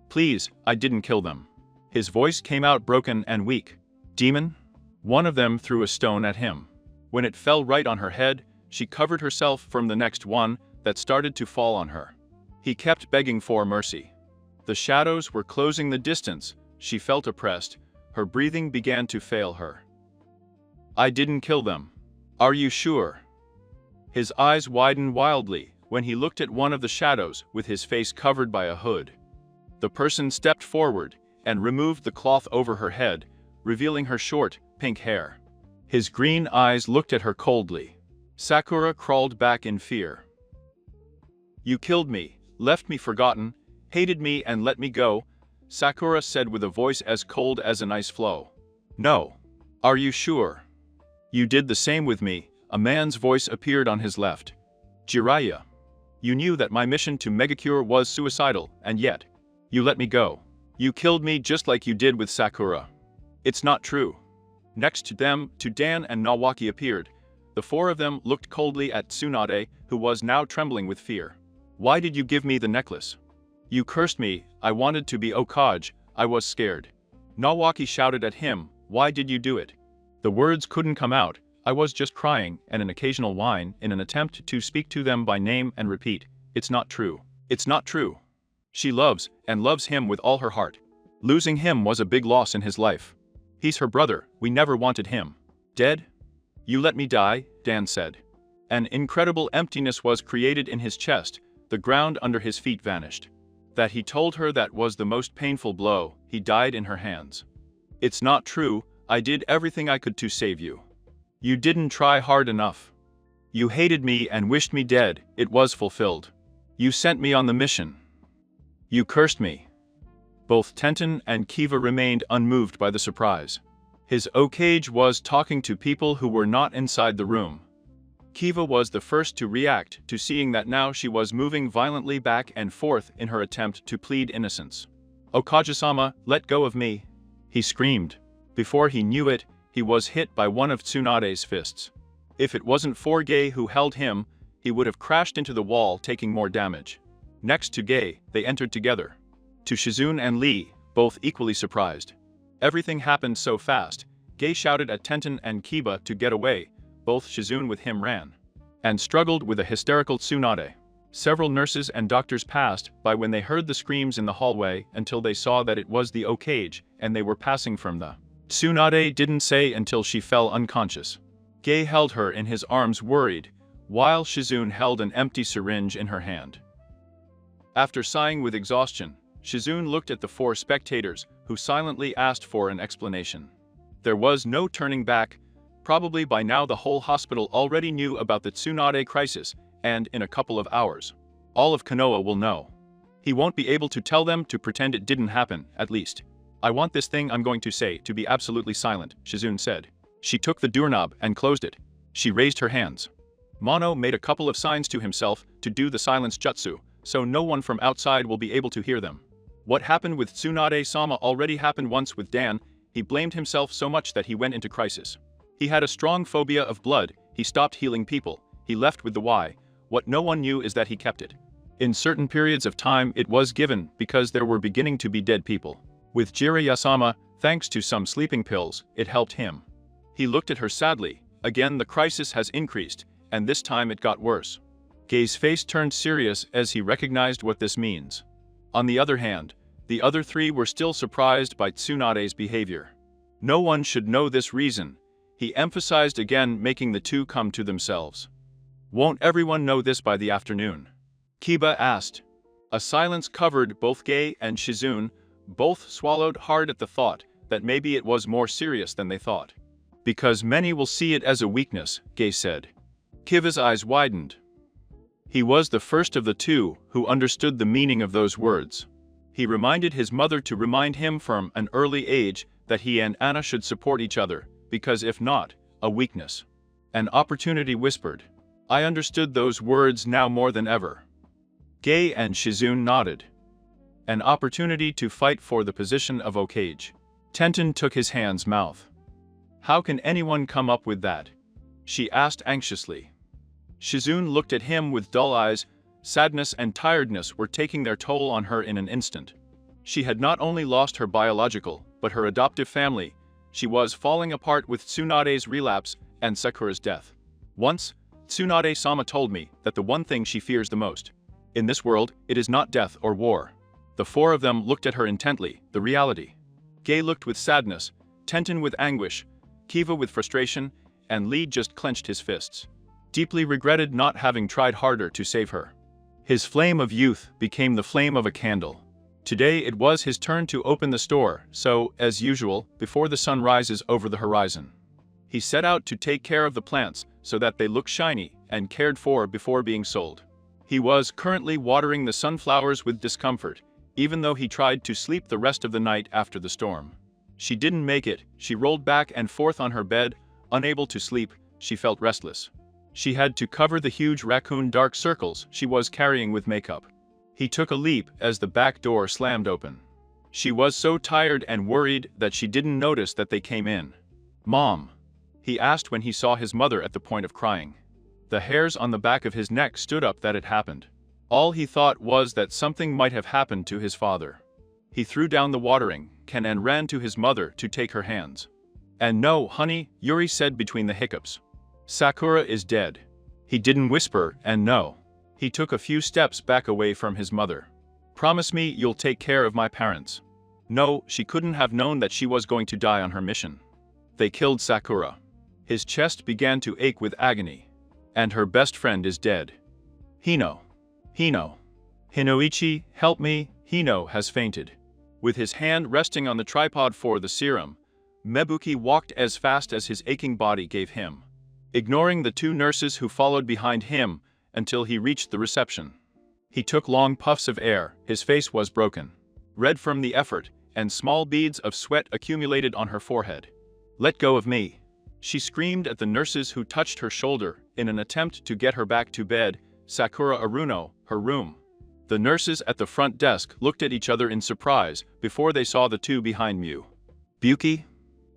Please, I didn't kill them. His voice came out broken and weak. Demon? One of them threw a stone at him. When it fell right on her head, she covered herself from the next one that started to fall on her. He kept begging for mercy. The shadows were closing the distance. She felt oppressed. Her breathing began to fail her. I didn't kill them. Are you sure? His eyes widened wildly when he looked at one of the shadows with his face covered by a hood. The person stepped forward and removed the cloth over her head, revealing her short, pink hair. His green eyes looked at her coldly. Sakura crawled back in fear. You killed me, left me forgotten, hated me and let me go, Sakura said with a voice as cold as an ice floe. No. Are you sure? You did the same with me, a man's voice appeared on his left. Jiraiya. You knew that my mission to Megacure was suicidal, and yet, you let me go. You killed me just like you did with Sakura. It's not true. Next to them, Dan and Nawaki appeared. The four of them looked coldly at Tsunade, who was now trembling with fear. Why did you give me the necklace? You cursed me, I wanted to be Okage, I was scared. Nawaki shouted at him, why did you do it? The words couldn't come out, I was just crying and an occasional whine in an attempt to speak to them by name and repeat, it's not true. It's not true. She loves and loves him with all her heart. Losing him was a big loss in his life. He's her brother, we never wanted him. Dead? You let me die, Dan said. An incredible emptiness was created in his chest, the ground under his feet vanished. That he told her that was the most painful blow, he died in her hands. It's not true, I did everything I could to save you. You didn't try hard enough. You hated me and wished me dead, it was fulfilled. You sent me on the mission. You cursed me. Both Tenten and Kiva remained unmoved by the surprise. His Okage was talking to people who were not inside the room. Kiva was the first to react to seeing that now she was moving violently back and forth in her attempt to plead innocence. Okage-sama, let go of me, he screamed. Before he knew it, he was hit by one of Tsunade's fists. If it wasn't for Gei who held him, he would have crashed into the wall taking more damage. Next to Gei, they entered together. To Shizune and Lee, both equally surprised. Everything happened so fast, Gei shouted at Tenten and Kiba to get away, both Shizune with him ran. And struggled with a hysterical Tsunade. Several nurses and doctors passed by when they heard the screams in the hallway until they saw that it was the Okage and they were passing from the Tsunade didn't say until she fell unconscious. Gei held her in his arms worried, while Shizune held an empty syringe in her hand. After sighing with exhaustion, Shizune looked at the four spectators who silently asked for an explanation. There was no turning back. Probably by now the whole hospital already knew about the Tsunade crisis, and in a couple of hours, all of Konoha will know. He won't be able to tell them to pretend it didn't happen, at least. I want this thing I'm going to say to be absolutely silent, Shizune said. She took the doorknob and closed it. She raised her hands. Mono made a couple of signs to himself to do the silence jutsu, so no one from outside will be able to hear them. What happened with Tsunade-sama already happened once with Dan. He blamed himself so much that he went into crisis. He had a strong phobia of blood, he stopped healing people, he left with the why. What no one knew is that he kept it. In certain periods of time it was given because there were beginning to be dead people. With Jiraiya-sama, thanks to some sleeping pills, it helped him. He looked at her sadly. Again the crisis has increased, and this time it got worse. Gei's face turned serious as he recognized what this means. On the other hand, the other three were still surprised by Tsunade's behavior. No one should know this reason, he emphasized again, making the two come to themselves. Won't everyone know this by the afternoon? Kiba asked. A silence covered both Gay and Shizune, both swallowed hard at the thought that maybe it was more serious than they thought. Because many will see it as a weakness, Gay said. Kiba's eyes widened. He was the first of the two who understood the meaning of those words. He reminded his mother to remind him from an early age that he and Anna should support each other, because if not, a weakness. An opportunity whispered. I understood those words now more than ever. Gay and Shizune nodded. An opportunity to fight for the position of Okage. Tenten took his hand's mouth. How can anyone come up with that? She asked anxiously. Shizune looked at him with dull eyes. Sadness and tiredness were taking their toll on her in an instant. She had not only lost her biological, but her adoptive family. She was falling apart with Tsunade's relapse and Sakura's death. Once, Tsunade-sama told me that the one thing she fears the most in this world, it is not death or war. The four of them looked at her intently, the reality. Gay looked with sadness, Tenten with anguish, Kiva with frustration, and Lee just clenched his fists. Deeply regretted not having tried harder to save her. His flame of youth became the flame of a candle. Today it was his turn to open the store, so, as usual, before the sun rises over the horizon. He set out to take care of the plants so that they look shiny and cared for before being sold. He was currently watering the sunflowers with discomfort, even though he tried to sleep the rest of the night after the storm. She didn't make it. She rolled back and forth on her bed, unable to sleep. She felt restless. She had to cover the huge raccoon dark circles she was carrying with makeup. He took a leap as the back door slammed open. She was so tired and worried that she didn't notice that they came in. Mom? He asked when he saw his mother at the point of crying. The hairs on the back of his neck stood up that it happened. All he thought was that something might have happened to his father. He threw down the watering can and ran to his mother to take her hands. And no, honey, Yuri said between the hiccups. Sakura is dead. He didn't whisper, and no. He took a few steps back away from his mother. Promise me you'll take care of my parents. No, she couldn't have known that she was going to die on her mission. They killed Sakura. His chest began to ache with agony. And her best friend is dead. Hino. Hinoichi, help me, Hino has fainted. With his hand resting on the tripod for the serum, Mebuki walked as fast as his aching body gave him, ignoring the two nurses who followed behind him until he reached the reception. He took long puffs of air, his face was broken, red from the effort, and small beads of sweat accumulated on her forehead. Let go of me. She screamed at the nurses who touched her shoulder in an attempt to get her back to bed. Sakura Aruno, her room. The nurses at the front desk looked at each other in surprise before they saw the two behind Mew. Buki?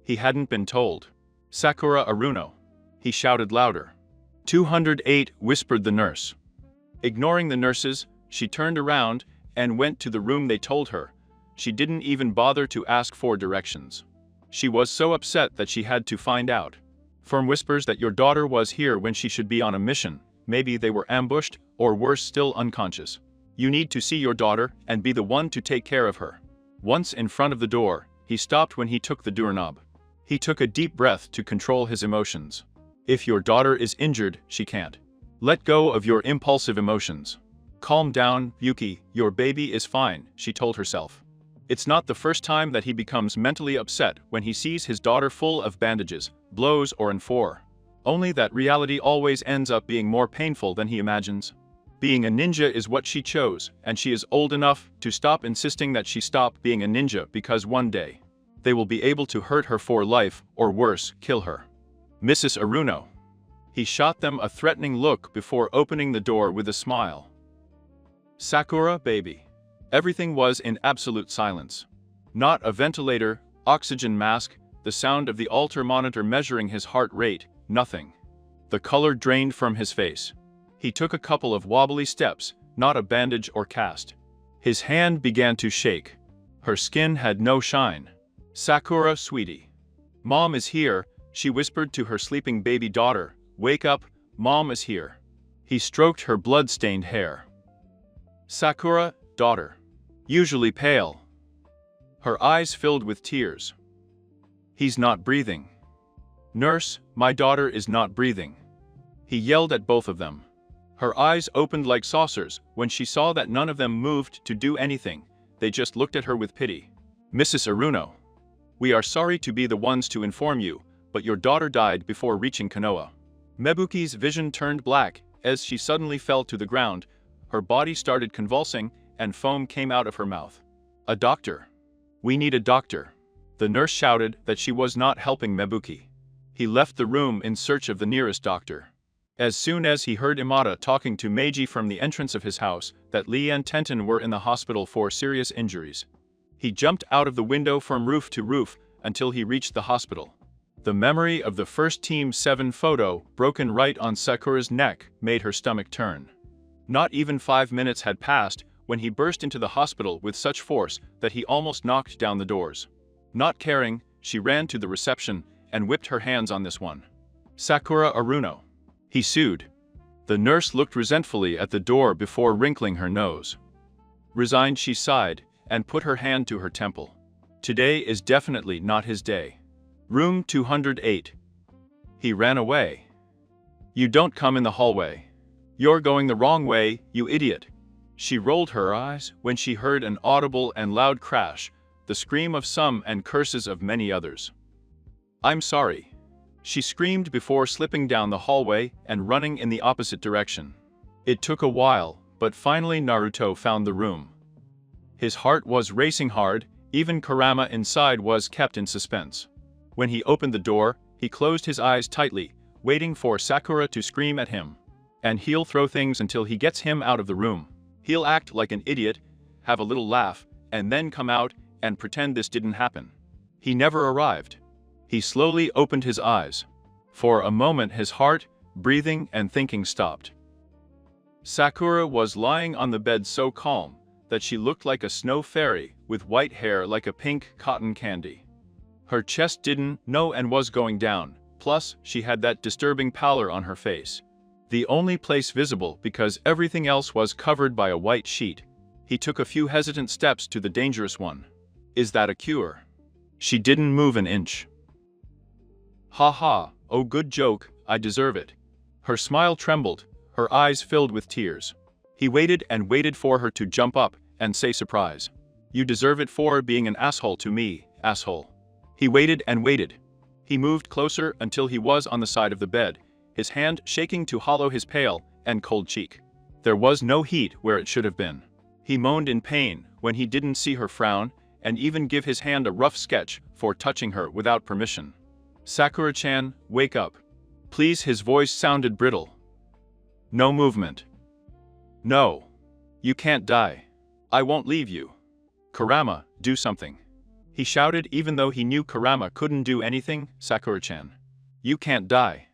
He hadn't been told. Sakura Aruno. He shouted louder. 208, whispered the nurse. Ignoring the nurses, she turned around and went to the room they told her. She didn't even bother to ask for directions. She was so upset that she had to find out. Firm whispers that your daughter was here when she should be on a mission. Maybe they were ambushed, or worse still, unconscious. You need to see your daughter and be the one to take care of her. Once in front of the door, he stopped when he took the doorknob. He took a deep breath to control his emotions. If your daughter is injured, she can't. Let go of your impulsive emotions. Calm down, Yuki, your baby is fine, she told herself. It's not the first time that he becomes mentally upset when he sees his daughter full of bandages, blows or in four. Only that reality always ends up being more painful than he imagines. Being a ninja is what she chose, and she is old enough to stop insisting that she stop being a ninja because one day, they will be able to hurt her for life, or worse, kill her. Mrs. Aruno. He shot them a threatening look before opening the door with a smile. Sakura, baby. Everything was in absolute silence. Not a ventilator, oxygen mask, the sound of the altar monitor measuring his heart rate, nothing. The color drained from his face. He took a couple of wobbly steps, not a bandage or cast. His hand began to shake. Her skin had no shine. Sakura, sweetie. Mom is here, she whispered to her sleeping baby daughter. Wake up, Mom is here. He stroked her blood-stained hair. Sakura, daughter. Usually pale. Her eyes filled with tears. He's not breathing. Nurse, my daughter is not breathing. He yelled at both of them. Her eyes opened like saucers when she saw that none of them moved to do anything. They just looked at her with pity. Mrs. Aruno, we are sorry to be the ones to inform you, but your daughter died before reaching Konoha. Mebuki's vision turned black as she suddenly fell to the ground. Her body started convulsing and foam came out of her mouth. A doctor. We need a doctor. The nurse shouted that she was not helping Mebuki. He left the room in search of the nearest doctor. As soon as he heard Imada talking to Meiji from the entrance of his house that Lee and Tenten were in the hospital for serious injuries, he jumped out of the window from roof to roof until he reached the hospital. The memory of the first Team 7 photo broken right on Sakura's neck made her stomach turn. Not even 5 minutes had passed when he burst into the hospital with such force that he almost knocked down the doors. Not caring, she ran to the reception and whipped her hands on this one. Sakura Aruno. He sued. The nurse looked resentfully at the door before wrinkling her nose. Resigned, she sighed and put her hand to her temple. Today is definitely not his day. Room 208. He ran away. You don't come in the hallway. You're going the wrong way, you idiot. She rolled her eyes when she heard an audible and loud crash, the scream of some and curses of many others. I'm sorry. She screamed before slipping down the hallway and running in the opposite direction. It took a while, but finally Naruto found the room. His heart was racing hard, even Kurama inside was kept in suspense. When he opened the door, he closed his eyes tightly, waiting for Sakura to scream at him. And he'll throw things until he gets him out of the room. He'll act like an idiot, have a little laugh, and then come out and pretend this didn't happen. He never arrived. He slowly opened his eyes. For a moment his heart, breathing and thinking stopped. Sakura was lying on the bed so calm that she looked like a snow fairy with white hair like a pink cotton candy. Her chest didn't know and was going down, plus she had that disturbing pallor on her face. The only place visible because everything else was covered by a white sheet. He took a few hesitant steps to the dangerous one. Is that a cure? She didn't move an inch. Ha ha, oh good joke, I deserve it. Her smile trembled, her eyes filled with tears. He waited and waited for her to jump up and say surprise. You deserve it for being an asshole to me, asshole. He waited and waited. He moved closer until he was on the side of the bed, his hand shaking to hollow his pale and cold cheek. There was no heat where it should have been. He moaned in pain when he didn't see her frown and even give his hand a rough sketch for touching her without permission. Sakura-chan, wake up. Please, his voice sounded brittle. No movement. No. You can't die. I won't leave you. Kurama, do something. He shouted even though he knew Kurama couldn't do anything. Sakura-chan. You can't die.